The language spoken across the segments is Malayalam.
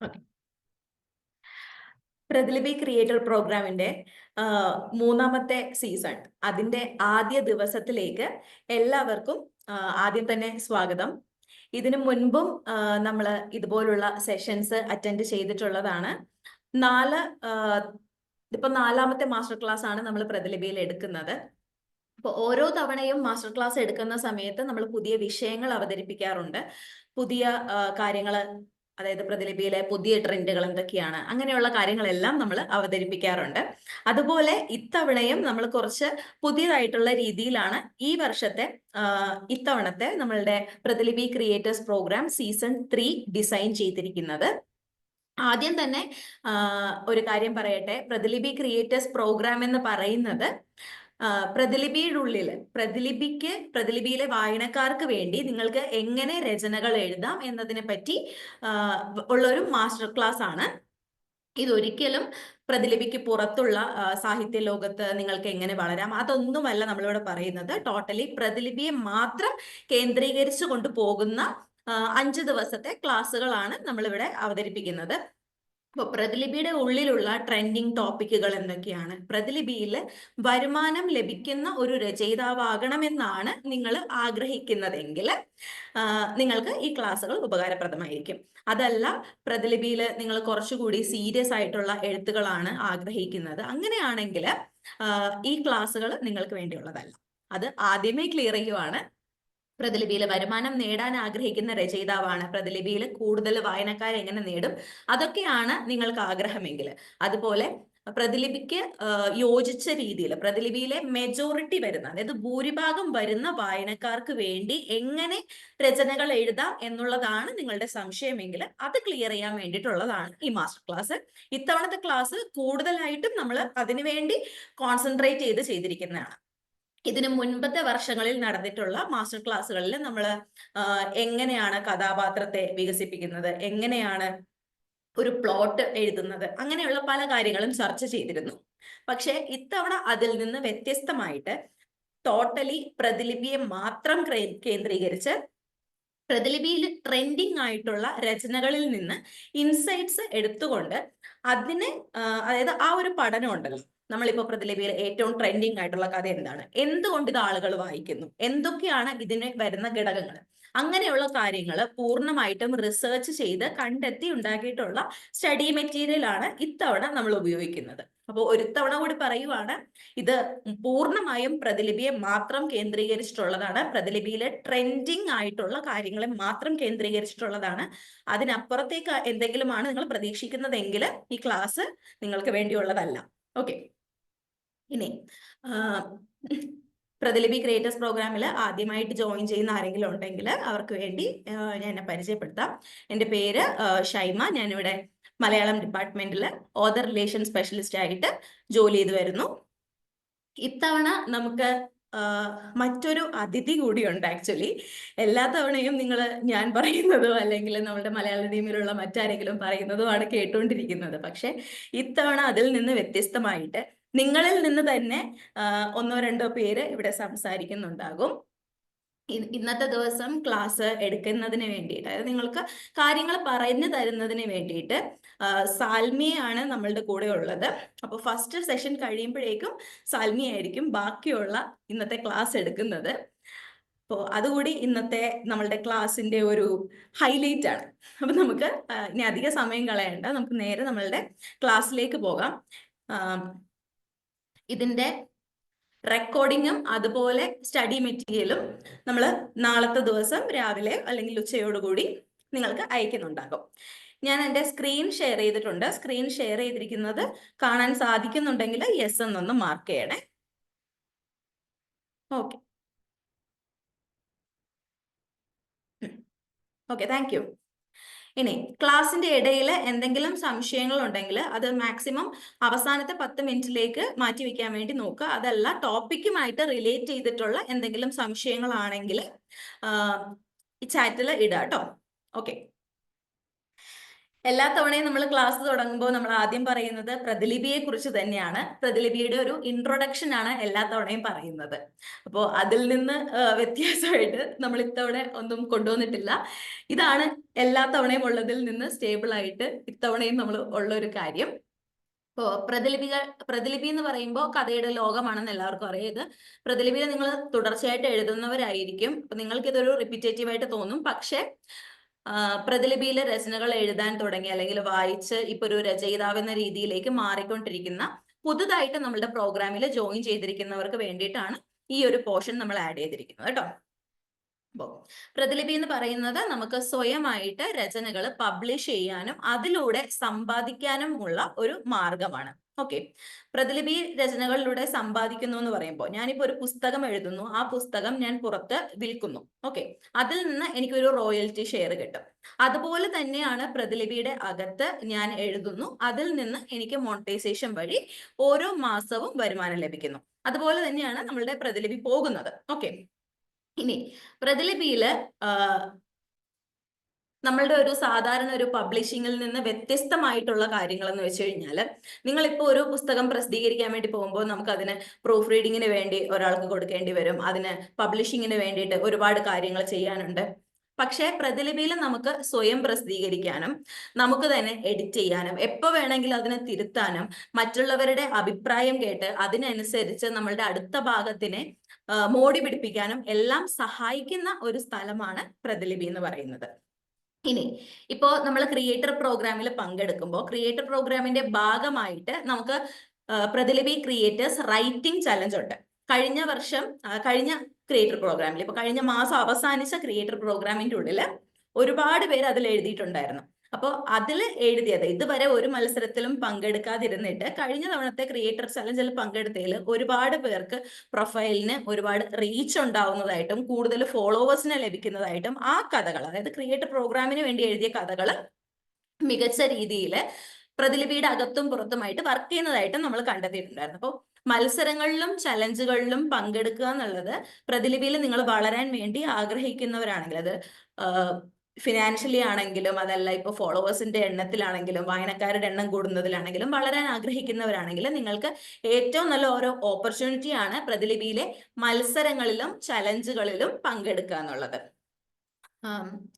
Okay. പ്രതിലിപി ക്രിയേറ്റർ പ്രോഗ്രാമിന്റെ മൂന്നാമത്തെ സീസൺ അതിന്റെ ആദ്യ ദിവസത്തിലേക്ക് എല്ലാവർക്കും ആദ്യം തന്നെ സ്വാഗതം. ഇതിനു മുൻപും നമ്മൾ ഇതുപോലുള്ള സെഷൻസ് അറ്റൻഡ് ചെയ്തിട്ടുള്ളതാണ്. ഇപ്പൊ നാലാമത്തെ മാസ്റ്റർ ക്ലാസ് ആണ് നമ്മൾ പ്രതിലിപിയിൽ എടുക്കുന്നത്. അപ്പോൾ ഓരോ തവണയും മാസ്റ്റർ ക്ലാസ് എടുക്കുന്ന സമയത്ത് നമ്മൾ പുതിയ വിഷയങ്ങൾ അവതരിപ്പിക്കാറുണ്ട്. പുതിയ കാര്യങ്ങൾ, അതായത് പ്രതിലിപിയിലെ പുതിയ ട്രെൻഡുകൾ എന്തൊക്കെയാണ്, അങ്ങനെയുള്ള കാര്യങ്ങളെല്ലാം നമ്മൾ അവതരിപ്പിക്കാറുണ്ട്. അതുപോലെ ഇത്തവണയും നമ്മൾ കുറച്ച് പുതിയതായിട്ടുള്ള രീതിയിലാണ് ഈ വർഷത്തെ ഇത്തവണത്തെ നമ്മളുടെ Pratilipi creators program season 3 design ചെയ്തിരിക്കുന്നത്. ആദ്യം തന്നെ ഒരു കാര്യം പറയട്ടെ. പ്രതിലിപി ക്രിയേറ്റേഴ്സ് പ്രോഗ്രാം എന്ന് പറയുന്നത് പ്രതിലിപിയുടെ ഉള്ളിൽ പ്രതിലിപിയിലെ വായനക്കാർക്ക് വേണ്ടി നിങ്ങൾക്ക് എങ്ങനെ രചനകൾ എഴുതാം എന്നതിനെ പറ്റി ഉള്ളൊരു മാസ്റ്റർ ക്ലാസ് ആണ്. ഇതൊരിക്കലും പ്രതിലിപിക്ക് പുറത്തുള്ള സാഹിത്യ ലോകത്ത് നിങ്ങൾക്ക് എങ്ങനെ വളരാം, അതൊന്നുമല്ല നമ്മളിവിടെ പറയുന്നത്. ടോട്ടലി പ്രതിലിപിയെ മാത്രം കേന്ദ്രീകരിച്ചു കൊണ്ടുപോകുന്ന 5 ദിവസത്തെ ക്ലാസ്സുകളാണ് നമ്മളിവിടെ അവതരിപ്പിക്കുന്നത്. അപ്പോൾ പ്രതിലിപിയുടെ ഉള്ളിലുള്ള ട്രെൻഡിങ് ടോപ്പിക്കുകൾ എന്തൊക്കെയാണ്, പ്രതിലിപിയിൽ വരുമാനം ലഭിക്കുന്ന ഒരു രചയിതാവാകണമെന്നാണ് നിങ്ങൾ ആഗ്രഹിക്കുന്നതെങ്കിൽ നിങ്ങൾക്ക് ഈ ക്ലാസ്സുകൾ ഉപകാരപ്രദമായിരിക്കും. അതല്ല, പ്രതിലിപിയിൽ നിങ്ങൾ കുറച്ചുകൂടി സീരിയസ് ആയിട്ടുള്ള എഴുത്തുകളാണ് ആഗ്രഹിക്കുന്നത്, അങ്ങനെയാണെങ്കിൽ ഈ ക്ലാസ്സുകൾ നിങ്ങൾക്ക് വേണ്ടിയുള്ളതല്ല. അത് ആദ്യമേ ക്ലിയർ ചെയ്യുവാണ്. പ്രതിലിപിയിൽ വരുമാനം നേടാൻ ആഗ്രഹിക്കുന്ന രചയിതാവാണ്, പ്രതിലിപിയിൽ കൂടുതൽ വായനക്കാരെ എങ്ങനെ നേടും, അതൊക്കെയാണ് നിങ്ങൾക്ക് ആഗ്രഹമെങ്കിൽ, അതുപോലെ പ്രതിലിപിക്ക് യോജിച്ച രീതിയിൽ പ്രതിലിപിയിലെ മെജോറിറ്റി വരുന്ന, അതായത് ഭൂരിഭാഗം വരുന്ന വായനക്കാർക്ക് വേണ്ടി എങ്ങനെ രചനകൾ എഴുതാം എന്നുള്ളതാണ് നിങ്ങളുടെ സംശയമെങ്കിൽ അത് ക്ലിയർ ചെയ്യാൻ വേണ്ടിയിട്ടുള്ളതാണ് ഈ മാസ്റ്റർ ക്ലാസ്. ഇത്തവണത്തെ ക്ലാസ് കൂടുതലായിട്ടും നമ്മൾ അതിനുവേണ്ടി കോൺസെൻട്രേറ്റ് ചെയ്തിരിക്കുന്നതാണ്. ഇതിനു മുൻപത്തെ വർഷങ്ങളിൽ നടന്നിട്ടുള്ള മാസ്റ്റർ ക്ലാസ്സുകളിൽ നമ്മൾ എങ്ങനെയാണ് കഥാപാത്രത്തെ വികസിപ്പിക്കുന്നത്, എങ്ങനെയാണ് ഒരു പ്ലോട്ട് എഴുതുന്നത്, അങ്ങനെയുള്ള പല കാര്യങ്ങളും ചർച്ച ചെയ്തിരുന്നു. പക്ഷെ ഇത്തവണ അതിൽ നിന്ന് വ്യത്യസ്തമായിട്ട് ടോട്ടലി പ്രതിലിപിയെ മാത്രം കേന്ദ്രീകരിച്ച് പ്രതിലിപിയിൽ ട്രെൻഡിങ് ആയിട്ടുള്ള രചനകളിൽ നിന്ന് ഇൻസൈറ്റ്സ് എടുത്തുകൊണ്ട് അതിന്, അതായത് ആ ഒരു പഠനം ഉണ്ടല്ലോ, നമ്മളിപ്പോ പ്രതിലിപിയിൽ ഏറ്റവും ട്രെൻഡിങ് ആയിട്ടുള്ള കഥ എന്താണ്, എന്തുകൊണ്ട് ഇത് ആളുകൾ വായിക്കുന്നു, എന്തൊക്കെയാണ് ഇതിന് വരുന്ന ഘടകങ്ങൾ, അങ്ങനെയുള്ള കാര്യങ്ങൾ പൂർണ്ണമായിട്ടും റിസർച്ച് ചെയ്ത് കണ്ടെത്തി ഉണ്ടാക്കിയിട്ടുള്ള സ്റ്റഡി മെറ്റീരിയൽ ആണ് ഇത്തവണ നമ്മൾ ഉപയോഗിക്കുന്നത്. അപ്പോൾ ഒരു തവണ കൂടി പറയുവാണ്, ഇത് പൂർണ്ണമായും പ്രതിലിപിയെ മാത്രം കേന്ദ്രീകരിച്ചിട്ടുള്ളതാണ്. പ്രതിലിപിയിലെ ട്രെൻഡിങ് ആയിട്ടുള്ള കാര്യങ്ങളെ മാത്രം കേന്ദ്രീകരിച്ചിട്ടുള്ളതാണ്. അതിനപ്പുറത്തേക്ക് എന്തെങ്കിലുമാണ് നിങ്ങൾ പ്രതീക്ഷിക്കുന്നതെങ്കിൽ ഈ ക്ലാസ് നിങ്ങൾക്ക് വേണ്ടിയുള്ളതല്ല. ഓക്കെ. ഇനി പ്രതിലിപി ക്രിയേറ്റേഴ്സ് പ്രോഗ്രാമിൽ ആദ്യമായിട്ട് ജോയിൻ ചെയ്യുന്ന ആരെങ്കിലും ഉണ്ടെങ്കിൽ അവർക്ക് വേണ്ടി ഞാൻ എന്നെ പരിചയപ്പെടുത്താം. എൻ്റെ പേര് ഷൈമ. ഞാനിവിടെ മലയാളം ഡിപ്പാർട്ട്മെന്റിൽ ഓതർ റിലേഷൻ സ്പെഷ്യലിസ്റ്റ് ആയിട്ട് ജോലി ചെയ്തു വരുന്നു. ഇത്തവണ നമുക്ക് മറ്റൊരു അതിഥി കൂടിയുണ്ട്. ആക്ച്വലി എല്ലാ തവണയും നിങ്ങൾ ഞാൻ പറയുന്നതോ അല്ലെങ്കിൽ നമ്മുടെ മലയാള ടീമിലുള്ള മറ്റാരെങ്കിലും പറയുന്നതോ ആണ് കേട്ടുകൊണ്ടിരിക്കുന്നത്. പക്ഷെ ഇത്തവണ അതിൽ നിന്ന് വ്യത്യസ്തമായിട്ട് നിങ്ങളിൽ നിന്ന് തന്നെ ഒന്നോ രണ്ടോ പേര് ഇവിടെ സംസാരിക്കുന്നുണ്ടാകും. ഇന്നത്തെ ദിവസം ക്ലാസ് എടുക്കുന്നതിന് വേണ്ടിയിട്ട്, അതായത് നിങ്ങൾക്ക് കാര്യങ്ങൾ പറഞ്ഞു തരുന്നതിന് വേണ്ടിയിട്ട് സാൽമിയാണ് നമ്മളുടെ കൂടെ ഉള്ളത്. അപ്പോൾ ഫസ്റ്റ് സെഷൻ കഴിയുമ്പോഴേക്കും സാൽമിയായിരിക്കും ബാക്കിയുള്ള ഇന്നത്തെ ക്ലാസ് എടുക്കുന്നത്. അപ്പോൾ അതുകൂടി ഇന്നത്തെ നമ്മളുടെ ക്ലാസ്സിന്റെ ഒരു ഹൈലൈറ്റ് ആണ്. അപ്പൊ നമുക്ക് ഇനി അധിക സമയം കളയണ്ട, നമുക്ക് നേരെ നമ്മളുടെ ക്ലാസ്സിലേക്ക് പോകാം. ഇതിന്റെ റെക്കോർഡിങ്ങും അതുപോലെ സ്റ്റഡി മെറ്റീരിയലും നമ്മൾ നാളത്തെ ദിവസം രാവിലെ അല്ലെങ്കിൽ ഉച്ചയോടുകൂടി നിങ്ങൾക്ക് അയക്കുന്നുണ്ടാകും. ഞാൻ എൻ്റെ സ്ക്രീൻ ഷെയർ ചെയ്തിട്ടുണ്ട്. സ്ക്രീൻ ഷെയർ ചെയ്തിരിക്കുന്നത് കാണാൻ സാധിക്കുന്നുണ്ടെങ്കിൽ യെസ് എന്നൊന്ന് മാർക്ക് ചെയ്യണേ. Okay okay, thank you. ഇനി ക്ലാസ്സിന്റെ ഇടയിൽ എന്തെങ്കിലും സംശയങ്ങൾ ഉണ്ടെങ്കിൽ അത് മാക്സിമം അവസാനത്തെ 10 മിനിറ്റിലേക്ക് മാറ്റി വെക്കാൻ വേണ്ടി നോക്കുക. അതല്ല, ടോപ്പിക്കുമായിട്ട് റിലേറ്റ് ചെയ്തിട്ടുള്ള എന്തെങ്കിലും സംശയങ്ങളാണെങ്കിൽ ഈ ചാറ്റിൽ ഇടുക കേട്ടോ. ഓക്കെ. എല്ലാ തവണയും നമ്മൾ ക്ലാസ് തുടങ്ങുമ്പോൾ നമ്മൾ ആദ്യം പറയുന്നത് പ്രതിലിപിയെ കുറിച്ച് തന്നെയാണ്. പ്രതിലിപിയുടെ ഒരു ഇൻട്രൊഡക്ഷൻ ആണ് എല്ലാ തവണയും പറയുന്നത്. അപ്പോൾ അതിൽ നിന്ന് വ്യത്യാസമായിട്ട് നമ്മൾ ഇത്തവണ ഒന്നും കൊണ്ടുവന്നിട്ടില്ല. ഇതാണ് എല്ലാ തവണയും ഉള്ളതിൽ നിന്ന് സ്റ്റേബിൾ ആയിട്ട് ഇത്തവണയും നമ്മൾ ഉള്ള ഒരു കാര്യം. ഇപ്പോ പ്രതിലിപി എന്ന് പറയുമ്പോൾ കഥയുടെ ലോകമാണെന്ന് എല്ലാവർക്കും അറിയാം. ഇത് പ്രതിലിപിയിൽ നിങ്ങൾ തുടർച്ചയായിട്ട് എഴുതുന്നവരായിരിക്കും. അപ്പൊ നിങ്ങൾക്ക് ഇതൊരു റിപ്പീറ്റേറ്റീവ് ആയിട്ട് തോന്നും. പക്ഷെ പ്രതിലിപിയിലെ രചനകൾ എഴുതാൻ തുടങ്ങി അല്ലെങ്കിൽ വായിച്ച് ഇപ്പൊ ഒരു രചയിതാവ് എന്ന രീതിയിലേക്ക് മാറിക്കൊണ്ടിരിക്കുന്ന പുതുതായിട്ട് നമ്മളുടെ പ്രോഗ്രാമിൽ ജോയിൻ ചെയ്തിരിക്കുന്നവർക്ക് വേണ്ടിയിട്ടാണ് ഈ ഒരു പോർഷൻ നമ്മൾ ആഡ് ചെയ്തിരിക്കുന്നത് കേട്ടോ. അപ്പോൾ പ്രതിലിപി എന്ന് പറയുന്നത് നമുക്ക് സ്വയമായിട്ട് രചനകൾ പബ്ലിഷ് ചെയ്യാനും അതിലൂടെ സമ്പാദിക്കാനും ഉള്ള ഒരു മാർഗമാണ്. ഓക്കെ, പ്രതിലിപി രചനകളിലൂടെ സമ്പാദിക്കുന്നു എന്ന് പറയുമ്പോൾ ഞാനിപ്പോ ഒരു പുസ്തകം എഴുതുന്നു, ആ പുസ്തകം ഞാൻ പുറത്ത് വിൽക്കുന്നു. ഓക്കെ, അതിൽ നിന്ന് എനിക്കൊരു റോയൽറ്റി ഷെയർ കിട്ടും. അതുപോലെ തന്നെയാണ് പ്രതിലിപിയുടെ അകത്ത് ഞാൻ എഴുതുന്നു, അതിൽ നിന്ന് എനിക്ക് മോണിറ്റൈസേഷൻ വഴി ഓരോ മാസവും വരുമാനം ലഭിക്കുന്നു. അതുപോലെ തന്നെയാണ് നമ്മളുടെ പ്രതിലിപി പോകുന്നത്. ഓക്കെ, ഇനി പ്രതിലിപിയില് നമ്മളുടെ ഒരു സാധാരണ ഒരു പബ്ലിഷിങ്ങിൽ നിന്ന് വ്യത്യസ്തമായിട്ടുള്ള കാര്യങ്ങൾ എന്ന് വെച്ച് കഴിഞ്ഞാൽ, നിങ്ങളിപ്പോൾ ഒരു പുസ്തകം പ്രസിദ്ധീകരിക്കാൻ വേണ്ടി പോകുമ്പോൾ നമുക്ക് അതിന് പ്രൂഫ് റീഡിങ്ങിന് വേണ്ടി ഒരാൾക്ക് കൊടുക്കേണ്ടി വരും, അതിന് പബ്ലിഷിങ്ങിന് വേണ്ടിയിട്ട് ഒരുപാട് കാര്യങ്ങൾ ചെയ്യാനുണ്ട്. പക്ഷേ പ്രതിലിപിയിൽ നമുക്ക് സ്വയം പ്രസിദ്ധീകരിക്കാനും നമുക്ക് തന്നെ എഡിറ്റ് ചെയ്യാനും എപ്പോൾ വേണമെങ്കിലും അതിനെ തിരുത്താനും മറ്റുള്ളവരുടെ അഭിപ്രായം കേട്ട് അതിനനുസരിച്ച് നമ്മളുടെ അടുത്ത ഭാഗത്തിനെ മോടി പിടിപ്പിക്കാനും എല്ലാം സഹായിക്കുന്ന ഒരു സ്ഥലമാണ് പ്രതിലിപി എന്ന് പറയുന്നത്. ഇനി ഇപ്പോ നമ്മൾ ക്രിയേറ്റർ പ്രോഗ്രാമിൽ പങ്കെടുക്കുമ്പോൾ ക്രിയേറ്റർ പ്രോഗ്രാമിന്റെ ഭാഗമായിട്ട് നമുക്ക് പ്രതിലിപി ക്രിയേറ്റേഴ്സ് റൈറ്റിംഗ് ചലഞ്ച് ഉണ്ട്. കഴിഞ്ഞ ക്രിയേറ്റർ പ്രോഗ്രാമിൽ ഇപ്പൊ കഴിഞ്ഞ മാസം അവസാനിച്ച ക്രിയേറ്റർ പ്രോഗ്രാമിന്റെ ഉള്ളിൽ ഒരുപാട് പേര് അതിൽ എഴുതിയിട്ടുണ്ടായിരുന്നു. അപ്പോൾ അതിൽ എഴുതിയത് ഇതുവരെ ഒരു മത്സരത്തിലും പങ്കെടുക്കാതിരുന്നിട്ട് കഴിഞ്ഞ തവണത്തെ ക്രിയേറ്റർ ചലഞ്ചിൽ പങ്കെടുത്തതിൽ ഒരുപാട് പേർക്ക് പ്രൊഫൈലിന് ഒരുപാട് റീച്ച് ഉണ്ടാവുന്നതായിട്ടും കൂടുതൽ ഫോളോവേഴ്സിനെ ലഭിക്കുന്നതായിട്ടും ആ കഥകൾ, അതായത് ക്രിയേറ്റർ പ്രോഗ്രാമിന് വേണ്ടി എഴുതിയ കഥകൾ മികച്ച രീതിയിൽ പ്രതിലിപിയുടെ അകത്തും പുറത്തുമായിട്ട് വർക്ക് ചെയ്യുന്നതായിട്ടും നമ്മൾ കണ്ടെത്തിയിട്ടുണ്ടായിരുന്നു. അപ്പോൾ മത്സരങ്ങളിലും ചലഞ്ചുകളിലും പങ്കെടുക്കുക എന്നുള്ളത് പ്രതിലിപിയിൽ നിങ്ങൾ വളരാൻ വേണ്ടി ആഗ്രഹിക്കുന്നവരാണെങ്കിൽ, അത് ഫിനാൻഷ്യലി ആണെങ്കിലും അതല്ല ഇപ്പോൾ ഫോളോവേഴ്സിന്റെ എണ്ണത്തിലാണെങ്കിലും വായനക്കാരുടെ എണ്ണം കൂടുന്നതിലാണെങ്കിലും വളരാൻ ആഗ്രഹിക്കുന്നവരാണെങ്കിൽ നിങ്ങൾക്ക് ഏറ്റവും നല്ല ഓരോ ഓപ്പർച്യൂണിറ്റിയാണ് പ്രതിലിപിയിലെ മത്സരങ്ങളിലും ചലഞ്ചുകളിലും പങ്കെടുക്കുക എന്നുള്ളത്.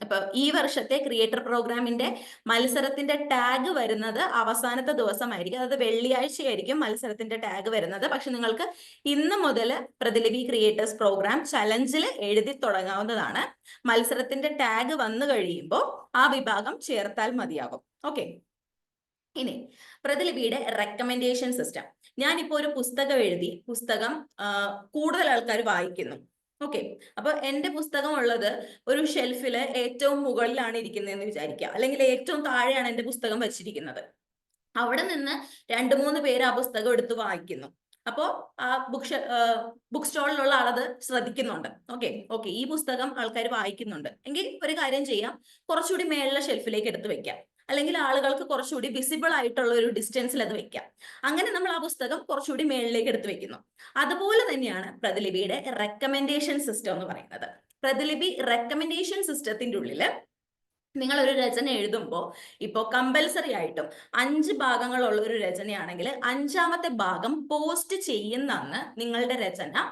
അപ്പൊ ഈ വർഷത്തെ ക്രിയേറ്റർ പ്രോഗ്രാമിന്റെ മത്സരത്തിന്റെ ടാഗ് വരുന്നത് അവസാനത്തെ ദിവസമായിരിക്കും. അതായത് വെള്ളിയാഴ്ചയായിരിക്കും മത്സരത്തിന്റെ ടാഗ് വരുന്നത്. പക്ഷെ നിങ്ങൾക്ക് ഇന്ന് മുതൽ പ്രതിലിപി ക്രിയേറ്റേഴ്സ് പ്രോഗ്രാം ചലഞ്ചിൽ എഴുതി തുടങ്ങാവുന്നതാണ്. മത്സരത്തിന്റെ ടാഗ് വന്നു കഴിയുമ്പോൾ ആ വിഭാഗം ചേർത്താൽ മതിയാകും. ഓക്കെ, ഇനി പ്രതിലിപിയുടെ റെക്കമെൻഡേഷൻ സിസ്റ്റം. ഞാനിപ്പോ ഒരു പുസ്തകം എഴുതി, പുസ്തകം കൂടുതൽ ആൾക്കാർ വായിക്കുന്നു. ഓക്കെ, അപ്പൊ എന്റെ പുസ്തകം ഉള്ളത് ഒരു ഷെൽഫില് ഏറ്റവും മുകളിലാണ് ഇരിക്കുന്നതെന്ന് വിചാരിക്കുക, അല്ലെങ്കിൽ ഏറ്റവും താഴെയാണ് എന്റെ പുസ്തകം വെച്ചിരിക്കുന്നത്. അവിടെ നിന്ന് 2-3 പേര് ആ പുസ്തകം എടുത്ത് വായിക്കുന്നു. അപ്പോ ആ ബുക്ക് സ്റ്റോളിലുള്ള ആളത് ശ്രദ്ധിക്കുന്നുണ്ട്. ഓക്കെ, ഈ പുസ്തകം ആൾക്കാർ വായിക്കുന്നുണ്ട് എങ്കിൽ ഒരു കാര്യം ചെയ്യാം, കുറച്ചുകൂടി മേളിലെ ഷെൽഫിലേക്ക് എടുത്ത് വെക്കാം, അല്ലെങ്കിൽ ആളുകൾക്ക് കുറച്ചുകൂടി വിസിബിൾ ആയിട്ടുള്ള ഒരു ഡിസ്റ്റൻസിൽ അത് വെക്കാം. അങ്ങനെ നമ്മൾ ആ പുസ്തകം കുറച്ചുകൂടി മേളിലേക്ക് എടുത്ത് വെക്കുന്നു. അതുപോലെ തന്നെയാണ് പ്രതിലിപിയുടെ റെക്കമെൻഡേഷൻ സിസ്റ്റം എന്ന് പറയുന്നത്. പ്രതിലിപി റെക്കമെൻഡേഷൻ സിസ്റ്റത്തിന്റെ ഉള്ളില് നിങ്ങൾ ഒരു രചന എഴുതുമ്പോൾ ഇപ്പോൾ കമ്പൽസറി ആയിട്ടും 5 ഭാഗങ്ങളുള്ള ഒരു രചനയാണെങ്കിൽ 5ാമത്തെ ഭാഗം പോസ്റ്റ് ചെയ്യുന്നന്ന് നിങ്ങളുടെ രചന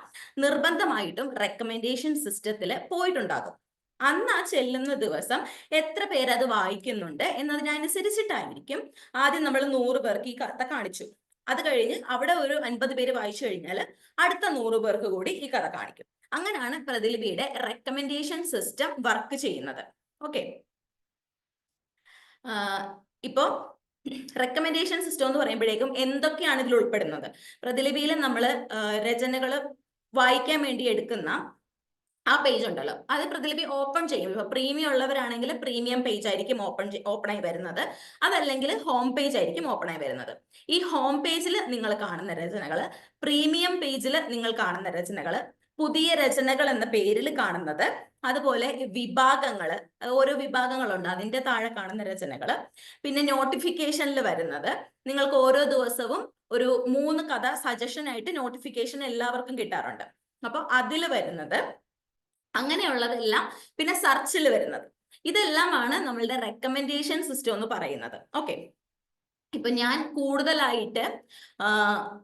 നിർബന്ധമായിട്ടും റെക്കമെൻഡേഷൻ സിസ്റ്റത്തിൽ പോയിട്ടുണ്ടാകും. അന്ന് ആ ചെല്ലുന്ന ദിവസം എത്ര പേര് അത് വായിക്കുന്നുണ്ട് എന്നതിനനുസരിച്ചിട്ടായിരിക്കും ആദ്യം നമ്മൾ 100 പേർക്ക് ഈ കഥ കാണിച്ചു. അത് കഴിഞ്ഞ് അവിടെ ഒരു 50 പേര് വായിച്ചു കഴിഞ്ഞാൽ അടുത്ത 100 പേർക്ക് കൂടി ഈ കഥ കാണിക്കും. അങ്ങനെയാണ് പ്രതിലിപിയുടെ റെക്കമെൻഡേഷൻ സിസ്റ്റം വർക്ക് ചെയ്യുന്നത്. ഓക്കെ, ഇപ്പോ റെക്കമെൻഡേഷൻ സിസ്റ്റം എന്ന് പറയുമ്പോഴേക്കും എന്തൊക്കെയാണ് ഇതിൽ ഉൾപ്പെടുന്നത്? പ്രതിലിപിയിൽ നമ്മൾ രചനകൾ വായിക്കാൻ വേണ്ടി എടുക്കുന്ന ആ പേജ് ഉണ്ടല്ലോ, അത് പ്രതിലിപി ഓപ്പൺ ചെയ്യും. ഇപ്പൊ പ്രീമിയം ഉള്ളവരാണെങ്കിൽ പ്രീമിയം പേജ് ആയിരിക്കും ഓപ്പൺ ആയി വരുന്നത്, അതല്ലെങ്കിൽ ഹോം പേജ് ആയിരിക്കും ഓപ്പൺ ആയി വരുന്നത്. ഈ ഹോം പേജിൽ നിങ്ങൾ കാണുന്ന രചനകൾ, പ്രീമിയം പേജിൽ നിങ്ങൾ കാണുന്ന രചനകൾ, പുതിയ രചനകൾ എന്ന പേരിൽ കാണുന്നത്, അതുപോലെ വിഭാഗങ്ങൾ, ഓരോ വിഭാഗങ്ങളുണ്ട് അതിന്റെ താഴെ കാണുന്ന രചനകൾ, പിന്നെ നോട്ടിഫിക്കേഷനിൽ വരുന്നത്, നിങ്ങൾക്ക് ഓരോ ദിവസവും ഒരു 3 കഥ സജഷൻ ആയിട്ട് നോട്ടിഫിക്കേഷൻ എല്ലാവർക്കും കിട്ടാറുണ്ട്. അപ്പൊ അതിൽ വരുന്നത്, അങ്ങനെയുള്ളതെല്ലാം, പിന്നെ സെർച്ചിൽ വരുന്നത്. ഇതെല്ലാമാണ് നമ്മളുടെ റെക്കമെൻഡേഷൻ സിസ്റ്റം എന്ന് പറയുന്നത്. ഓക്കെ, ഇപ്പൊ ഞാൻ കൂടുതലായിട്ട്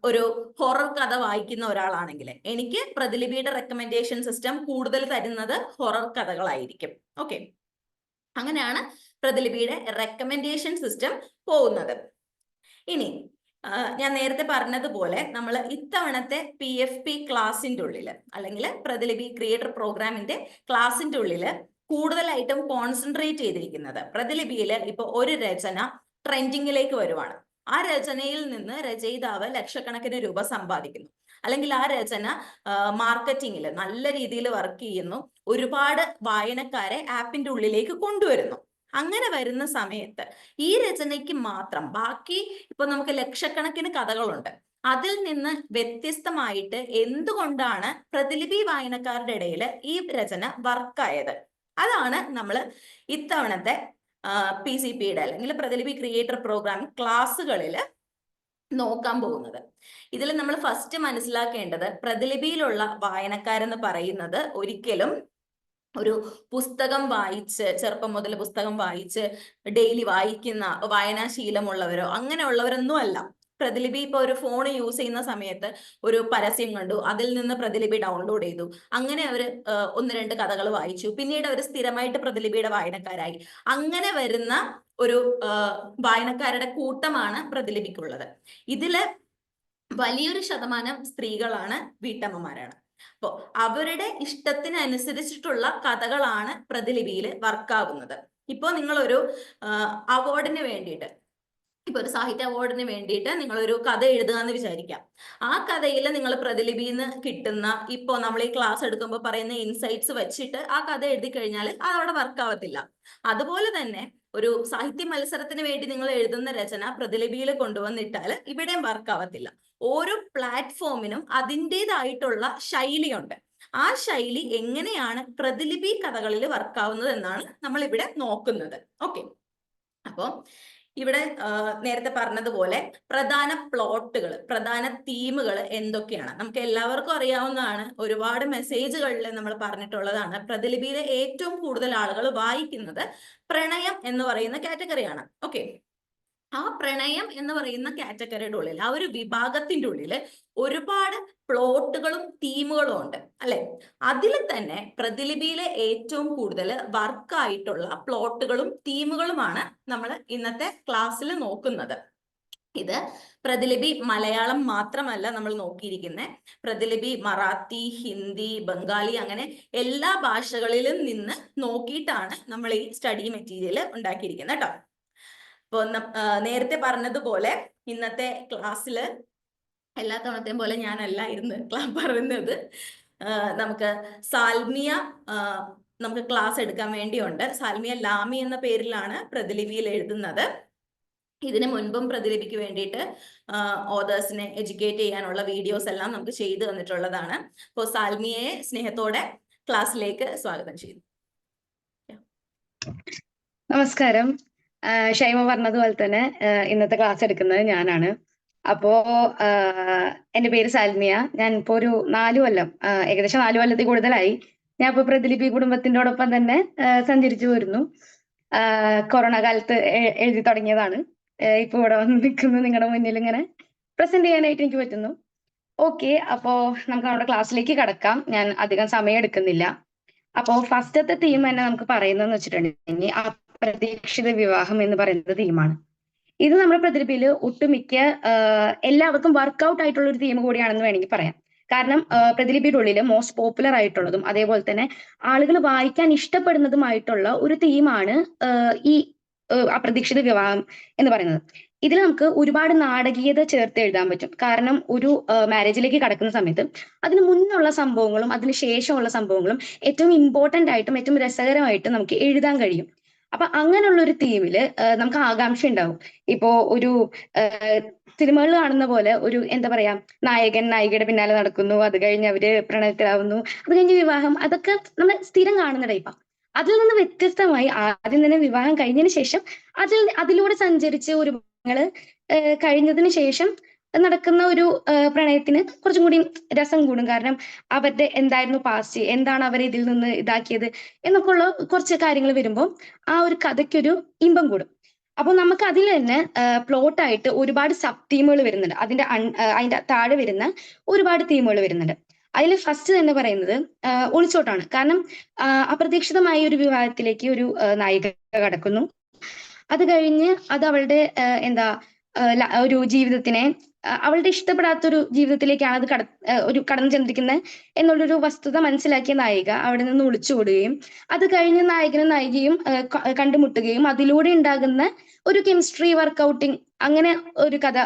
ഒരു ഹൊറർ കഥ വായിക്കുന്ന ഒരാളാണെങ്കിൽ എനിക്ക് പ്രതിലിപിയുടെ റെക്കമെൻഡേഷൻ സിസ്റ്റം കൂടുതൽ തരുന്നത് ഹൊറർ കഥകളായിരിക്കും. ഓക്കെ, അങ്ങനെയാണ് പ്രതിലിപിയുടെ റെക്കമെൻഡേഷൻ സിസ്റ്റം പോകുന്നത്. ഇനി ഞാൻ നേരത്തെ പറഞ്ഞതുപോലെ നമ്മൾ ഇത്തവണത്തെ PFP ക്ലാസിന്റെ ഉള്ളിൽ അല്ലെങ്കിൽ പ്രതിലിപി ക്രിയേറ്റർ പ്രോഗ്രാമിന്റെ ക്ലാസിന്റെ ഉള്ളിൽ കൂടുതലായിട്ടും കോൺസെൻട്രേറ്റ് ചെയ്തിരിക്കുന്നത് പ്രതിലിപിയിൽ ഇപ്പൊ ഒരു രചന ട്രെൻഡിങ്ങിലേക്ക് വരുവാണ്. ആ രചനയിൽ നിന്ന് രചയിതാവ് ലക്ഷക്കണക്കിന് രൂപ സമ്പാദിക്കുന്നു, അല്ലെങ്കിൽ ആ രചന മാർക്കറ്റിങ്ങിൽ നല്ല രീതിയിൽ വർക്ക് ചെയ്യുന്നു, ഒരുപാട് വായനക്കാരെ ആപ്പിന്റെ ഉള്ളിലേക്ക് കൊണ്ടുവരുന്നു. അങ്ങനെ വരുന്ന സമയത്ത് ഈ രചനയ്ക്ക് മാത്രം, ബാക്കി ഇപ്പൊ നമുക്ക് ലക്ഷക്കണക്കിന് കഥകളുണ്ട്, അതിൽ നിന്ന് വ്യത്യസ്തമായിട്ട് എന്തുകൊണ്ടാണ് പ്രതിലിപി വായനക്കാരുടെ ഇടയിൽ ഈ രചന വർക്കായത്? അതാണ് നമ്മൾ ഇത്തവണത്തെ PCPയുടെ അല്ലെങ്കിൽ പ്രതിലിപി ക്രിയേറ്റർ പ്രോഗ്രാം ക്ലാസ്സുകളിൽ നോക്കാൻ പോകുന്നത്. ഇതിൽ നമ്മൾ ഫസ്റ്റ് മനസ്സിലാക്കേണ്ടത് പ്രതിലിപിയിലുള്ള വായനക്കാരെന്ന് പറയുന്നത് ഒരിക്കലും ഒരു പുസ്തകം വായിച്ച് ചെറുപ്പം മുതൽ പുസ്തകം വായിച്ച് ഡെയിലി വായിക്കുന്ന വായനാശീലമുള്ളവരോ അങ്ങനെയുള്ളവരൊന്നും അല്ല. പ്രതിലിപി ഇപ്പൊ ഒരു ഫോൺ യൂസ് ചെയ്യുന്ന സമയത്ത് ഒരു പരസ്യം കണ്ടു, അതിൽ നിന്ന് പ്രതിലിപി ഡൗൺലോഡ് ചെയ്തു, അങ്ങനെ അവർ 1-2 കഥകൾ വായിച്ചു, പിന്നീട് അവർ സ്ഥിരമായിട്ട് പ്രതിലിപിയുടെ വായനക്കാരായി. അങ്ങനെ വരുന്ന ഒരു വായനക്കാരുടെ കൂട്ടമാണ് പ്രതിലിപിക്കുള്ളത്. ഇതില് വലിയൊരു ശതമാനം സ്ത്രീകളാണ്, വീട്ടമ്മമാരാണ്. അപ്പോ അവരുടെ ഇഷ്ടത്തിനനുസരിച്ചിട്ടുള്ള കഥകളാണ് പ്രതിലിപിയിൽ വർക്കാവുന്നത്. ഇപ്പോ നിങ്ങളൊരു അവാർഡിന് വേണ്ടിയിട്ട്, ഇപ്പൊ ഒരു സാഹിത്യ അവാർഡിന് വേണ്ടിയിട്ട് നിങ്ങൾ ഒരു കഥ എഴുതുക എന്ന് വിചാരിക്കാം. ആ കഥയിൽ നിങ്ങൾ പ്രതിലിപിയിൽ നിന്ന് കിട്ടുന്ന, ഇപ്പോ നമ്മൾ ഈ ക്ലാസ് എടുക്കുമ്പോൾ പറയുന്ന ഇൻസൈറ്റ്സ് വെച്ചിട്ട് ആ കഥ എഴുതി കഴിഞ്ഞാൽ അത് അവിടെ വർക്കാവത്തില്ല. അതുപോലെ തന്നെ ഒരു സാഹിത്യ മത്സരത്തിന് വേണ്ടി നിങ്ങൾ എഴുതുന്ന രചന പ്രതിലിപിയിൽ കൊണ്ടുവന്നിട്ടാൽ ഇവിടെയും വർക്കാവത്തില്ല. ഓരോ പ്ലാറ്റ്ഫോമിനും അതിൻ്റെതായിട്ടുള്ള ശൈലിയുണ്ട്. ആ ശൈലി എങ്ങനെയാണ് പ്രതിലിപി കഥകളിൽ വർക്കാവുന്നത് എന്നാണ് നമ്മൾ ഇവിടെ നോക്കുന്നത്. ഓക്കെ, അപ്പോ ഇവിടെ നേരത്തെ പറഞ്ഞതുപോലെ പ്രധാന പ്ലോട്ടുകൾ, പ്രധാന തീമുകൾ എന്തൊക്കെയാണ് നമുക്ക് എല്ലാവർക്കും അറിയാവുന്നതാണ്. ഒരുപാട് മെസ്സേജുകളിൽ നമ്മൾ പറഞ്ഞിട്ടുള്ളതാണ്. പ്രതിലിപിയിലെ ഏറ്റവും കൂടുതൽ ആളുകൾ വായിക്കുന്നത് പ്രണയം എന്ന് പറയുന്ന കാറ്റഗറിയാണ്. ഓക്കെ, ആ പ്രണയം എന്ന് പറയുന്ന കാറ്റഗറിയുടെ ഉള്ളിൽ, ആ ഒരു വിഭാഗത്തിന്റെ ഉള്ളിൽ ഒരുപാട് പ്ലോട്ടുകളും തീമുകളും ഉണ്ട് അല്ലെ. അതിൽ തന്നെ പ്രതിലിപിയിലെ ഏറ്റവും കൂടുതൽ വർക്കായിട്ടുള്ള പ്ലോട്ടുകളും തീമുകളുമാണ് നമ്മൾ ഇന്നത്തെ ക്ലാസ്സിൽ നോക്കുന്നത്. ഇത് പ്രതിലിപി മലയാളം മാത്രമല്ല നമ്മൾ നോക്കിയിരിക്കുന്നത്, പ്രതിലിപി മറാത്തി, ഹിന്ദി, ബംഗാളി അങ്ങനെ എല്ലാ ഭാഷകളിലും നിന്ന് നോക്കിയിട്ടാണ് നമ്മൾ ഈ സ്റ്റഡി മെറ്റീരിയൽ ഉണ്ടാക്കിയിരിക്കുന്നത് കേട്ടോ. ഇപ്പൊ നേരത്തെ പറഞ്ഞതുപോലെ ഇന്നത്തെ ക്ലാസ്സില് എല്ലാ തവണത്തെയും പോലെ ഞാനല്ല ഇരുന്ന് പറയുന്നത്. നമുക്ക് സാൽമിയ നമുക്ക് ക്ലാസ് എടുക്കാൻ വേണ്ടിയുണ്ട്. സാൽമിയ ലാമി എന്ന പേരിലാണ് പ്രതിലിപിയിൽ എഴുതുന്നത്. ഇതിനു മുൻപും പ്രതിലിപിക്ക് വേണ്ടിയിട്ട് ഓതേഴ്സിനെ എഡ്യൂക്കേറ്റ് ചെയ്യാനുള്ള വീഡിയോസ് എല്ലാം നമുക്ക് ചെയ്തു തന്നിട്ടുള്ളതാണ്. അപ്പോൾ സാൽമിയയെ സ്നേഹത്തോടെ ക്ലാസ്സിലേക്ക് സ്വാഗതം ചെയ്യുന്നു. നമസ്കാരം. ഷൈമ പറഞ്ഞതുപോലെ തന്നെ ഇന്നത്തെ ക്ലാസ് എടുക്കുന്നത് ഞാനാണ്. അപ്പോ എന്റെ പേര് സാൽമിയ. ഞാൻ ഇപ്പോ ഒരു 4 കൊല്ലം, ഏകദേശം 4 കൊല്ലത്തിൽ കൂടുതലായി ഞാൻ ഇപ്പൊ പ്രതിലിപി കുടുംബത്തിനോടൊപ്പം തന്നെ സഞ്ചരിച്ചു വരുന്നു. കൊറോണ കാലത്ത് എഴുതി തുടങ്ങിയതാണ്. ഇപ്പൊ ഇവിടെ വന്ന് നിൽക്കുന്നു, നിങ്ങളുടെ മുന്നിൽ ഇങ്ങനെ പ്രസന്റ് ചെയ്യാനായിട്ട് എനിക്ക് പറ്റുന്നു. ഓക്കെ, അപ്പോ നമുക്ക് നമ്മുടെ ക്ലാസ്സിലേക്ക് കടക്കാം. ഞാൻ അധികം സമയം എടുക്കുന്നില്ല. അപ്പോ ഫസ്റ്റത്തെ തീം തന്നെ നമുക്ക് പറയുന്നതെന്ന് വെച്ചിട്ടുണ്ടെങ്കിൽ അപ്രതീക്ഷിത വിവാഹം എന്ന് പറയുന്നത് തീമാണ്. ഇത് നമ്മുടെ പ്രതിലിപിയിൽ ഒട്ടുമിക്ക എല്ലാവർക്കും വർക്ക്ഔട്ട് ആയിട്ടുള്ള ഒരു തീം കൂടിയാണെന്ന് വേണമെങ്കിൽ പറയാം. കാരണം പ്രതിലിപിയുടെ ഉള്ളിൽ മോസ്റ്റ് പോപ്പുലർ ആയിട്ടുള്ളതും അതേപോലെ തന്നെ ആളുകൾ വായിക്കാൻ ഇഷ്ടപ്പെടുന്നതുമായിട്ടുള്ള ഒരു തീമാണ് ഈ അപ്രതീക്ഷിത വിവാഹം എന്ന് പറയുന്നത്. ഇതിൽ നമുക്ക് ഒരുപാട് നാടകീയത ചേർത്ത് എഴുതാൻ പറ്റും. കാരണം ഒരു മാരേജിലേക്ക് കടക്കുന്ന സമയത്ത് അതിന് മുന്നുള്ള സംഭവങ്ങളും അതിന് ശേഷമുള്ള സംഭവങ്ങളും ഏറ്റവും ഇമ്പോർട്ടന്റ് ആയിട്ടും ഏറ്റവും രസകരമായിട്ടും നമുക്ക് എഴുതാൻ കഴിയും. അപ്പൊ അങ്ങനെയുള്ള ഒരു തീമില് നമുക്ക് ആകാംക്ഷ ഉണ്ടാവും. ഇപ്പോ ഒരു സിനിമകളിൽ കാണുന്ന പോലെ ഒരു എന്താ പറയാ, നായകൻ നായികയുടെ പിന്നാലെ നടക്കുന്നു, അത് കഴിഞ്ഞ് അവര് പ്രണയത്തിലാവുന്നു, അത് കഴിഞ്ഞ് വിവാഹം, അതൊക്കെ നമ്മൾ സ്ഥിരം കാണുന്ന ടൈപ്പാ. അതിൽ നിന്ന് വ്യത്യസ്തമായി ആദ്യം തന്നെ വിവാഹം കഴിഞ്ഞതിന് ശേഷം അതിലൂടെ സഞ്ചരിച്ച് ഒരു കഴിഞ്ഞതിന് ശേഷം നടക്കുന്ന ഒരു പ്രണയത്തിന് കുറച്ചും കൂടി രസം കൂടും. കാരണം അവരുടെ എന്തായിരുന്നു പാസ്റ്റ്, എന്താണ് അവരെ ഇതിൽ നിന്ന് ഇതാക്കിയത് എന്നൊക്കെ ഉള്ള കുറച്ച് കാര്യങ്ങൾ വരുമ്പോൾ ആ ഒരു കഥയ്ക്കൊരു ഇമ്പം കൂടും. അപ്പൊ നമുക്ക് അതിൽ തന്നെ പ്ലോട്ടായിട്ട് ഒരുപാട് സബ് തീമുകൾ വരുന്നുണ്ട്. അതിന്റെ താഴെ വരുന്ന ഒരുപാട് തീമുകൾ വരുന്നുണ്ട്. അതിൽ ഫസ്റ്റ് തന്നെ പറയുന്നത് ഒളിച്ചോട്ടാണ്. കാരണം അപ്രതീക്ഷിതമായ ഒരു വിവാഹത്തിലേക്ക് ഒരു നായിക കടക്കുന്നു. അത് കഴിഞ്ഞ് അത് അവളുടെ എന്താ ഒരു ജീവിതത്തിനെ അവളുടെ ഇഷ്ടപ്പെടാത്തൊരു ജീവിതത്തിലേക്കാണ് അത് കടന്നു ചെന്നിരിക്കുന്നത് എന്നുള്ളൊരു വസ്തുത മനസ്സിലാക്കിയ നായിക അവിടെ നിന്ന് ഒളിച്ചോടുകയും അത് കഴിഞ്ഞ് നായകനും നായികയും കണ്ടുമുട്ടുകയും അതിലൂടെ ഉണ്ടാകുന്ന ഒരു കെമിസ്ട്രി വർക്കൗട്ടിങ്, അങ്ങനെ ഒരു കഥ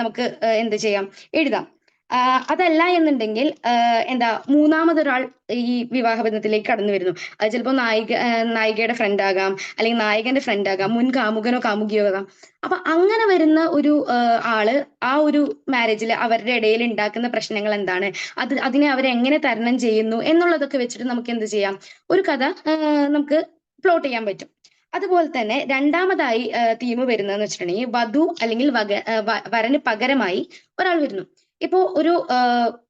നമുക്ക് എന്ത് ചെയ്യാം, എഴുതാം. അതല്ല എന്നുണ്ടെങ്കിൽ എന്താ മൂന്നാമതൊരാൾ ഈ വിവാഹബന്ധത്തിലേക്ക് കടന്നു വരുന്നു. അത് ചിലപ്പോൾ നായികയുടെ ഫ്രണ്ട് ആകാം, അല്ലെങ്കിൽ നായകന്റെ ഫ്രണ്ട് ആകാം, മുൻ കാമുകനോ കാമുകിയോ ആകാം. അപ്പൊ അങ്ങനെ വരുന്ന ഒരു ആള് ആ ഒരു മാരേജിൽ അവരുടെ ഇടയിൽ ഉണ്ടാക്കുന്ന പ്രശ്നങ്ങൾ എന്താണ്, അതിനെ അവരെങ്ങനെ തരണം ചെയ്യുന്നു എന്നുള്ളതൊക്കെ വെച്ചിട്ട് നമുക്ക് എന്ത് ചെയ്യാം, ഒരു കഥ നമുക്ക് പ്ലോട്ട് ചെയ്യാൻ പറ്റും. അതുപോലെ തന്നെ രണ്ടാമതായി തീം വരുന്നതെന്ന് വെച്ചിട്ടുണ്ടെങ്കിൽ വധു അല്ലെങ്കിൽ വരന് പകരമായി ഒരാൾ വരുന്നു. ഇപ്പോ ഒരു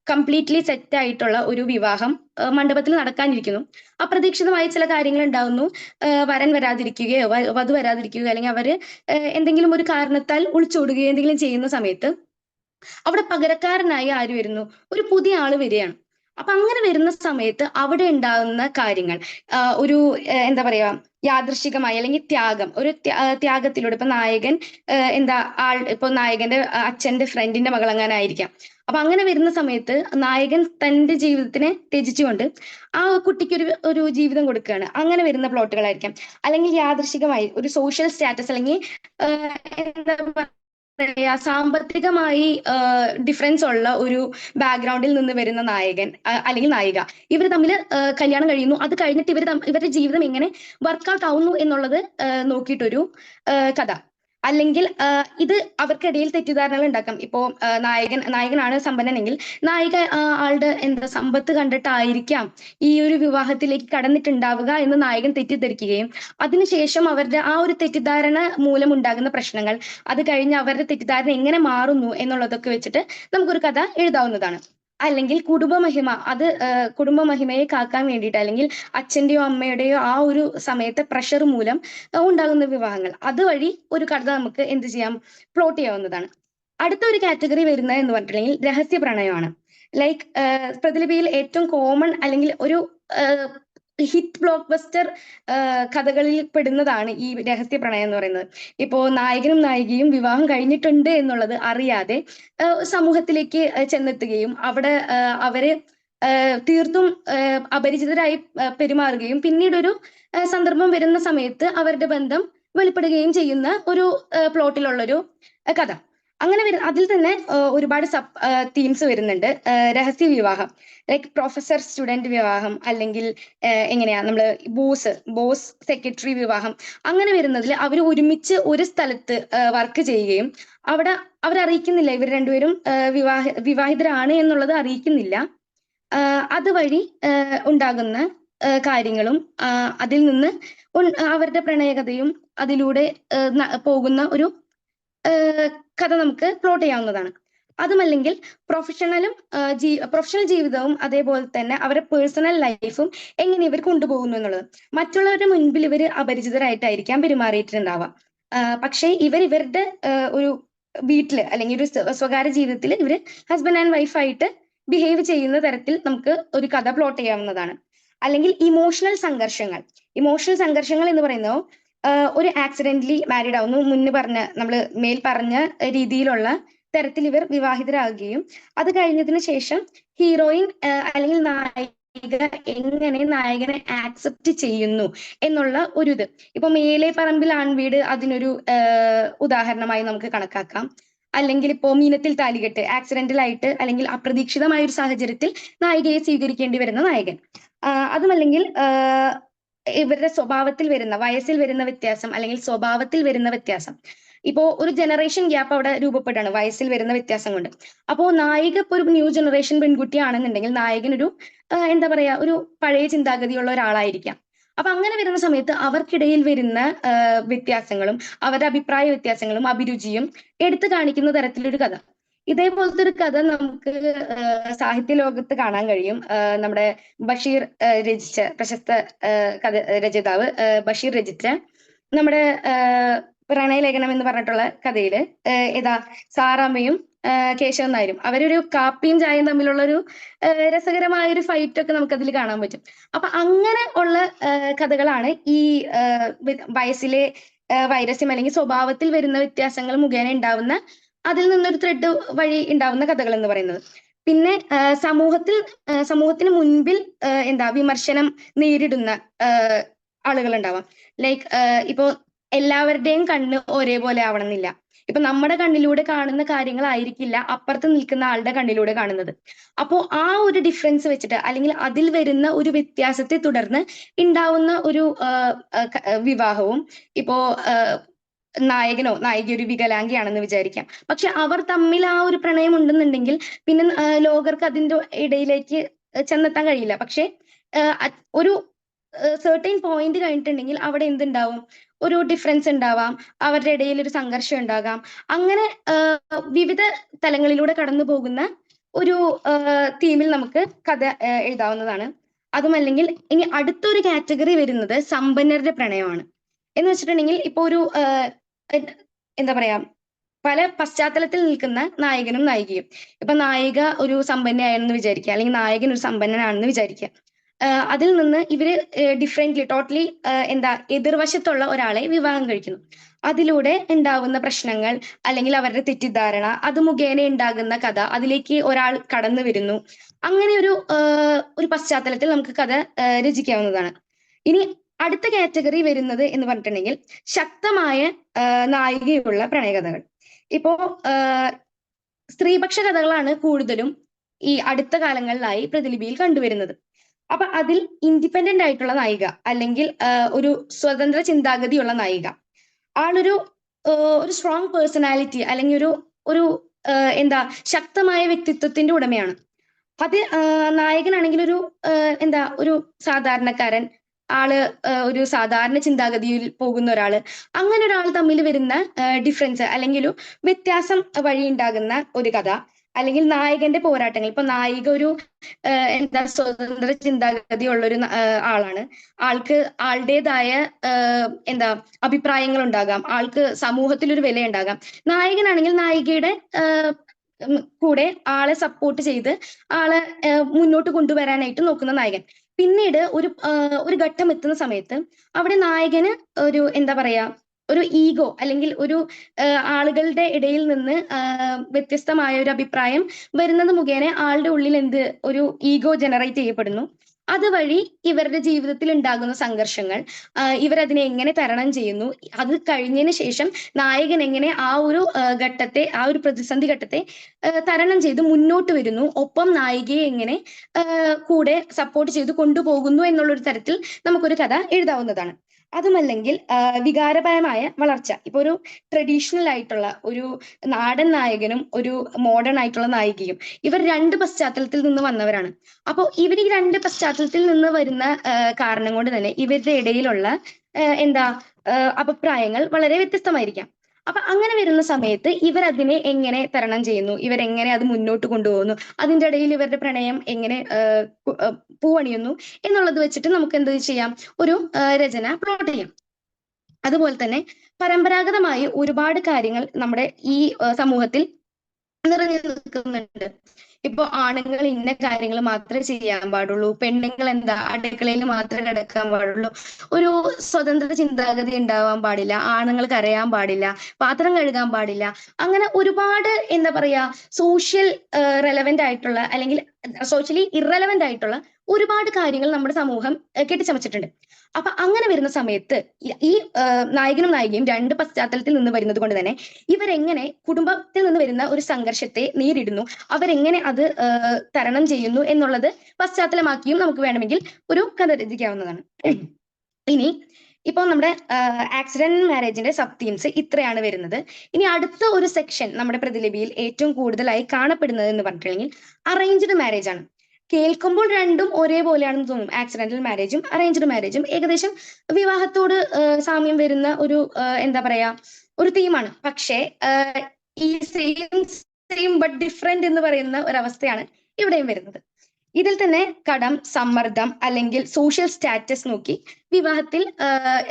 കംപ്ലീറ്റ്ലി സെറ്റ് ആയിട്ടുള്ള ഒരു വിവാഹം മണ്ഡപത്തിൽ നടക്കാനിരിക്കുന്നു. അപ്രതീക്ഷിതമായി ചില കാര്യങ്ങൾ ഉണ്ടാകുന്നു. വരൻ വരാതിരിക്കുകയോ വധു വരാതിരിക്കുകയോ അല്ലെങ്കിൽ അവര് എന്തെങ്കിലും ഒരു കാരണത്താൽ ഒളിച്ചോടുകയോ എന്തെങ്കിലും ചെയ്യുന്ന സമയത്ത് അവിടെ പകരക്കാരനായി ആര് വരുന്നു, ഒരു പുതിയ ആള് വരികയാണ്. അപ്പൊ അങ്ങനെ വരുന്ന സമയത്ത് അവിടെ ഉണ്ടാകുന്ന കാര്യങ്ങൾ ഒരു എന്താ പറയാ യാദൃശികമായി അല്ലെങ്കിൽ ഒരു ത്യാഗത്തിലൂടെ ഇപ്പൊ നായകൻ ഇപ്പൊ നായകന്റെ അച്ഛന്റെ ഫ്രണ്ടിന്റെ മകളങ്ങാനായിരിക്കാം. അപ്പൊ അങ്ങനെ വരുന്ന സമയത്ത് നായകൻ തന്റെ ജീവിതത്തിനെ ത്യജിച്ചുകൊണ്ട് ആ കുട്ടിക്ക് ഒരു ജീവിതം കൊടുക്കുകയാണ്. അങ്ങനെ വരുന്ന പ്ലോട്ടുകളായിരിക്കാം. അല്ലെങ്കിൽ യാദൃശികമായി ഒരു സോഷ്യൽ സ്റ്റാറ്റസ് അല്ലെങ്കിൽ എന്താ സാമ്പത്തികമായി ഡിഫറൻസ് ഉള്ള ഒരു ബാക്ക്ഗ്രൗണ്ടിൽ നിന്ന് വരുന്ന നായകൻ അല്ലെങ്കിൽ നായിക, ഇവർ തമ്മിൽ കല്യാണം കഴിയുന്നു. അത് കഴിഞ്ഞിട്ട് ഇവരുടെ ജീവിതം എങ്ങനെ വർക്ക്ഔട്ട് ആവുന്നു എന്നുള്ളത് നോക്കിയിട്ടൊരു കഥ. അല്ലെങ്കിൽ ഇത് അവർക്കിടയിൽ തെറ്റിദ്ധാരണകൾ ഉണ്ടാക്കാം. ഇപ്പോ നായകനാണ് സമ്പന്നനെങ്കിൽ നായിക ആളുടെ സമ്പത്ത് കണ്ടിട്ടായിരിക്കാം ഈ ഒരു വിവാഹത്തിലേക്ക് കടന്നിട്ടുണ്ടാവുക എന്ന് നായകൻ തെറ്റിദ്ധരിക്കുകയും അതിനുശേഷം അവരുടെ ആ ഒരു തെറ്റിദ്ധാരണ മൂലം ഉണ്ടാകുന്ന പ്രശ്നങ്ങൾ, അത് കഴിഞ്ഞ് അവരുടെ തെറ്റിദ്ധാരണ എങ്ങനെ മാറുന്നു എന്നുള്ളതൊക്കെ വെച്ചിട്ട് നമുക്കൊരു കഥ എഴുതാവുന്നതാണ്. അല്ലെങ്കിൽ കുടുംബമഹിമയെ കാക്കാൻ വേണ്ടിയിട്ട് അല്ലെങ്കിൽ അച്ഛന്റെയോ അമ്മയുടെയോ ആ ഒരു സമയത്തെ പ്രഷർ മൂലം ഉണ്ടാകുന്ന വിവാഹങ്ങൾ, അതുവഴി ഒരു കഥ നമുക്ക് എന്ത് ചെയ്യാം, പ്ലോട്ട് ചെയ്യാവുന്നതാണ്. അടുത്ത ഒരു കാറ്റഗറി വരുന്നത് എന്ന് പറഞ്ഞിട്ടുണ്ടെങ്കിൽ രഹസ്യ പ്രണയമാണ്. ലൈക്ക് പ്രതിലിപിയിൽ ഏറ്റവും കോമൺ അല്ലെങ്കിൽ ഒരു ഹിറ്റ് ബ്ലോക്ക് ബസ്റ്റർ കഥകളിൽ പെടുന്നതാണ് ഈ രഹസ്യ പ്രണയം എന്ന് പറയുന്നത്. ഇപ്പോ നായകനും നായികയും വിവാഹം കഴിഞ്ഞിട്ടുണ്ട് എന്നുള്ളത് അറിയാതെ സമൂഹത്തിലേക്ക് ചെന്നെത്തുകയും അവിടെ അവര് തീർത്തും അപരിചിതരായി പെരുമാറുകയും പിന്നീടൊരു സന്ദർഭം വരുന്ന സമയത്ത് അവരുടെ ബന്ധം വെളിപ്പെടുകയും ചെയ്യുന്ന ഒരു പ്ലോട്ടിലുള്ളൊരു കഥ. അങ്ങനെ അതിൽ തന്നെ ഒരുപാട് സബ് തീംസ് വരുന്നുണ്ട്. രഹസ്യ വിവാഹം, ലൈക്ക് പ്രൊഫസർ സ്റ്റുഡന്റ് വിവാഹം, അല്ലെങ്കിൽ എങ്ങനെയാ നമ്മള് ബോസ് സെക്രട്ടറി വിവാഹം. അങ്ങനെ വരുന്നതിൽ അവർ ഒരുമിച്ച് ഒരു സ്ഥലത്ത് വർക്ക് ചെയ്യുകയും അവിടെ അവരറിയിക്കുന്നില്ല, ഇവർ രണ്ടുപേരും വിവാഹിതരാണ് എന്നുള്ളത് അറിയിക്കുന്നില്ല. അതുവഴി ഉണ്ടാകുന്ന കാര്യങ്ങളും അതിൽ നിന്ന് അവരുടെ പ്രണയകഥയും അതിലൂടെ പോകുന്ന ഒരു കഥ നമുക്ക് പ്ലോട്ട് ചെയ്യാവുന്നതാണ്. അതുമല്ലെങ്കിൽ പ്രൊഫഷണൽ ജീവിതവും അതേപോലെ തന്നെ അവരുടെ പേഴ്സണൽ ലൈഫും എങ്ങനെ ഇവർ കൊണ്ടുപോകുന്നു എന്നുള്ളത്. മറ്റുള്ളവരുടെ മുൻപിൽ ഇവർ അപരിചിതരായിട്ടായിരിക്കാം പെരുമാറിയിട്ടുണ്ടാവുക. പക്ഷേ ഇവരുടെ ഒരു വീട്ടില് അല്ലെങ്കിൽ ഒരു സ്വകാര്യ ജീവിതത്തിൽ ഇവര് ഹസ്ബൻഡ് ആൻഡ് വൈഫായിട്ട് ബിഹേവ് ചെയ്യുന്ന തരത്തിൽ നമുക്ക് ഒരു കഥ പ്ലോട്ട് ചെയ്യാവുന്നതാണ്. അല്ലെങ്കിൽ ഇമോഷണൽ സംഘർഷങ്ങൾ എന്ന് പറയുന്നത് ഒരു ആക്സിഡന്റലി മാരീഡ് ആവുന്നു, മേൽ പറഞ്ഞ രീതിയിലുള്ള തരത്തിൽ ഇവർ വിവാഹിതരാകുകയും അത് കഴിഞ്ഞതിന് ശേഷം ഹീറോയിൻ അല്ലെങ്കിൽ നായിക എങ്ങനെ നായകനെ ആക്സെപ്റ്റ് ചെയ്യുന്നു എന്നുള്ള ഒരു ഇത്. ഇപ്പൊ മേലെ പറമ്പിൽ ആൺവീട് അതിനൊരു ഉദാഹരണമായി നമുക്ക് കണക്കാക്കാം. അല്ലെങ്കിൽ ഇപ്പോ മീനത്തിൽ താലികെട്ട്, ആക്സിഡന്റൽ ആയിട്ട് അല്ലെങ്കിൽ അപ്രതീക്ഷിതമായ ഒരു സാഹചര്യത്തിൽ നായികയെ സ്വീകരിക്കേണ്ടി വരുന്ന നായകൻ. അതുമല്ലെങ്കിൽ ഇവരുടെ സ്വഭാവത്തിൽ വരുന്ന വയസ്സിൽ വരുന്ന വ്യത്യാസം അല്ലെങ്കിൽ സ്വഭാവത്തിൽ വരുന്ന വ്യത്യാസം. ഇപ്പോ ഒരു ജനറേഷൻ ഗ്യാപ്പ് അവിടെ രൂപപ്പെടുകയാണ് വയസ്സിൽ വരുന്ന വ്യത്യാസം കൊണ്ട്. അപ്പോ നായിക ഇപ്പൊ ഒരു ന്യൂ ജനറേഷൻ പെൺകുട്ടിയാണെന്നുണ്ടെങ്കിൽ നായകൻ ഒരു എന്താ പറയാ ഒരു പഴയ ചിന്താഗതിയുള്ള ഒരാളായിരിക്കാം. അപ്പൊ അങ്ങനെ വരുന്ന സമയത്ത് അവർക്കിടയിൽ വരുന്ന വ്യത്യാസങ്ങളും അവരുടെ അഭിപ്രായ വ്യത്യാസങ്ങളും അഭിരുചിയും എടുത്തു കാണിക്കുന്ന തരത്തിലൊരു കഥ. ഇതേപോലത്തെ ഒരു കഥ നമുക്ക് സാഹിത്യ ലോകത്ത് കാണാൻ കഴിയും. നമ്മുടെ ബഷീർ രചിച്ച പ്രശസ്ത കഥ രചയിതാവ് ബഷീർ രചിച്ച നമ്മുടെ പ്രണയലേഖനം എന്ന് പറഞ്ഞിട്ടുള്ള കഥയില് ഏതാ സാറാമ്മയും കേശവൻ നായരും അവരൊരു കാപ്പിയും ചായയും തമ്മിലുള്ള ഒരു രസകരമായ ഒരു ഫൈറ്റ് ഒക്കെ നമുക്ക് അതിൽ കാണാൻ പറ്റും. അപ്പൊ അങ്ങനെ ഉള്ള കഥകളാണ് ഈ വയസ്സിലെ വൈരസ്യം അല്ലെങ്കിൽ സ്വഭാവത്തിൽ വരുന്ന വ്യത്യാസങ്ങൾ മുഖേന ഉണ്ടാവുന്ന അതിൽ നിന്നൊരു ത്രെഡ് വഴി ഉണ്ടാവുന്ന കഥകൾ എന്ന് പറയുന്നത്. പിന്നെ സമൂഹത്തിന് മുൻപിൽ എന്താ വിമർശനം നേരിടുന്ന ആളുകൾ ഉണ്ടാവാം. ലൈക്ക് ഇപ്പോ എല്ലാവരുടെയും കണ്ണ് ഒരേപോലെ ആവണമെന്നില്ല. ഇപ്പൊ നമ്മുടെ കണ്ണിലൂടെ കാണുന്ന കാര്യങ്ങളായിരിക്കില്ല അപ്പുറത്ത് നിൽക്കുന്ന ആളുടെ കണ്ണിലൂടെ കാണുന്നത്. അപ്പോ ആ ഒരു ഡിഫറൻസ് വെച്ചിട്ട് അല്ലെങ്കിൽ അതിൽ വരുന്ന ഒരു വ്യത്യാസത്തെ തുടർന്ന് ഉണ്ടാവുന്ന ഒരു വിവാഹവും ഇപ്പോ നായകനോ നായിക ഒരു വികലാംഗിയാണെന്ന് വിചാരിക്കാം. പക്ഷെ അവർ തമ്മിൽ ആ ഒരു പ്രണയം ഉണ്ടെന്നുണ്ടെങ്കിൽ പിന്നെ ലോകർക്ക് അതിന്റെ ഇടയിലേക്ക് ചെന്നെത്താൻ കഴിയില്ല. പക്ഷെ ഒരു സെർട്ടൈൻ പോയിന്റ് കഴിഞ്ഞിട്ടുണ്ടെങ്കിൽ അവിടെ എന്തുണ്ടാവും, ഒരു ഡിഫറൻസ് ഉണ്ടാവാം, അവരുടെ ഇടയിൽ ഒരു സംഘർഷം ഉണ്ടാകാം. അങ്ങനെ വിവിധ തലങ്ങളിലൂടെ കടന്നു പോകുന്ന ഒരു തീമിൽ നമുക്ക് കഥ എഴുതാവുന്നതാണ്. അതുമല്ലെങ്കിൽ ഇനി അടുത്തൊരു കാറ്റഗറി വരുന്നത് സമ്പന്നരുടെ പ്രണയമാണ്. എന്ന് വെച്ചിട്ടുണ്ടെങ്കിൽ ഇപ്പൊ ഒരു എന്താ പറയാ പല പശ്ചാത്തലത്തിൽ നിൽക്കുന്ന നായകനും നായികയും. ഇപ്പൊ നായിക ഒരു സമ്പന്നയാണെന്ന് വിചാരിക്കുക, അല്ലെങ്കിൽ നായകൻ ഒരു സമ്പന്നനാണെന്ന് വിചാരിക്കുക. അതിൽ നിന്ന് ഇവര് ഡിഫറെന്റ്ലി ടോട്ടലി എന്താ എതിർവശത്തുള്ള ഒരാളെ വിവാഹം കഴിക്കുന്നു. അതിലൂടെ ഉണ്ടാവുന്ന പ്രശ്നങ്ങൾ അല്ലെങ്കിൽ അവരുടെ തെറ്റിദ്ധാരണ അത് മുഖേന ഉണ്ടാകുന്ന കഥ, അതിലേക്ക് ഒരാൾ കടന്നു വരുന്നു. അങ്ങനെ ഒരു പശ്ചാത്തലത്തിൽ നമുക്ക് കഥ രചിക്കാവുന്നതാണ്. ഇനി അടുത്ത കാറ്റഗറി വരുന്നത് എന്ന് പറഞ്ഞിട്ടുണ്ടെങ്കിൽ ശക്തമായ നായികയുള്ള പ്രണയകഥകൾ. ഇപ്പോ സ്ത്രീപക്ഷ കഥകളാണ് കൂടുതലും ഈ അടുത്ത കാലങ്ങളിലായി പ്രതിലിപിയിൽ കണ്ടുവരുന്നത്. അപ്പൊ അതിൽ ഇൻഡിപെൻഡന്റ് ആയിട്ടുള്ള നായിക അല്ലെങ്കിൽ ഒരു സ്വതന്ത്ര ചിന്താഗതിയുള്ള നായിക, ആളൊരു സ്ട്രോങ് പേഴ്സണാലിറ്റി അല്ലെങ്കിൽ ഒരു എന്താ ശക്തമായ വ്യക്തിത്വത്തിന്റെ ഉടമയാണ്. അത് നായകനാണെങ്കിൽ ഒരു സാധാരണക്കാരൻ, ആള് ഒരു സാധാരണ ചിന്താഗതിയിൽ പോകുന്ന ഒരാള്. അങ്ങനെ ഒരാൾ തമ്മിൽ വരുന്ന ഡിഫറൻസ് അല്ലെങ്കിൽ ഒരു വ്യത്യാസം വഴി ഉണ്ടാകുന്ന ഒരു കഥ, അല്ലെങ്കിൽ നായകന്റെ പോരാട്ടങ്ങൾ. ഇപ്പൊ നായിക ഒരു സ്വതന്ത്ര ചിന്താഗതി ഉള്ളൊരു ആളാണ്. ആൾക്ക് ആളുടേതായ അഭിപ്രായങ്ങൾ ഉണ്ടാകാം, ആൾക്ക് സമൂഹത്തിൽ ഒരു വില ഉണ്ടാകാം. നായകനാണെങ്കിൽ നായികയുടെ കൂടെ ആളെ സപ്പോർട്ട് ചെയ്ത് ആളെ മുന്നോട്ട് കൊണ്ടുവരാനായിട്ട് നോക്കുന്ന നായകൻ. പിന്നീട് ഒരു ഘട്ടം എത്തുന്ന സമയത്ത് അവിടെ നായകന് ഒരു ഈഗോ അല്ലെങ്കിൽ ഒരു ആളുകളുടെ ഇടയിൽ നിന്ന് വ്യത്യസ്തമായ ഒരു അഭിപ്രായം വരുന്നത് മുഖേന ആളുടെ ഉള്ളിൽ ഒരു ഈഗോ ജനറേറ്റ് ചെയ്യപ്പെടുന്നു. അതുവഴി ഇവരുടെ ജീവിതത്തിൽ ഉണ്ടാകുന്ന സംഘർഷങ്ങൾ, ഇവരതിനെ എങ്ങനെ തരണം ചെയ്യുന്നു, അത് കഴിഞ്ഞതിന് ശേഷം നായകൻ എങ്ങനെ ആ ഒരു ഘട്ടത്തെ, ആ ഒരു പ്രതിസന്ധി ഘട്ടത്തെ തരണം ചെയ്ത് മുന്നോട്ട് വരുന്നു, ഒപ്പം നായികയെ എങ്ങനെ കൂടെ സപ്പോർട്ട് ചെയ്ത് കൊണ്ടുപോകുന്നു എന്നുള്ളൊരു തരത്തിൽ നമുക്കൊരു കഥ എഴുതാവുന്നതാണ്. അതുമല്ലെങ്കിൽ വികാരപരമായ വളർച്ച. ഇപ്പൊ ഒരു ട്രഡീഷണൽ ആയിട്ടുള്ള ഒരു നാടൻ നായകനും ഒരു മോഡേൺ ആയിട്ടുള്ള നായികയും, ഇവർ രണ്ട് പശ്ചാത്തലത്തിൽ നിന്ന് വന്നവരാണ്. അപ്പോൾ ഇവർ ഈ രണ്ട് പശ്ചാത്തലത്തിൽ നിന്ന് വരുന്ന കാരണം കൊണ്ട് തന്നെ ഇവരുടെ ഇടയിലുള്ള അഭിപ്രായങ്ങൾ വളരെ വ്യത്യസ്തമായിരിക്കാം. അപ്പൊ അങ്ങനെ വരുന്ന സമയത്ത് ഇവർ അതിനെ എങ്ങനെ തരണം ചെയ്യുന്നു, ഇവരെങ്ങനെ അത് മുന്നോട്ട് കൊണ്ടുപോകുന്നു, അതിന്റെ ഇടയിൽ ഇവരുടെ പ്രണയം എങ്ങനെ പൂവണിയുന്നു എന്നുള്ളത് വെച്ചിട്ട് നമുക്ക് എന്ത് ചെയ്യാം, ഒരു രചന പ്ലോട്ട് ചെയ്യാം. അതുപോലെ തന്നെ പരമ്പരാഗതമായി ഒരുപാട് കാര്യങ്ങൾ നമ്മുടെ ഈ സമൂഹത്തിൽ നിറഞ്ഞു നിൽക്കുന്നുണ്ട്. ഇപ്പൊ ആണുങ്ങൾ ഇന്ന കാര്യങ്ങൾ മാത്രമേ ചെയ്യാൻ പാടുള്ളൂ, പെണ്ണുങ്ങൾ അടുക്കളയിൽ മാത്രമേ കിടക്കാൻ പാടുള്ളൂ, ഒരു സ്വതന്ത്ര ചിന്താഗതി ഉണ്ടാവാൻ പാടില്ല, ആണുങ്ങൾ കരയാൻ പാടില്ല, പാത്രം കഴുകാൻ പാടില്ല. അങ്ങനെ ഒരുപാട് സോഷ്യൽ റെലവെന്റ് ആയിട്ടുള്ള അല്ലെങ്കിൽ സോഷ്യലി ഇറലവെന്റ് ആയിട്ടുള്ള ഒരുപാട് കാര്യങ്ങൾ നമ്മുടെ സമൂഹം കെട്ടിച്ചമച്ചിട്ടുണ്ട്. അപ്പൊ അങ്ങനെ വരുന്ന സമയത്ത് ഈ നായകനും നായികയും രണ്ട് പശ്ചാത്തലത്തിൽ നിന്ന് വരുന്നത് കൊണ്ട് തന്നെ ഇവരെങ്ങനെ കുടുംബത്തിൽ നിന്ന് വരുന്ന ഒരു സംഘർഷത്തെ നേരിടുന്നു, അവരെങ്ങനെ അത് തരണം ചെയ്യുന്നു എന്നുള്ളത് പശ്ചാത്തലമാക്കിയും നമുക്ക് വേണമെങ്കിൽ ഒരു കഥ രചിക്കാവുന്നതാണ്. ഇനി ഇപ്പൊ നമ്മുടെ ആക്സിഡന്റ് മാരേജിന്റെ സബ് തീംസ് ഇത്രയാണ് വരുന്നത്. ഇനി അടുത്ത ഒരു സെക്ഷൻ നമ്മുടെ പ്രതിലിപിയിൽ ഏറ്റവും കൂടുതലായി കാണപ്പെടുന്നത് എന്ന് പറഞ്ഞിട്ടുണ്ടെങ്കിൽ അറേഞ്ച്ഡ് മാരേജ് ആണ്. കേൾക്കുമ്പോൾ രണ്ടും ഒരേപോലെയാണെന്ന് തോന്നും. ആക്സിഡന്റൽ മാരേജും അറേഞ്ച്ഡ് മാരേജും ഏകദേശം വിവാഹത്തോട് സാമ്യം വരുന്ന ഒരു ഒരു തീമാണ്. പക്ഷേ ഈ സെയിം സെയിം ബട്ട് ഡിഫറെന്റ് എന്ന് പറയുന്ന ഒരവസ്ഥയാണ് ഇവിടെയും വരുന്നത്. ഇതിൽ തന്നെ കടം, സമ്മർദ്ദം അല്ലെങ്കിൽ സോഷ്യൽ സ്റ്റാറ്റസ് നോക്കി വിവാഹത്തിൽ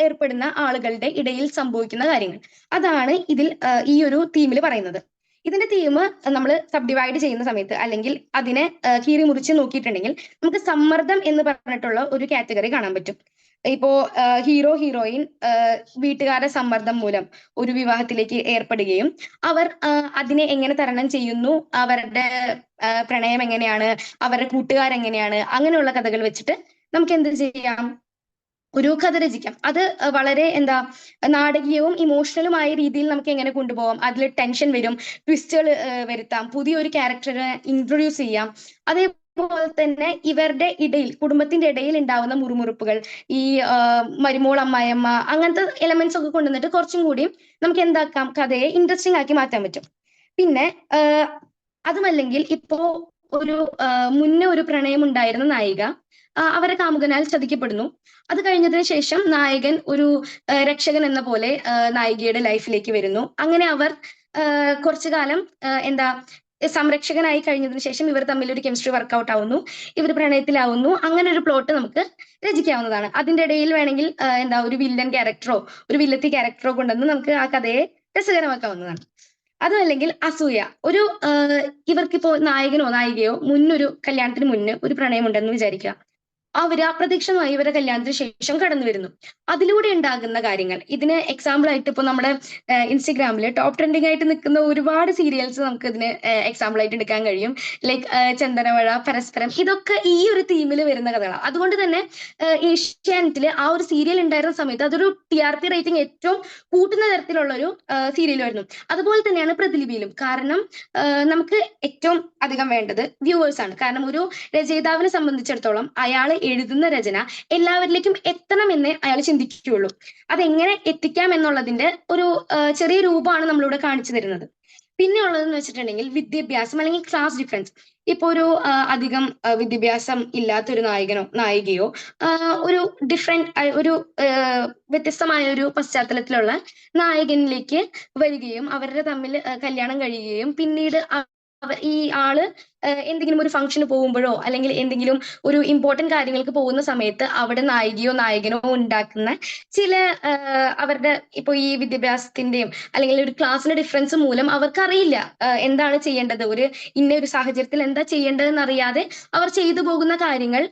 ഏർപ്പെടുന്ന ആളുകളുടെ ഇടയിൽ സംഭവിക്കുന്ന കാര്യങ്ങൾ, അതാണ് ഇതിൽ ഈ ഒരു തീമിൽ പറയുന്നത്. ഇതിന്റെ തീം നമ്മൾ സബ് ഡിവൈഡ് ചെയ്യുന്ന സമയത്ത് അല്ലെങ്കിൽ അതിനെ കീറി മുറിച്ച് നോക്കിയിട്ടുണ്ടെങ്കിൽ നമുക്ക് സമ്മർദ്ദം എന്ന് പറഞ്ഞിട്ടുള്ള ഒരു കാറ്റഗറി കാണാൻ പറ്റും. ഇപ്പോ ഹീറോ ഹീറോയിൻ വീട്ടുകാരുടെ സമ്മർദ്ദം മൂലം ഒരു വിവാഹത്തിലേക്ക് ഏർപ്പെടുകയും അവർ അതിനെ എങ്ങനെ തരണം ചെയ്യുന്നു, അവരുടെ പ്രണയം എങ്ങനെയാണ്, അവരുടെ കൂട്ടുകാരെങ്ങനെയാണ്, അങ്ങനെയുള്ള കഥകൾ വെച്ചിട്ട് നമുക്ക് എന്ത് ചെയ്യാം, ഒരു കഥ രചിക്കാം. അത് വളരെ നാടകീയവും ഇമോഷണലുമായ രീതിയിൽ നമുക്ക് എങ്ങനെ കൊണ്ടുപോകാം, അതിൽ ടെൻഷൻ വരും, ട്വിസ്റ്റുകൾ വരുത്താം, പുതിയൊരു ക്യാരക്ടറെ ഇൻട്രൊഡ്യൂസ് ചെയ്യാം. അതേപോലെ തന്നെ ഇവരുടെ ഇടയിൽ, കുടുംബത്തിന്റെ ഇടയിൽ ഉണ്ടാവുന്ന മുറുമുറുപ്പുകൾ, ഈ മരുമോൾ അമ്മായിയമ്മ, അങ്ങനത്തെ എലമെന്റ്സ് ഒക്കെ കൊണ്ടുവന്നിട്ട് കുറച്ചും കൂടിയും നമുക്ക് എന്താക്കാം, കഥയെ ഇൻട്രസ്റ്റിംഗ് ആക്കി മാറ്റാൻ പറ്റും. പിന്നെ അതുമല്ലെങ്കിൽ ഇപ്പോ ഒരു മുന്നേ ഒരു പ്രണയം ഉണ്ടായിരുന്ന നായിക അവരെ കാമുകനാൽ ചതിക്കപ്പെടുന്നു. അത് കഴിഞ്ഞതിന് ശേഷം നായകൻ ഒരു രക്ഷകൻ എന്ന പോലെ നായികയുടെ ലൈഫിലേക്ക് വരുന്നു. അങ്ങനെ അവർ കുറച്ചു കാലം സംരക്ഷകനായി കഴിഞ്ഞതിന് ശേഷം ഇവർ തമ്മിൽ ഒരു കെമിസ്ട്രി വർക്ക്ഔട്ട് ആവുന്നു, ഇവർ പ്രണയത്തിലാവുന്നു. അങ്ങനെ ഒരു പ്ലോട്ട് നമുക്ക് രചിക്കാവുന്നതാണ്. അതിന്റെ ഇടയിൽ വേണമെങ്കിൽ ഒരു വില്ലൻ ക്യാരക്ടറോ ഒരു വില്ലത്തി ക്യാരക്ടറോ കൊണ്ടുവന്ന് നമുക്ക് ആ കഥയെ രസകരമാക്കാവുന്നതാണ്. അതുമല്ലെങ്കിൽ അസൂയ. ഒരു ഇവർക്കിപ്പോ നായകനോ നായികയോ മുന്നൊരു കല്യാണത്തിന് മുന്നേ ഒരു പ്രണയമുണ്ടെന്ന് വിചാരിക്കുക. അവര് അപ്രതീക്ഷിതമായി ഇവരുടെ കല്യാണത്തിന് ശേഷം കടന്നു വരുന്നു. അതിലൂടെ ഉണ്ടാകുന്ന കാര്യങ്ങൾ, ഇതിന് എക്സാമ്പിൾ ആയിട്ട് ഇപ്പൊ നമ്മുടെ ഇൻസ്റ്റഗ്രാമിൽ ടോപ്പ് ട്രെൻഡിങ് ആയിട്ട് നിൽക്കുന്ന ഒരുപാട് സീരിയൽസ് നമുക്ക് ഇതിന് എക്സാമ്പിൾ ആയിട്ട് എടുക്കാൻ കഴിയും. ലൈക്ക് ചന്ദനമഴ, പരസ്പരം, ഇതൊക്കെ ഈ ഒരു തീമിൽ വരുന്ന കഥകളാണ്. അതുകൊണ്ട് തന്നെ ഏഷ്യാനെറ്റില് ആ ഒരു സീരിയൽ ഉണ്ടായിരുന്ന സമയത്ത് അതൊരു TRP റേറ്റിംഗ് ഏറ്റവും കൂട്ടുന്ന തരത്തിലുള്ള ഒരു സീരിയലായിരുന്നു. അതുപോലെ തന്നെയാണ് പ്രതിലിപിയിലും. കാരണം നമുക്ക് ഏറ്റവും അധികം വേണ്ടത് വ്യൂവേഴ്സ് ആണ്. കാരണം ഒരു രചയിതാവിനെ സംബന്ധിച്ചിടത്തോളം അയാൾ എഴുതുന്ന രചന എല്ലാവരിലേക്കും എത്തണമെന്നേ അയാൾ ചിന്തിക്കുകയുള്ളൂ. അതെങ്ങനെ എത്തിക്കാം എന്നുള്ളതിന്റെ ഒരു ചെറിയ രൂപമാണ് നമ്മളിവിടെ കാണിച്ചു തരുന്നത്. പിന്നെ ഉള്ളതെന്ന് വെച്ചിട്ടുണ്ടെങ്കിൽ വിദ്യാഭ്യാസം അല്ലെങ്കിൽ ക്ലാസ് ഡിഫറൻസ്. ഇപ്പൊ ഒരു അധികം വിദ്യാഭ്യാസം ഇല്ലാത്ത ഒരു നായകനോ നായികയോ ഒരു ഒരു വ്യത്യസ്തമായ ഒരു പശ്ചാത്തലത്തിലുള്ള നായകനിലേക്ക് വരികയും അവരുടെ തമ്മിൽ കല്യാണം കഴിയുകയും പിന്നീട് ഈ ആള് എന്തെങ്കിലും ഒരു ഫംഗ്ഷന് പോകുമ്പോഴോ അല്ലെങ്കിൽ എന്തെങ്കിലും ഒരു ഇമ്പോർട്ടന്റ് കാര്യങ്ങൾക്ക് പോകുന്ന സമയത്ത് അവിടെ നായികയോ നായകനോ ഉണ്ടാക്കുന്ന ചില അവരുടെ ഇപ്പൊ ഈ വിദ്യാഭ്യാസത്തിന്റെയും അല്ലെങ്കിൽ ഒരു ക്ലാസ്സിന്റെ ഡിഫറൻസ് മൂലം അവർക്ക് അറിയില്ല എന്താണ് ചെയ്യേണ്ടത്, ഇന്ന ഒരു സാഹചര്യത്തിൽ എന്താ ചെയ്യേണ്ടതെന്ന് അറിയാതെ അവർ ചെയ്തു പോകുന്ന കാര്യങ്ങൾ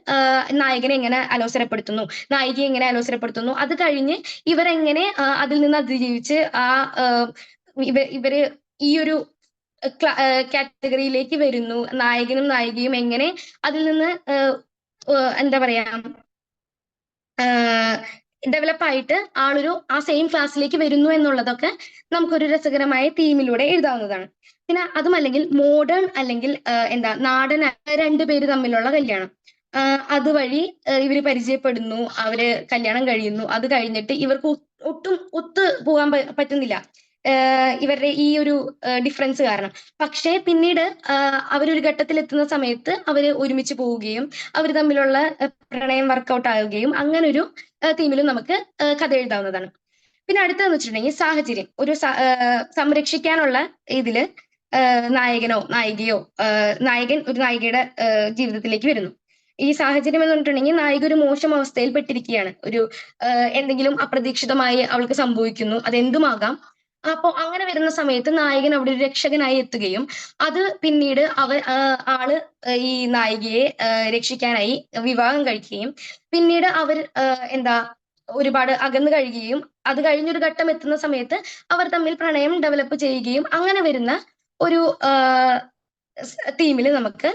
നായകനെ എങ്ങനെ അലോസരപ്പെടുത്തുന്നു, നായികയെ എങ്ങനെ അലോസരപ്പെടുത്തുന്നു, അത് കഴിഞ്ഞ് ഇവരെങ്ങനെ അതിൽ നിന്ന് അതിജീവിച്ച് ഇവര് ഈ ഒരു കാറ്റഗറിയിലേക്ക് വരുന്നു, നായകനും നായികയും എങ്ങനെ അതിൽ നിന്ന് ഡെവലപ്പ് ആയിട്ട് ആ സെയിം ക്ലാസ്സിലേക്ക് വരുന്നു എന്നുള്ളതൊക്കെ നമുക്കൊരു രസകരമായ തീമിലൂടെ എഴുതാവുന്നതാണ്. പിന്നെ അതുമല്ലെങ്കിൽ മോഡേൺ അല്ലെങ്കിൽ നാടൻ രണ്ടുപേര് തമ്മിലുള്ള കല്യാണം, അതുവഴി ഇവര് പരിചയപ്പെടുന്നു, അവര് കല്യാണം കഴിയുന്നു, അത് കഴിഞ്ഞിട്ട് ഇവർക്ക് ഒട്ടും ഒത്തു പോകാൻ പറ്റുന്നില്ല ഇവരുടെ ഈ ഒരു ഡിഫറൻസ് കാരണം. പക്ഷേ പിന്നീട് അവരൊരു ഘട്ടത്തിൽ എത്തുന്ന സമയത്ത് അവര് ഒരുമിച്ച് പോവുകയും അവർ തമ്മിലുള്ള പ്രണയം വർക്കൗട്ട് ആവുകയും അങ്ങനെ ഒരു തീമിലും നമുക്ക് കഥ എഴുതാവുന്നതാണ്. പിന്നെ അടുത്തതെന്ന് വെച്ചിട്ടുണ്ടെങ്കിൽ സാഹചര്യം. ഒരു സംരക്ഷിക്കാനുള്ള ഇതില് നായകനോ നായികയോ നായകൻ ഒരു നായികയുടെ ജീവിതത്തിലേക്ക് വരുന്നു. ഈ സാഹചര്യം എന്ന് പറഞ്ഞിട്ടുണ്ടെങ്കിൽ നായിക ഒരു മോശം അവസ്ഥയിൽ പെട്ടിരിക്കുകയാണ്. എന്തെങ്കിലും അപ്രതീക്ഷിതമായി അവൾക്ക് സംഭവിക്കുന്നു, അതെന്തുമാകാം. അപ്പൊ അങ്ങനെ വരുന്ന സമയത്ത് നായകൻ അവിടെ ഒരു രക്ഷകനായി എത്തുകയും അത് പിന്നീട് ആള് ഈ നായികയെ രക്ഷിക്കാനായി വിവാഹം കഴിക്കുകയും പിന്നീട് അവർ ഒരുപാട് അകന്നു കഴിയുകയും അത് കഴിഞ്ഞൊരു ഘട്ടം എത്തുന്ന സമയത്ത് അവർ തമ്മിൽ പ്രണയം ഡെവലപ്പ് ചെയ്യുകയും അങ്ങനെ വരുന്ന ഒരു തീമിൽ നമുക്ക്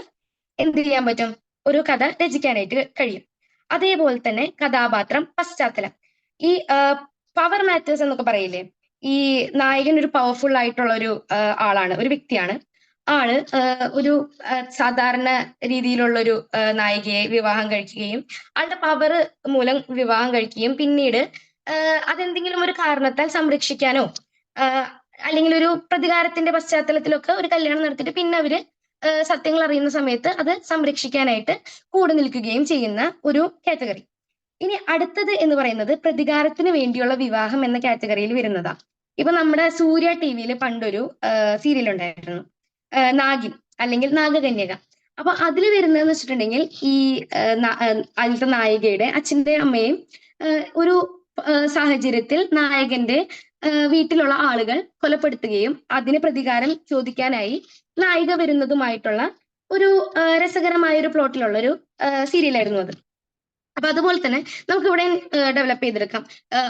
എന്ത് ചെയ്യാൻ പറ്റും, ഒരു കഥ രചിക്കാനായിട്ട് കഴിയും. അതേപോലെ തന്നെ കഥാപാത്രം, പശ്ചാത്തലം. ഈ പവർ മാറ്റേഴ്സ് എന്നൊക്കെ പറയില്ലേ, ഈ നായകൻ ഒരു പവർഫുൾ ആയിട്ടുള്ള ഒരു ആളാണ്, ഒരു വ്യക്തിയാണ്. ആള് ഒരു സാധാരണ രീതിയിലുള്ള ഒരു നായികയെ വിവാഹം കഴിക്കുകയും ആളുടെ പവർ മൂലം വിവാഹം കഴിക്കുകയും പിന്നീട് അതെന്തെങ്കിലും ഒരു കാരണത്താൽ സംരക്ഷിക്കാനോ അല്ലെങ്കിൽ ഒരു പ്രതികാരത്തിന്റെ പശ്ചാത്തലത്തിലൊക്കെ ഒരു കല്യാണം നടത്തിയിട്ട് പിന്നെ അവര് സത്യങ്ങൾ അറിയുന്ന സമയത്ത് അത് സംരക്ഷിക്കാനായിട്ട് കൂടെ നിൽക്കുകയും ചെയ്യുന്ന ഒരു കാറ്റഗറി. ഇനി അടുത്തത് എന്ന് പറയുന്നത് പ്രതികാരത്തിന് വേണ്ടിയുള്ള വിവാഹം എന്ന കാറ്റഗറിയിൽ വരുന്നതാ. ഇപ്പൊ നമ്മുടെ സൂര്യ ടിവിയിൽ പണ്ടൊരു സീരിയൽ ഉണ്ടായിരുന്നു, നാഗിൻ അല്ലെങ്കിൽ നാഗകന്യക. അപ്പൊ അതിൽ വരുന്നതെന്ന് വെച്ചിട്ടുണ്ടെങ്കിൽ ഈ അതിലത്തെ നായികയുടെ അച്ഛന്റെയും അമ്മയും ഒരു സാഹചര്യത്തിൽ നായകന്റെ വീട്ടിലുള്ള ആളുകൾ കൊലപ്പെടുത്തുകയും അതിന് പ്രതികാരം ചോദിക്കാനായി നായിക വരുന്നതുമായിട്ടുള്ള ഒരു രസകരമായ ഒരു പ്ലോട്ടിലുള്ള ഒരു സീരിയലായിരുന്നു അത്. അപ്പൊ അതുപോലെ തന്നെ നമുക്ക് ഇവിടെ ഡെവലപ്പ് ചെയ്തെടുക്കാം.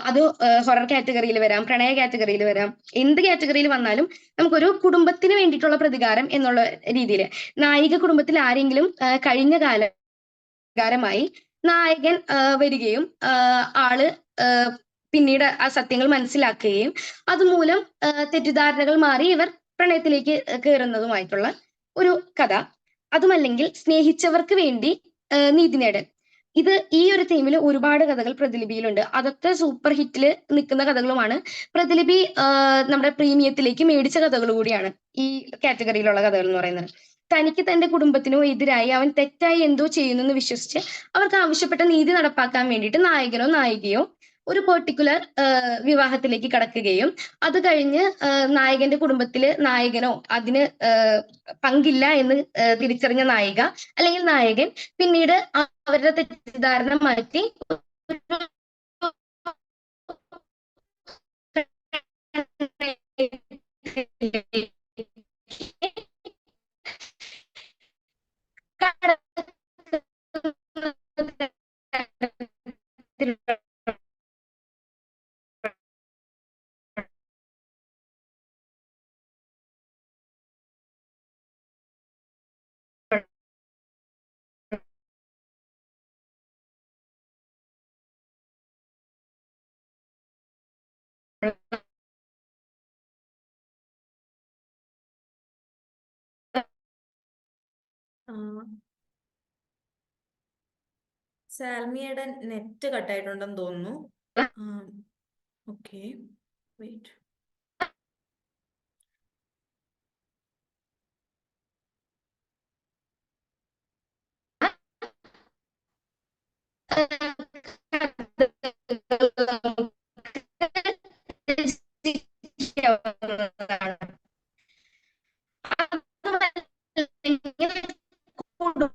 അത് ഹൊറർ കാറ്റഗറിയിൽ വരാം, പ്രണയ കാറ്റഗറിയിൽ വരാം, എന്ത് കാറ്റഗറിയിൽ വന്നാലും നമുക്കൊരു കുടുംബത്തിന് വേണ്ടിയിട്ടുള്ള പ്രതികാരം എന്നുള്ള രീതിയിൽ നായിക കുടുംബത്തിൽ ആരെങ്കിലും കഴിഞ്ഞ കാലമായി നായകൻ വരികയും ആള് പിന്നീട് ആ സത്യങ്ങൾ മനസ്സിലാക്കുകയും അതുമൂലം തെറ്റിദ്ധാരണകൾ മാറി ഇവർ പ്രണയത്തിലേക്ക് കയറുന്നതുമായിട്ടുള്ള ഒരു കഥ. അതുമല്ലെങ്കിൽ സ്നേഹിച്ചവർക്ക് വേണ്ടി നീതി നേടൽ. ഇത് ഈ ഒരു തീമിൽ ഒരുപാട് കഥകൾ പ്രതിലിപിയിലുണ്ട്. അതൊക്കെ സൂപ്പർ ഹിറ്റിൽ നിൽക്കുന്ന കഥകളുമാണ്. പ്രതിലിപി നമ്മുടെ പ്രീമിയത്തിലേക്ക് മേടിച്ച കഥകൾ കൂടിയാണ് ഈ കാറ്റഗറിയിലുള്ള കഥകൾ എന്ന് പറയുന്നത്. തനിക്ക് തന്റെ കുടുംബത്തിനോ എതിരായി അവൻ തെറ്റായി എന്തോ ചെയ്യുന്നു എന്ന് വിശ്വസിച്ച് അവർക്ക് ആവശ്യപ്പെട്ട നീതി നടപ്പാക്കാൻ വേണ്ടിയിട്ട് നായകനോ നായികയോ ഒരു പെർട്ടിക്കുലർ വിവാഹത്തിലേക്ക് കടക്കുകയും അത് കഴിഞ്ഞ് നായകന്റെ കുടുംബത്തില് നായകനോ അതിന് പങ്കില്ല എന്ന് തിരിച്ചറിഞ്ഞ നായിക അല്ലെങ്കിൽ നായകൻ പിന്നീട് അവരുടെ തെറ്റിദ്ധാരണ മാറ്റി സാൽമിയുടെ നെറ്റ് കട്ടായിട്ടുണ്ടെന്ന് തോന്നുന്നു. Okay, wait.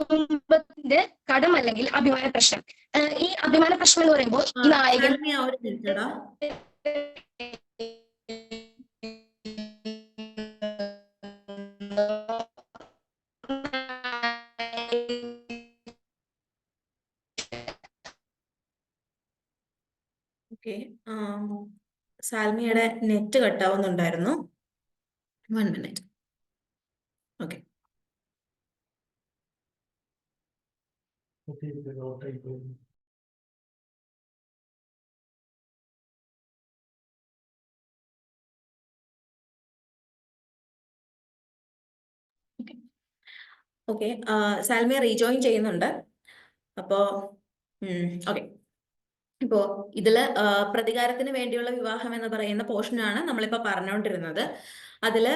കുടുംബത്തിന്റെ കടം അല്ലെങ്കിൽ അഭിമാന പ്രശ്നം. ഈ അഭിമാന പ്രശ്നം എന്ന് പറയുമ്പോൾ ഈ നായകൻ ഓക്കെ, സാൽമിയുടെ നെറ്റ് കട്ടാവുന്നുണ്ടായിരുന്നു. 1 minute. Okay, okay, Salmiya rejoin ചെയ്യുന്നുണ്ട്. അപ്പോ ഓക്കെ, ഇപ്പോ ഇതില് പ്രതികാരത്തിന് വേണ്ടിയുള്ള വിവാഹം എന്ന് പറയുന്ന പോർഷനാണ് നമ്മളിപ്പോ പറഞ്ഞുകൊണ്ടിരുന്നത്. അതില്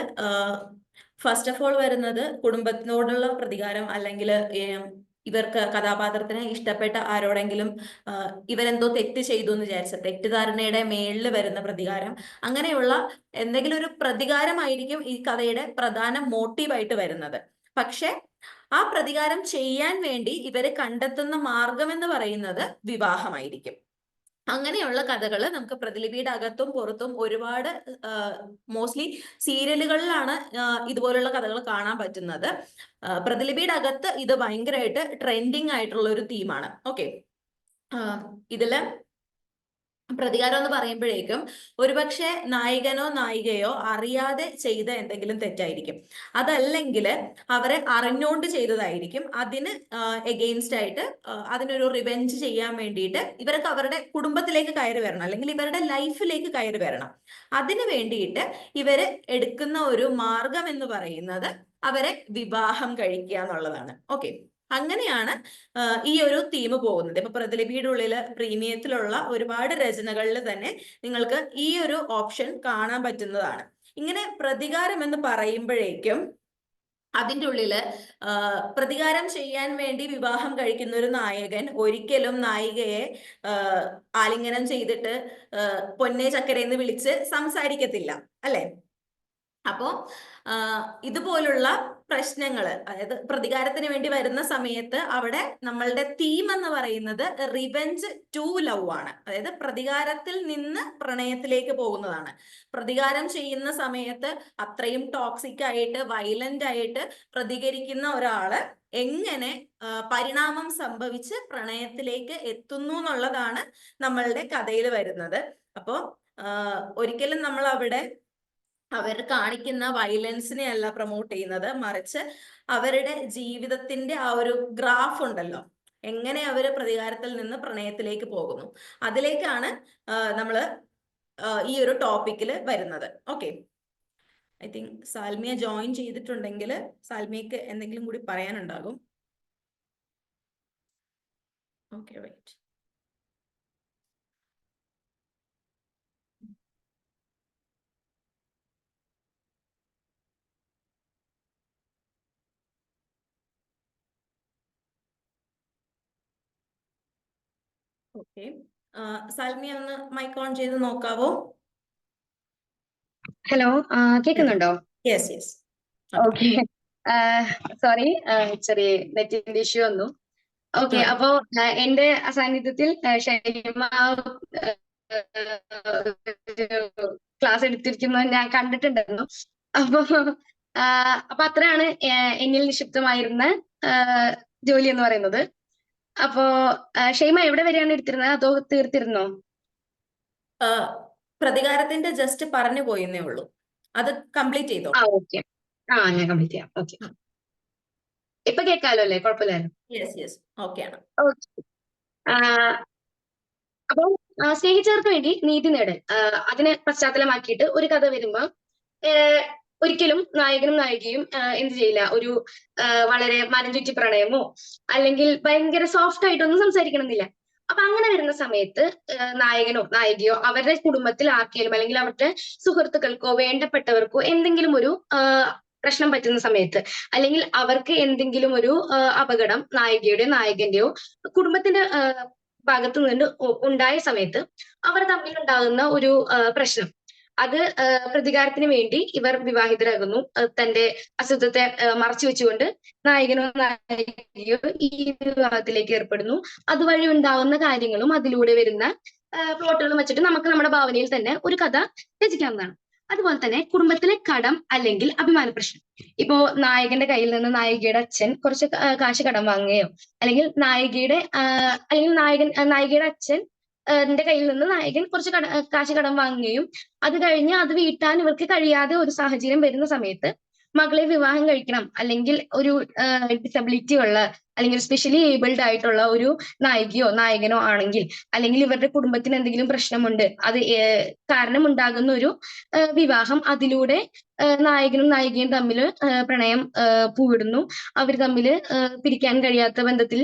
ഫസ്റ്റ് ഓഫ് ഓൾ വരുന്നത് കുടുംബത്തിനോടുള്ള പ്രതികാരം, അല്ലെങ്കിൽ ഇവർക്ക് കഥാപാത്രത്തിന് ഇഷ്ടപ്പെട്ട ആരോടെങ്കിലും ഇവരെന്തോ തെറ്റ് ചെയ്തു എന്ന് വിചാരിച്ച തെറ്റിദ്ധാരണയുടെ മേളിൽ വരുന്ന പ്രതികാരം, അങ്ങനെയുള്ള എന്തെങ്കിലും ഒരു പ്രതികാരമായിരിക്കും ഈ കഥയുടെ പ്രധാന മോട്ടീവായിട്ട് വരുന്നത്. പക്ഷെ ആ പ്രതികാരം ചെയ്യാൻ വേണ്ടി ഇവര് കണ്ടെത്തുന്ന മാർഗം എന്ന് പറയുന്നത് വിവാഹമായിരിക്കും. അങ്ങനെയുള്ള കഥകൾ നമുക്ക് പ്രതിലിപിയുടെ അകത്തും പുറത്തും ഒരുപാട് മോസ്റ്റ്ലി സീരിയലുകളിലാണ് ഇതുപോലുള്ള കഥകൾ കാണാൻ പറ്റുന്നത്. പ്രതിലിപിയുടെ അകത്ത് ഇത് ഭയങ്കരമായിട്ട് ട്രെൻഡിങ് ആയിട്ടുള്ള ഒരു തീമാണ്. ഓക്കെ, ഇതില് പ്രതികാരം എന്ന് പറയുമ്പോഴേക്കും ഒരുപക്ഷെ നായകനോ നായികയോ അറിയാതെ ചെയ്ത എന്തെങ്കിലും തെറ്റായിരിക്കും, അതല്ലെങ്കിൽ അവരെ അറിഞ്ഞുകൊണ്ട് ചെയ്തതായിരിക്കും. അതിന് എഗെയിൻസ്റ്റ് ആയിട്ട് അതിനൊരു റിവെഞ്ച് ചെയ്യാൻ വേണ്ടിയിട്ട് ഇവർക്ക് അവരുടെ കുടുംബത്തിലേക്ക് കയറി വരണം, അല്ലെങ്കിൽ ഇവരുടെ ലൈഫിലേക്ക് കയറി വരണം. അതിന് വേണ്ടിയിട്ട് ഇവര് എടുക്കുന്ന ഒരു മാർഗം എന്ന് പറയുന്നത് അവരെ വിവാഹം കഴിക്കുക എന്നുള്ളതാണ്. ഓക്കെ, അങ്ങനെയാണ് ഈ ഒരു തീം പോകുന്നത്. ഇപ്പൊ പ്രതിലിപിയുടെ ഉള്ളില് പ്രീമിയത്തിലുള്ള ഒരുപാട് രചനകളിൽ തന്നെ നിങ്ങൾക്ക് ഈ ഒരു ഓപ്ഷൻ കാണാൻ പറ്റുന്നതാണ്. ഇങ്ങനെ പ്രതികാരം എന്ന് പറയുമ്പോഴേക്കും അതിൻ്റെ ഉള്ളില് പ്രതികാരം ചെയ്യാൻ വേണ്ടി വിവാഹം കഴിക്കുന്ന ഒരു നായകൻ ഒരിക്കലും നായികയെ ആലിംഗനം ചെയ്തിട്ട് പൊന്നേ ചക്കര എന്ന് വിളിച്ച് സംസാരിക്കത്തില്ല, അല്ലെ? അപ്പോ ഇതുപോലുള്ള പ്രശ്നങ്ങൾ, അതായത് പ്രതികാരത്തിന് വേണ്ടി വരുന്ന സമയത്ത് അവിടെ നമ്മളുടെ തീം എന്ന് പറയുന്നത് റിവെഞ്ച് ടു ലവ് ആണ്. അതായത് പ്രതികാരത്തിൽ നിന്ന് പ്രണയത്തിലേക്ക് പോകുന്നതാണ്. പ്രതികാരം ചെയ്യുന്ന സമയത്ത് അത്രയും ടോക്സിക് ആയിട്ട് വയലന്റ് ആയിട്ട് പ്രതികരിക്കുന്ന ഒരാള് എങ്ങനെ പരിണാമം സംഭവിച്ച് പ്രണയത്തിലേക്ക് എത്തുന്നു എന്നുള്ളതാണ് നമ്മളുടെ കഥയിൽ വരുന്നത്. അപ്പോ ഒരിക്കലും നമ്മൾ അവിടെ അവർ കാണിക്കുന്ന വയലൻസിനെ അല്ല പ്രൊമോട്ട് ചെയ്യുന്നത്, മറിച്ച് അവരുടെ ജീവിതത്തിന്റെ ആ ഒരു ഗ്രാഫ് ഉണ്ടല്ലോ, എങ്ങനെ അവർ പ്രതികാരത്തിൽ നിന്ന് പ്രണയത്തിലേക്ക് പോകുന്നു, അതിലേക്കാണ് നമ്മൾ ഈ ഒരു ടോപ്പിക്കിൽ വരുന്നത്. Okay, I think Salmiya join ചെയ്തിട്ടുണ്ടെങ്കിൽ സാൽമിയക്ക് എന്തെങ്കിലും കൂടി പറയാനുണ്ടാകും. Okay, right. ഓക്കെ, സാൽമിയ ഒന്ന് മൈക്ക് ഓൺ ചെയ്ത് നോക്കാവോ? ഹലോ, കേൾക്കുന്നുണ്ടോ? Yes yes. ഓക്കെ, സോറി, ചെറിയ നെറ്റിന്റെ ഇഷ്യൂ വന്നു. ഓക്കെ, അപ്പോ എന്റെ സാന്നിധ്യത്തിൽ ഷൈമ ക്ലാസ് എടുത്തിരിക്കുന്നത് ഞാൻ കണ്ടിട്ടുണ്ടായിരുന്നു. അപ്പൊ അത്രയാണ് എന്നിൽ നിക്ഷിപ്തമായിരുന്ന ജോലി എന്ന് പറയുന്നത്. അപ്പോ ഷൈമ എവിടെ വരെയാണ് എടുത്തിരുന്നത്, അതോ തീർത്തിരുന്നോ? പ്രതികാരത്തിന്റെ ജസ്റ്റ് പറഞ്ഞു പോയെന്നേ ഉള്ളൂ, അത് കംപ്ലീറ്റ് ചെയ്തോ? ഓക്കെ, ഞാൻ കംപ്ലീറ്റ് ചെയ്യാം. ഓക്കെ, ഇപ്പൊ കേൾക്കാലോ അല്ലേ? കുഴപ്പമില്ലല്ലോ? യെസ് യെസ്, ഓക്കെ ആണ്. ഓക്കെ, അപ്പൊ സ്നേഹിച്ചവർക്ക് വേണ്ടി നീതി നേടൽ അതിനെ പശ്ചാത്തലമാക്കിയിട്ട് ഒരു കഥ വരുമ്പോ ഒരിക്കലും നായകനും നായികയും എന്ത് ചെയ്യില്ല, ഒരു വളരെ മനം ചുറ്റി പ്രണയമോ അല്ലെങ്കിൽ ഭയങ്കര സോഫ്റ്റ് ആയിട്ടൊന്നും സംസാരിക്കണമെന്നില്ല. അപ്പൊ അങ്ങനെ വരുന്ന സമയത്ത് നായകനോ നായികയോ അവരുടെ കുടുംബത്തിൽ ആർക്കെങ്കിലും അല്ലെങ്കിൽ അവരുടെ സുഹൃത്തുക്കൾക്കോ വേണ്ടപ്പെട്ടവർക്കോ എന്തെങ്കിലും ഒരു പ്രശ്നം പറ്റുന്ന സമയത്ത്, അല്ലെങ്കിൽ അവർക്ക് എന്തെങ്കിലും ഒരു അപകടം നായികയുടെയോ നായകന്റെയോ കുടുംബത്തിന്റെ ഭാഗത്തു നിന്ന് ഉണ്ടായ സമയത്ത് അവർ തമ്മിൽ ഉണ്ടാകുന്ന ഒരു പ്രശ്നം, അത് പ്രതികാരത്തിന് വേണ്ടി ഇവർ വിവാഹിതരാകുന്നു. തന്റെ അസുഖത്തെ മറച്ചു വെച്ചുകൊണ്ട് നായകനോ നായികയോ ഈ വിവാഹത്തിലേക്ക് ഏർപ്പെടുന്നു. അതുവഴി ഉണ്ടാവുന്ന കാര്യങ്ങളും അതിലൂടെ വരുന്ന പ്ലോട്ടുകളും വെച്ചിട്ട് നമുക്ക് നമ്മുടെ ഭാവനയിൽ തന്നെ ഒരു കഥ രചിക്കാവുന്നതാണ്. അതുപോലെ തന്നെ കുടുംബത്തിലെ കടം അല്ലെങ്കിൽ അഭിമാന പ്രശ്നം. ഇപ്പോ നായകന്റെ കയ്യിൽ നിന്ന് നായികയുടെ അച്ഛൻ കുറച്ച് കാശ് കടം വാങ്ങുകയോ, അല്ലെങ്കിൽ നായികയുടെ അച്ഛൻ ന്റെ കയ്യിൽ നിന്ന് നായകൻ കുറച്ച് കാശ് കടം വാങ്ങുകയും അത് കഴിഞ്ഞ് അത് വീട്ടാൻ ഇവർക്ക് കഴിയാതെ ഒരു സാഹചര്യം വരുന്ന സമയത്ത് മകളെ വിവാഹം കഴിക്കണം, അല്ലെങ്കിൽ ഒരു ഡിസബിലിറ്റി ഉള്ള അല്ലെങ്കിൽ സ്പെഷ്യലി ഏബിൾഡ് ആയിട്ടുള്ള ഒരു നായികയോ നായകനോ ആണെങ്കിൽ, അല്ലെങ്കിൽ ഇവരുടെ കുടുംബത്തിന് എന്തെങ്കിലും പ്രശ്നമുണ്ട്, അത് കാരണമുണ്ടാകുന്ന ഒരു വിവാഹം, അതിലൂടെ നായകനും നായികയും തമ്മിൽ പ്രണയം പൂവിടുന്നു. അവർ തമ്മിൽ പിരിക്കാൻ കഴിയാത്ത ബന്ധത്തിൽ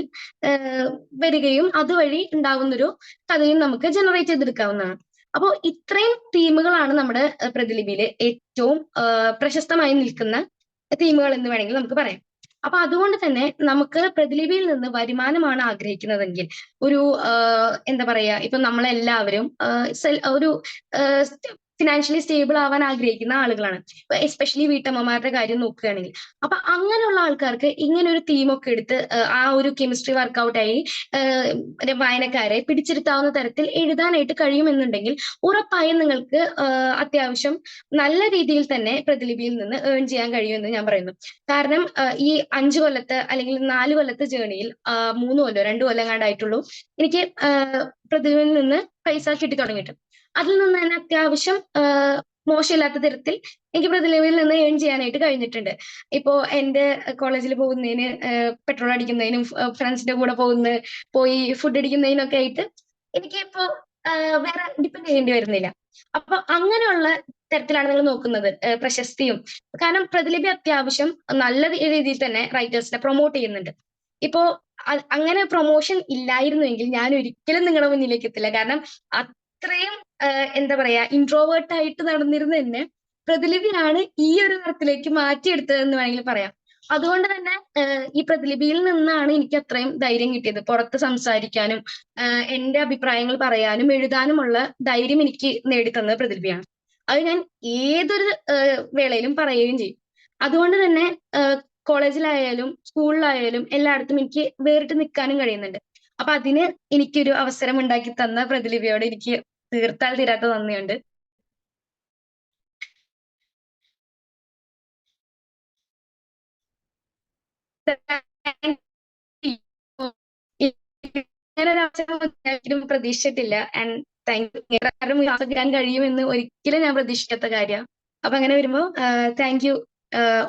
വരികയും അതുവഴി ഉണ്ടാകുന്നൊരു കഥയും നമുക്ക് ജനറേറ്റ് ചെയ്തെടുക്കാവുന്നതാണ്. അപ്പോ ഇത്രയും തീമുകളാണ് നമ്മുടെ പ്രതിലിപിയിലെ ഏറ്റവും പ്രശസ്തമായി നിൽക്കുന്ന തീമുകൾ എന്ന് വേണമെങ്കിൽ നമുക്ക് പറയാം. അപ്പൊ അതുകൊണ്ട് തന്നെ നമുക്ക് പ്രതിലിപിയിൽ നിന്ന് വരുമാനമാണ് ആഗ്രഹിക്കുന്നതെങ്കിൽ, ഒരു എന്താ പറയാ, ഇപ്പൊ നമ്മളെല്ലാവരും ഒരു ഫിനാൻഷ്യലി സ്റ്റേബിൾ ആവാൻ ആഗ്രഹിക്കുന്ന ആളുകളാണ്, എസ്പെഷ്യലി വീട്ടമ്മമാരുടെ കാര്യം നോക്കുകയാണെങ്കിൽ. അപ്പൊ അങ്ങനെയുള്ള ആൾക്കാർക്ക് ഇങ്ങനെ ഒരു തീമൊക്കെ എടുത്ത് ആ ഒരു കെമിസ്ട്രി വർക്കൗട്ടായി വായനക്കാരെ പിടിച്ചിരുത്താവുന്ന തരത്തിൽ എഴുതാനായിട്ട് കഴിയുമെന്നുണ്ടെങ്കിൽ ഉറപ്പായും നിങ്ങൾക്ക് അത്യാവശ്യം നല്ല രീതിയിൽ തന്നെ പ്രതിലിപിയിൽ നിന്ന് ഏൺ ചെയ്യാൻ കഴിയുമെന്ന് ഞാൻ പറയുന്നു. കാരണം ഈ 5 കൊല്ലത്തെ അല്ലെങ്കിൽ 4 കൊല്ലത്തെ ജേണിയിൽ 3 കൊല്ലോ 2 കൊല്ലം കണ്ടായിട്ടുള്ളൂ എനിക്ക് പ്രതിലിപിയിൽ നിന്ന് പൈസ കിട്ടി തുടങ്ങിയിട്ട്. അതിൽ നിന്ന് തന്നെ അത്യാവശ്യം മോശമില്ലാത്ത തരത്തിൽ എനിക്ക് പ്രതിലിപിയിൽ നിന്ന് ഏൺ ചെയ്യാനായിട്ട് കഴിഞ്ഞിട്ടുണ്ട്. ഇപ്പോ എന്റെ കോളേജിൽ പോകുന്നതിന്, പെട്രോൾ അടിക്കുന്നതിനും, ഫ്രണ്ട്സിന്റെ കൂടെ പോയി ഫുഡ് അടിക്കുന്നതിനൊക്കെ ആയിട്ട് എനിക്കിപ്പോ വേറെ ഡിപ്പെൻഡ് ചെയ്യേണ്ടി വരുന്നില്ല. അപ്പൊ അങ്ങനെയുള്ള തരത്തിലാണ് നിങ്ങൾ നോക്കുന്നത് പ്രശസ്തിയും. കാരണം പ്രതിലിപി അത്യാവശ്യം നല്ല രീതിയിൽ തന്നെ റൈറ്റേഴ്സിനെ പ്രൊമോട്ട് ചെയ്യുന്നുണ്ട്. ഇപ്പോ അങ്ങനെ പ്രൊമോഷൻ ഇല്ലായിരുന്നുവെങ്കിൽ ഞാൻ ഒരിക്കലും നിങ്ങളുടെ മുന്നിലേക്ക് എത്തില്ല. കാരണം അത്രയും എന്താ പറയാ, ഇൻട്രോവേർട്ട് ആയിട്ട് നടന്നിരുന്ന എന്നെ പ്രതിലിപിയാണ് ഈ ഒരു തരത്തിലേക്ക് മാറ്റിയെടുത്തതെന്ന് വേണമെങ്കിൽ പറയാം. അതുകൊണ്ട് തന്നെ ഈ പ്രതിലിപിയിൽ നിന്നാണ് എനിക്ക് അത്രയും ധൈര്യം കിട്ടിയത്. പുറത്ത് സംസാരിക്കാനും എന്റെ അഭിപ്രായങ്ങൾ പറയാനും എഴുതാനുമുള്ള ധൈര്യം എനിക്ക് നേടിത്തന്നത് പ്രതിലിപിയാണ്. അത് ഞാൻ ഏതൊരു വേളയിലും പറയുകയും ചെയ്യും. അതുകൊണ്ട് തന്നെ കോളേജിലായാലും സ്കൂളിലായാലും എല്ലായിടത്തും എനിക്ക് വേറിട്ട് നിൽക്കാനും കഴിയുന്നുണ്ട്. അപ്പൊ അതിന് എനിക്കൊരു അവസരം ഉണ്ടാക്കി തന്ന പ്രതിലിപിയോട് എനിക്ക് തീർത്താൽ തീരാത്ത നന്ദിയുണ്ട്. ഇങ്ങനെ ഒരു അവസരം ഒരിക്കലും പ്രതീക്ഷിച്ചിട്ടില്ല. And thank you. കാരണം കിട്ടാൻ കഴിയുമെന്ന് ഒരിക്കലും ഞാൻ പ്രതീക്ഷിക്കാത്ത കാര്യമാണ്. അപ്പൊ അങ്ങനെ വരുമ്പോ താങ്ക് യു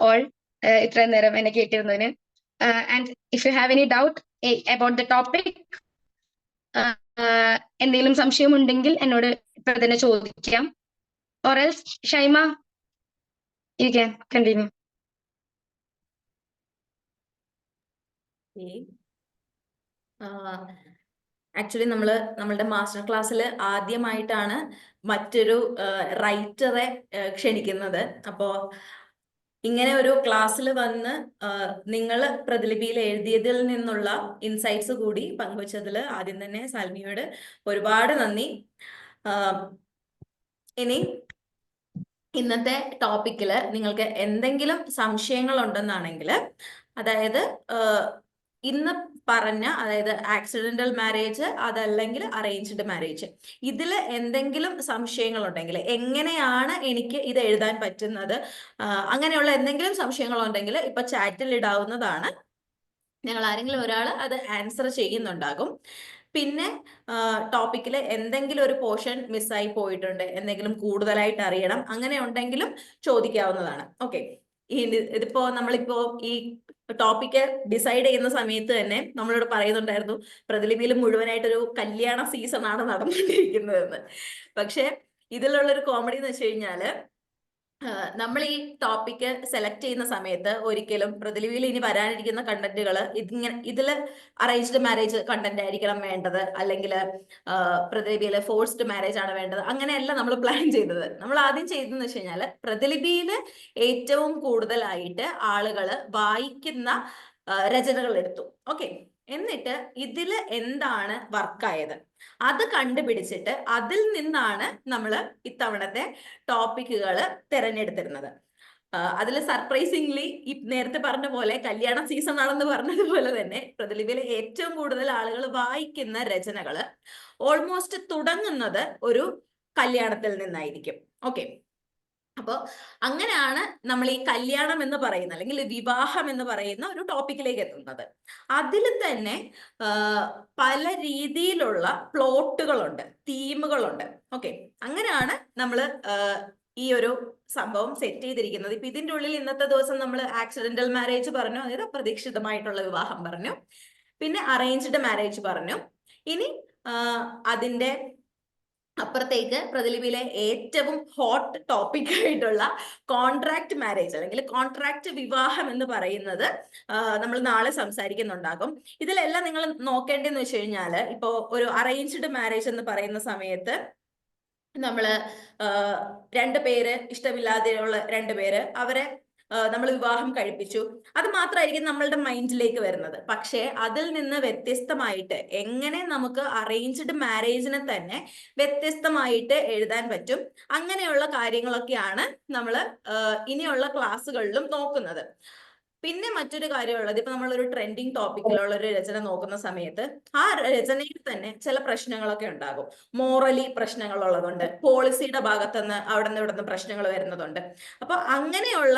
ഓൾ ഇത്രയും നേരം എന്നെ കേട്ടിരുന്നതിന്. And if you have any doubt about the topic, എന്തെങ്കിലും സംശയമുണ്ടെങ്കിൽ എന്നോട് ഇപ്പൊ തന്നെ ചോദിക്കാം. Or else, Shaima, you can continue. Actually നമ്മളുടെ മാസ്റ്റർ ക്ലാസ്സിൽ ആദ്യമായിട്ടാണ് മറ്റൊരു റൈറ്ററെ ക്ഷണിക്കുന്നത്. അപ്പോൾ ഇങ്ങനെ ഒരു ക്ലാസ്സിൽ വന്ന് നിങ്ങൾ പ്രതിലിപിയിൽ എഴുതിയതിൽ നിന്നുള്ള ഇൻസൈറ്റ്സ് കൂടി പങ്കുവച്ചതിൽ ആദ്യം തന്നെ സാൽമിയോട് ഒരുപാട് നന്ദി. ഇനി ഇന്നത്തെ ടോപ്പിക്കിൽ നിങ്ങൾക്ക് എന്തെങ്കിലും സംശയങ്ങൾ ഉണ്ടെന്നാണെങ്കിൽ, അതായത് ഇന്ന് പറഞ്ഞ, അതായത് ആക്സിഡന്റൽ മാരേജ് അതല്ലെങ്കിൽ അറേഞ്ച്ഡ് മാരേജ്, ഇതിൽ എന്തെങ്കിലും സംശയങ്ങൾ ഉണ്ടെങ്കിൽ, എങ്ങനെയാണ് എനിക്ക് ഇത് എഴുതാൻ പറ്റുന്നത്, അങ്ങനെയുള്ള എന്തെങ്കിലും സംശയങ്ങൾ ഉണ്ടെങ്കിൽ ഇപ്പൊ ചാറ്റിൽ ഇടാവുന്നതാണ്. ഞങ്ങൾ ആരെങ്കിലും ഒരാൾ അത് ആൻസർ ചെയ്യുന്നുണ്ടാകും. പിന്നെ ടോപ്പിക്കിൽ എന്തെങ്കിലും ഒരു പോർഷൻ മിസ്സായി പോയിട്ടുണ്ട്, എന്തെങ്കിലും കൂടുതലായിട്ട് അറിയണം, അങ്ങനെ ഉണ്ടെങ്കിലും ചോദിക്കാവുന്നതാണ്. ഓക്കെ, ഇതിപ്പോ നമ്മളിപ്പോ ഈ ടോപ്പിക്ക് ഡിസൈഡ് ചെയ്യുന്ന സമയത്ത് തന്നെ നമ്മളോട് പറയുന്നുണ്ടായിരുന്നു പ്രതിലിപിയിൽ മുഴുവനായിട്ടൊരു കല്യാണ സീസൺ ആണ് നടന്നുകൊണ്ടിരിക്കുന്നതെന്ന്. പക്ഷെ ഇതിലുള്ളൊരു കോമഡി എന്ന് വെച്ച് കഴിഞ്ഞാല്, നമ്മൾ ഈ ടോപ്പിക്ക് സെലക്ട് ചെയ്യുന്ന സമയത്ത് ഒരിക്കലും പ്രതിലിപിയിൽ ഇനി വരാനിരിക്കുന്ന കണ്ടന്റുകൾ ഇതില് അറേഞ്ച്ഡ് മാരേജ് കണ്ടന്റ് ആയിരിക്കണം വേണ്ടത്, അല്ലെങ്കിൽ പ്രതിലിപിയിൽ ഫോഴ്സ്ഡ് മാരേജ് ആണ് വേണ്ടത്, അങ്ങനെയല്ല നമ്മൾ പ്ലാൻ ചെയ്തത്. നമ്മൾ ആദ്യം ചെയ്തതെന്ന് വെച്ച് കഴിഞ്ഞാൽ, പ്രതിലിപിയിൽ ഏറ്റവും കൂടുതലായിട്ട് ആളുകൾ വായിക്കുന്ന രചനകൾ എടുത്തു. ഓക്കെ, എന്നിട്ട് ഇതിൽ എന്താണ് വർക്കായത് അത് കണ്ടുപിടിച്ചിട്ട് അതിൽ നിന്നാണ് നമ്മൾ ഇത്തവണത്തെ ടോപ്പിക്കുകൾ തിരഞ്ഞെടുത്തിരുന്നത്. അതിൽ സർപ്രൈസിംഗ്ലി ഈ നേരത്തെ പറഞ്ഞ പോലെ കല്യാണ സീസൺ ആണെന്ന് പറഞ്ഞതുപോലെ തന്നെ പ്രതിലിപിയിലെ ഏറ്റവും കൂടുതൽ ആളുകൾ വായിക്കുന്ന രചനകൾ ഓൾമോസ്റ്റ് തുടങ്ങുന്നത് ഒരു കല്യാണത്തിൽ നിന്നായിരിക്കും. ഓക്കെ, അപ്പോൾ അങ്ങനെയാണ് നമ്മൾ ഈ കല്യാണം എന്ന് പറയുന്ന, അല്ലെങ്കിൽ വിവാഹം എന്ന് പറയുന്ന ഒരു ടോപ്പിക്കിലേക്ക് എത്തുന്നത്. അതിൽ തന്നെ പല രീതിയിലുള്ള പ്ലോട്ടുകളുണ്ട്, തീമുകളുണ്ട്. ഓക്കെ, അങ്ങനെയാണ് നമ്മൾ ഈ ഒരു സംഭവം സെറ്റ് ചെയ്തിരിക്കുന്നത്. ഇപ്പൊ ഇതിന്റെ ഉള്ളിൽ ഇന്നത്തെ ദിവസം നമ്മൾ ആക്സിഡന്റൽ മാരേജ് പറഞ്ഞു, അതായത് അപ്രതീക്ഷിതമായിട്ടുള്ള വിവാഹം പറഞ്ഞു, പിന്നെ അറേഞ്ച്ഡ് മാരേജ് പറഞ്ഞു. ഇനി അതിന്റെ അപ്പുറത്തേക്ക് പ്രതിലിപിയിലെ ഏറ്റവും ഹോട്ട് ടോപ്പിക് ആയിട്ടുള്ള കോൺട്രാക്ട് മാരേജ് അല്ലെങ്കിൽ കോൺട്രാക്ട് വിവാഹം എന്ന് പറയുന്നത് നമ്മൾ നാളെ സംസാരിക്കുന്നുണ്ടാകും. ഇതിലെല്ലാം നിങ്ങൾ നോക്കേണ്ടതെന്ന് വെച്ച് കഴിഞ്ഞാൽ, ഇപ്പോ ഒരു അറേഞ്ച്ഡ് മാരേജ് എന്ന് പറയുന്ന സമയത്ത് നമ്മള് രണ്ടുപേര്, ഇഷ്ടമില്ലാതെയുള്ള രണ്ടുപേര്, അവരെ നമ്മൾ വിവാഹം കഴിപ്പിച്ചു, അത് മാത്രമായിരിക്കും നമ്മളുടെ മൈൻഡിലേക്ക് വരുന്നത്. പക്ഷേ അതിൽ നിന്ന് വ്യത്യസ്തമായിട്ട് എങ്ങനെ നമുക്ക് അറേഞ്ച്ഡ് മാരേജിനെ തന്നെ വ്യത്യസ്തമായിട്ട് എഴുതാൻ പറ്റും, അങ്ങനെയുള്ള കാര്യങ്ങളൊക്കെയാണ് നമ്മൾ ഇനിയുള്ള ക്ലാസ്സുകളിലും നോക്കുന്നത്. പിന്നെ മറ്റൊരു കാര്യമുള്ളത്, ഇപ്പൊ നമ്മളൊരു ട്രെൻഡിങ് ടോപ്പിക്കിലുള്ള ഒരു രചന നോക്കുന്ന സമയത്ത് ആ രചനയിൽ തന്നെ ചില പ്രശ്നങ്ങളൊക്കെ ഉണ്ടാകും. മോറലി പ്രശ്നങ്ങൾ ഉള്ളതുണ്ട്, പോളിസിയുടെ ഭാഗത്തുനിന്ന് അവിടെ നിന്ന് ഇവിടെ നിന്ന് പ്രശ്നങ്ങൾ വരുന്നതുണ്ട്. അപ്പൊ അങ്ങനെയുള്ള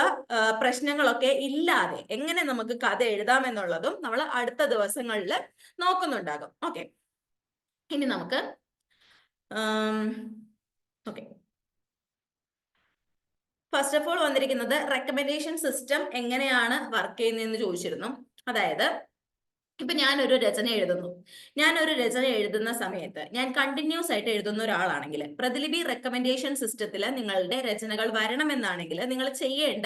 പ്രശ്നങ്ങളൊക്കെ ഇല്ലാതെ എങ്ങനെ നമുക്ക് കഥ എഴുതാമെന്നുള്ളതും നമ്മൾ അടുത്ത ദിവസങ്ങളിൽ നോക്കുന്നുണ്ടാകും. ഓക്കെ, ഇനി നമുക്ക് ഓക്കെ, ഫസ്റ്റ് ഓഫ് ഓൾ വന്നിരിക്കുന്നത് റെക്കമെൻഡേഷൻ സിസ്റ്റം എങ്ങനെയാണ് വർക്ക് ചെയ്യുന്നതെന്ന് ചോദിച്ചിരുന്നു. അതായത് ഇപ്പൊ ഞാനൊരു രചന എഴുതുന്ന സമയത്ത് ഞാൻ കണ്ടിന്യൂസ് ആയിട്ട് എഴുതുന്ന ഒരാളാണെങ്കിൽ, പ്രതിലിപി റെക്കമെൻഡേഷൻ സിസ്റ്റത്തിൽ നിങ്ങളുടെ രചനകൾ വരണമെന്നാണെങ്കിൽ നിങ്ങൾ ചെയ്യേണ്ട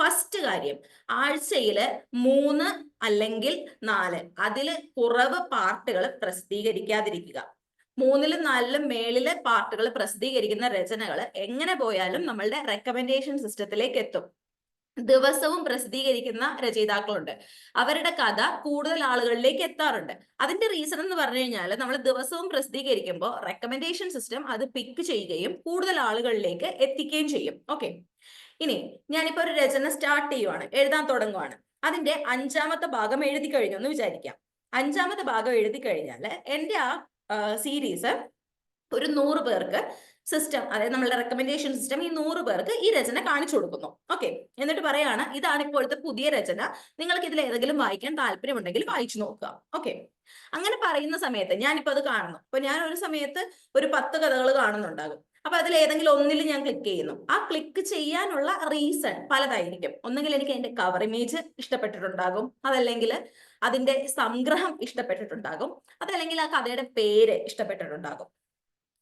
ഫസ്റ്റ് കാര്യം, ആഴ്ചയിൽ 3 അല്ലെങ്കിൽ 4 അതിൽ കുറവ് പാർട്ടുകൾ പ്രസിദ്ധീകരിക്കാതിരിക്കുക. 3-ലും 4-ലും മേളിലെ പാർട്ടുകൾ പ്രസിദ്ധീകരിക്കുന്ന രചനകൾ എങ്ങനെ പോയാലും നമ്മളുടെ റെക്കമെൻഡേഷൻ സിസ്റ്റത്തിലേക്ക് എത്തും. ദിവസവും പ്രസിദ്ധീകരിക്കുന്ന രചയിതാക്കളുണ്ട്. അവരുടെ കഥ കൂടുതൽ ആളുകളിലേക്ക് എത്താറുണ്ട്. അതിന്റെ റീസൺ എന്ന് പറഞ്ഞു കഴിഞ്ഞാൽ നമ്മൾ ദിവസവും പ്രസിദ്ധീകരിക്കുമ്പോൾ റെക്കമെൻഡേഷൻ സിസ്റ്റം അത് പിക്ക് ചെയ്യുകയും കൂടുതൽ ആളുകളിലേക്ക് എത്തിക്കുകയും ചെയ്യും. ഓക്കെ, ഇനി ഞാനിപ്പോ ഒരു രചന സ്റ്റാർട്ട് ചെയ്യുവാണ്, എഴുതാൻ തുടങ്ങുവാണ്. അതിന്റെ 5ാമത്തെ ഭാഗം എഴുതി കഴിഞ്ഞു എന്ന് വിചാരിക്കാം. 5ാമത്തെ ഭാഗം എഴുതി കഴിഞ്ഞാൽ എന്റെ ആ സീരീസ് ഒരു 100 പേർക്ക് സിസ്റ്റം, അതായത് നമ്മളുടെ റെക്കമെൻഡേഷൻ സിസ്റ്റം ഈ 100 പേർക്ക് ഈ രചന കാണിച്ചു കൊടുക്കുന്നു. ഓക്കെ, എന്നിട്ട് പറയാണ് ഇതാണ് ഇപ്പോഴത്തെ പുതിയ രചന, നിങ്ങൾക്ക് ഇതിൽ ഏതെങ്കിലും വായിക്കാൻ താല്പര്യമുണ്ടെങ്കിൽ വായിച്ചു നോക്കുക. ഓക്കെ, അങ്ങനെ പറയുന്ന സമയത്ത് ഞാനിപ്പോ അത് കാണുന്നു. അപ്പൊ ഞാൻ ഒരു സമയത്ത് ഒരു 10 കഥകൾ കാണുന്നുണ്ടാകും. അപ്പൊ അതിൽ ഏതെങ്കിലും ഒന്നിൽ ഞാൻ ക്ലിക്ക് ചെയ്യുന്നു. ആ ക്ലിക്ക് ചെയ്യാനുള്ള റീസൺ പലതായിരിക്കും. ഒന്നുകിൽ എനിക്ക് അതിന്റെ കവർ ഇമേജ് ഇഷ്ടപ്പെട്ടിട്ടുണ്ടാകും, അതല്ലെങ്കിൽ അതിന്റെ സംഗ്രഹം ഇഷ്ടപ്പെട്ടിട്ടുണ്ടാകും, അതല്ലെങ്കിൽ ആ കഥയുടെ പേര് ഇഷ്ടപ്പെട്ടിട്ടുണ്ടാകും.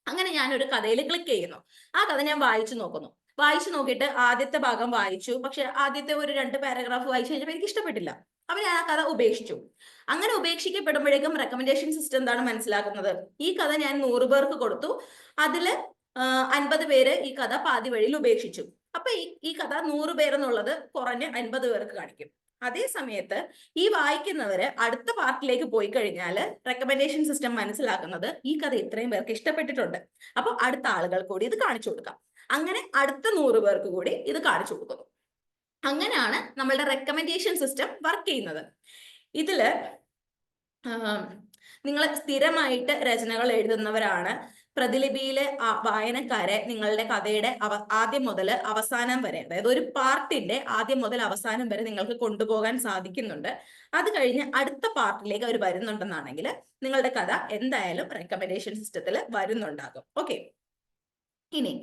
അങ്ങനെ ഞാൻ ഒരു കഥയിൽ ക്ലിക്ക് ചെയ്യുന്നു. ആ കഥ ഞാൻ വായിച്ചു നോക്കുന്നു. വായിച്ചു നോക്കിയിട്ട് ആദ്യത്തെ ഭാഗം വായിച്ചു, പക്ഷെ ആദ്യത്തെ ഒരു 2 പാരഗ്രാഫ് വായിച്ചു കഴിഞ്ഞപ്പോൾ എനിക്ക് ഇഷ്ടപ്പെട്ടില്ല. അപ്പൊ ഞാൻ ആ കഥ ഉപേക്ഷിച്ചു. അങ്ങനെ ഉപേക്ഷിക്കപ്പെടുമ്പോഴേക്കും റെക്കമെൻഡേഷൻ സിസ്റ്റം എന്താണ് മനസ്സിലാക്കുന്നത്, ഈ കഥ ഞാൻ 100 പേർക്ക് കൊടുത്തു, അതില് 50 പേര് ഈ കഥ പാതി വഴിയിൽ ഉപേക്ഷിച്ചു. അപ്പൊ ഈ കഥ 100 പേരെന്നുള്ളത് കുറഞ്ഞ് 50 പേർക്ക് കാണിക്കും. അതേ സമയത്ത് ഈ വായിക്കുന്നവര് അടുത്ത പാർട്ടിലേക്ക് പോയി കഴിഞ്ഞാൽ റെക്കമെൻഡേഷൻ സിസ്റ്റം മനസ്സിലാക്കുന്നത് ഈ കഥ ഇത്രയും പേർക്ക് ഇഷ്ടപ്പെട്ടിട്ടുണ്ട്, അപ്പൊ അടുത്ത ആളുകൾ കൂടി ഇത് കാണിച്ചു കൊടുക്കാം. അങ്ങനെ അടുത്ത 100 പേർക്ക് കൂടി ഇത് കാണിച്ചു കൊടുക്കുന്നു. അങ്ങനെയാണ് നമ്മളുടെ റെക്കമെൻഡേഷൻ സിസ്റ്റം വർക്ക് ചെയ്യുന്നത്. ഇതില് നിങ്ങൾ സ്ഥിരമായിട്ട് രചനകൾ എഴുതുന്നവരാണ്, പ്രതിലിപിയിലെ വായനക്കാരെ നിങ്ങളുടെ കഥയുടെ ആദ്യം മുതൽ അവസാനം വരെ, അതായത് ഒരു പാർട്ടിന്റെ ആദ്യം മുതൽ അവസാനം വരെ നിങ്ങൾക്ക് കൊണ്ടുപോകാൻ സാധിക്കുന്നുണ്ട്. അത് കഴിഞ്ഞ് അടുത്ത പാർട്ടിലേക്ക് അവർ വരുന്നുണ്ടെന്നാണെങ്കിൽ നിങ്ങളുടെ കഥ എന്തായാലും റെക്കമെൻഡേഷൻ സിസ്റ്റത്തിൽ വരുന്നുണ്ടാകും. ഓക്കെ, ഇനി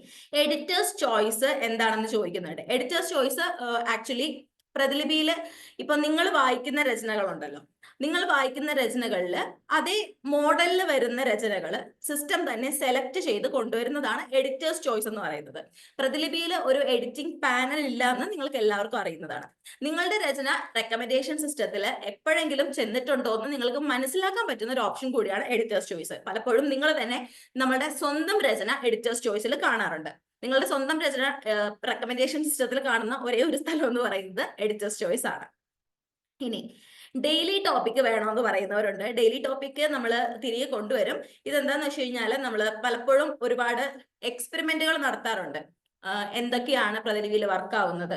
എഡിറ്റേഴ്സ് ചോയ്സ് എന്താണെന്ന് ചോദിക്കുന്നുണ്ട്. എഡിറ്റേഴ്സ് ചോയ്സ് ആക്ച്വലി പ്രതിലിപിയിൽ ഇപ്പൊ നിങ്ങൾ വായിക്കുന്ന രചനകളുണ്ടല്ലോ, നിങ്ങൾ വായിക്കുന്ന രചനകളിൽ അതേ മോഡലിൽ വരുന്ന രചനകൾ സിസ്റ്റം തന്നെ സെലക്ട് ചെയ്ത് കൊണ്ടുവരുന്നതാണ് എഡിറ്റേഴ്സ് ചോയ്സ് എന്ന് പറയുന്നത്. പ്രതിലിപിയിൽ ഒരു എഡിറ്റിംഗ് പാനൽ ഇല്ല എന്ന് നിങ്ങൾക്ക് എല്ലാവർക്കും അറിയുന്നതാണ്. നിങ്ങളുടെ രചന റെക്കമെൻഡേഷൻ സിസ്റ്റത്തിൽ എപ്പോഴെങ്കിലും ചെന്നിട്ടുണ്ടോ എന്ന് നിങ്ങൾക്ക് മനസ്സിലാക്കാൻ പറ്റുന്ന ഒരു ഓപ്ഷൻ കൂടിയാണ് എഡിറ്റേഴ്സ് ചോയ്സ്. പലപ്പോഴും നിങ്ങൾ തന്നെ നമ്മുടെ സ്വന്തം രചന എഡിറ്റേഴ്സ് ചോയ്സിൽ കാണാറുണ്ട്. നിങ്ങളുടെ സ്വന്തം രചന റെക്കമെൻഡേഷൻ സിസ്റ്റത്തിൽ കാണുന്ന ഒരേ ഒരു സ്ഥലം എന്ന് പറയുന്നത് എഡിറ്റേഴ്സ് ചോയ്സ് ആണ്. ഇനി ഡെയിലി ടോപ്പിക് വേണമെന്ന് പറയുന്നവരുണ്ട്. ഡെയിലി ടോപ്പിക് നമ്മൾ തിരികെ കൊണ്ടുവരും. ഇതെന്താന്ന് വെച്ച് കഴിഞ്ഞാൽ നമ്മൾ പലപ്പോഴും ഒരുപാട് എക്സ്പെരിമെന്റുകൾ നടത്താറുണ്ട്. എന്തൊക്കെയാണ് പ്രതിലിപിയിൽ വർക്കാവുന്നത്,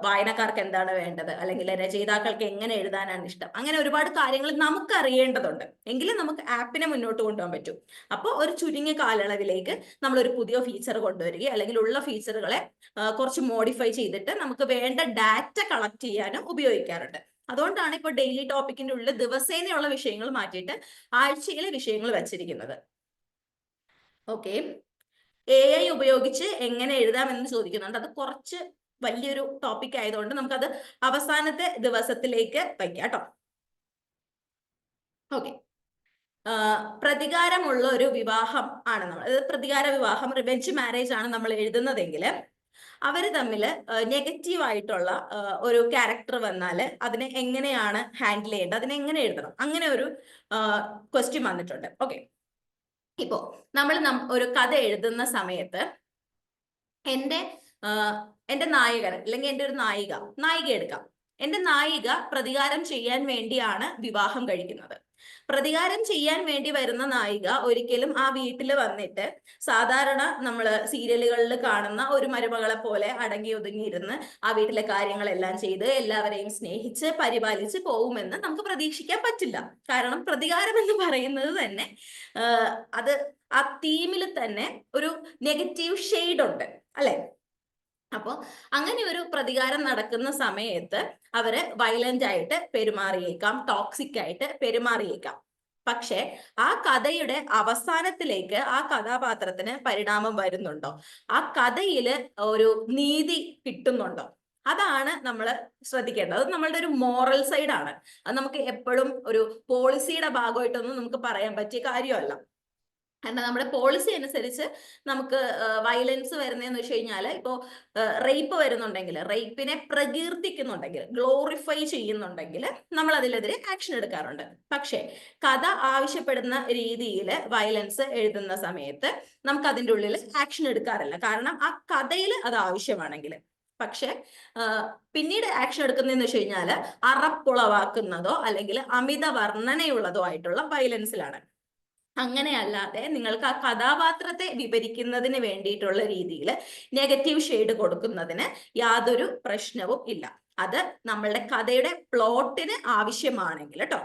വായനക്കാർക്ക് എന്താണ് വേണ്ടത്, അല്ലെങ്കിൽ രചയിതാക്കൾക്ക് എങ്ങനെ എഴുതാനാണ് ഇഷ്ടം, അങ്ങനെ ഒരുപാട് കാര്യങ്ങൾ നമുക്ക് അറിയേണ്ടതുണ്ട്. എങ്കിലും നമുക്ക് ആപ്പിനെ മുന്നോട്ട് കൊണ്ടുപോകാൻ പറ്റും. അപ്പോൾ ഒരു ചുരുങ്ങിയ കാലയളവിലേക്ക് നമ്മൾ ഒരു പുതിയ ഫീച്ചർ കൊണ്ടുവരികയും അല്ലെങ്കിൽ ഉള്ള ഫീച്ചറുകളെ കുറച്ച് മോഡിഫൈ ചെയ്തിട്ട് നമുക്ക് വേണ്ട ഡാറ്റ കളക്ട് ചെയ്യാനും ഉപയോഗിക്കാറുണ്ട്. അതുകൊണ്ടാണ് ഇപ്പോൾ ഡെയിലി ടോപ്പിക്കിന്റെ ഉള്ളിൽ ദിവസേനയുള്ള വിഷയങ്ങൾ മാറ്റിയിട്ട് ആഴ്ചയിലെ വിഷയങ്ങൾ വെച്ചിരിക്കുന്നത്. ഓക്കെ, AI ഉപയോഗിച്ച് എങ്ങനെ എഴുതാമെന്ന് ചോദിക്കുന്നുണ്ട്. അത് കുറച്ച് വലിയൊരു ടോപ്പിക് ആയതുകൊണ്ട് നമുക്കത് അവസാനത്തെ ദിവസത്തിലേക്ക് വയ്ക്കാം കേട്ടോ. ഓക്കെ, പ്രതികാരമുള്ള ഒരു വിവാഹം ആണ് നമ്മൾ, അതായത് പ്രതികാര വിവാഹം, റിവെഞ്ച് മാരേജ് ആണ് നമ്മൾ എഴുതുന്നതെങ്കിൽ അവര് തമ്മിൽ നെഗറ്റീവ് ആയിട്ടുള്ള ഒരു ക്യാരക്ടർ വന്നാൽ അതിനെ എങ്ങനെയാണ് ഹാൻഡിൽ ചെയ്യേണ്ടത്, അതിനെ എങ്ങനെ എഴുതണം, അങ്ങനെ ഒരു ക്വസ്റ്റ്യൻ വന്നിട്ടുണ്ട്. ഓക്കെ, ഇപ്പോ നമ്മൾ ഒരു കഥ എഴുതുന്ന സമയത്ത് എന്റെ നായകൻ അല്ലെങ്കിൽ എന്റെ ഒരു നായിക എടുക്കാം. എന്റെ നായിക പ്രതികാരം ചെയ്യാൻ വേണ്ടിയാണ് വിവാഹം കഴിക്കുന്നത്. പ്രതികാരം ചെയ്യാൻ വേണ്ടി വരുന്ന നായിക ഒരിക്കലും ആ വീട്ടിൽ വന്നിട്ട് സാധാരണ നമ്മൾ സീരിയലുകളിൽ കാണുന്ന ഒരു മരുമകളെ പോലെ അടങ്ങി ഒതുങ്ങിയിരുന്ന് ആ വീട്ടിലെ കാര്യങ്ങളെല്ലാം ചെയ്ത് എല്ലാവരെയും സ്നേഹിച്ച് പരിപാലിച്ച് പോകുമെന്ന് നമുക്ക് പ്രതീക്ഷിക്കാൻ പറ്റില്ല. കാരണം പ്രതികാരം എന്ന് പറയുന്നത് തന്നെ അത് ആ തീമിൽ തന്നെ ഒരു നെഗറ്റീവ് ഷെയ്ഡ് ഉണ്ട്, അല്ലെ? അപ്പൊ അങ്ങനെ ഒരു പ്രതികാരം നടക്കുന്ന സമയത്ത് അവര് വയലന്റ് ആയിട്ട് പെരുമാറിയേക്കാം, ടോക്സിക് ആയിട്ട് പെരുമാറിയേക്കാം. പക്ഷെ ആ കഥയുടെ അവസാനത്തിലേക്ക് ആ കഥാപാത്രത്തിന് പരിണാമം വരുന്നുണ്ടോ, ആ കഥയില് ഒരു നീതി കിട്ടുന്നുണ്ടോ, അതാണ് നമ്മൾ ശ്രദ്ധിക്കേണ്ടത്. അത് നമ്മളുടെ ഒരു മോറൽ സൈഡാണ്. അത് നമുക്ക് എപ്പോഴും ഒരു പോളിസിയുടെ ഭാഗമായിട്ടൊന്നും നമുക്ക് പറയാൻ പറ്റിയ കാര്യമല്ല. കാരണം നമ്മുടെ പോളിസി അനുസരിച്ച് നമുക്ക് വയലൻസ് വരുന്നതെന്ന് വെച്ച് കഴിഞ്ഞാൽ, ഇപ്പോൾ റേപ്പ് വരുന്നുണ്ടെങ്കിൽ, റേപ്പിനെ പ്രകീർത്തിക്കുന്നുണ്ടെങ്കിൽ, ഗ്ലോറിഫൈ ചെയ്യുന്നുണ്ടെങ്കിൽ നമ്മൾ അതിനെതിരെ ആക്ഷൻ എടുക്കാറുണ്ട്. പക്ഷേ കഥ ആവശ്യപ്പെടുന്ന രീതിയിൽ വയലൻസ് എഴുതുന്ന സമയത്ത് നമുക്ക് അതിൻ്റെ ഉള്ളിൽ ആക്ഷൻ എടുക്കാറില്ല. കാരണം ആ കഥയിൽ അത് ആവശ്യമാണെങ്കിൽ. പക്ഷെ പിന്നീട് ആക്ഷൻ എടുക്കുന്നതെന്ന് വെച്ച് കഴിഞ്ഞാൽ അറപ്പുളവാക്കുന്നതോ അല്ലെങ്കിൽ അമിത വർണ്ണനയുള്ളതോ ആയിട്ടുള്ള വയലൻസിലാണ്. അങ്ങനെയല്ലാതെ നിങ്ങൾക്ക് ആ കഥാപാത്രത്തെ വിവരിക്കുന്നതിന് വേണ്ടിയിട്ടുള്ള രീതിയിൽ നെഗറ്റീവ് ഷെയ്ഡ് കൊടുക്കുന്നതിന് യാതൊരു പ്രശ്നവും ഇല്ല. അത് നമ്മളുടെ കഥയുടെ പ്ലോട്ടിന് ആവശ്യമാണെങ്കിൽ കേട്ടോ.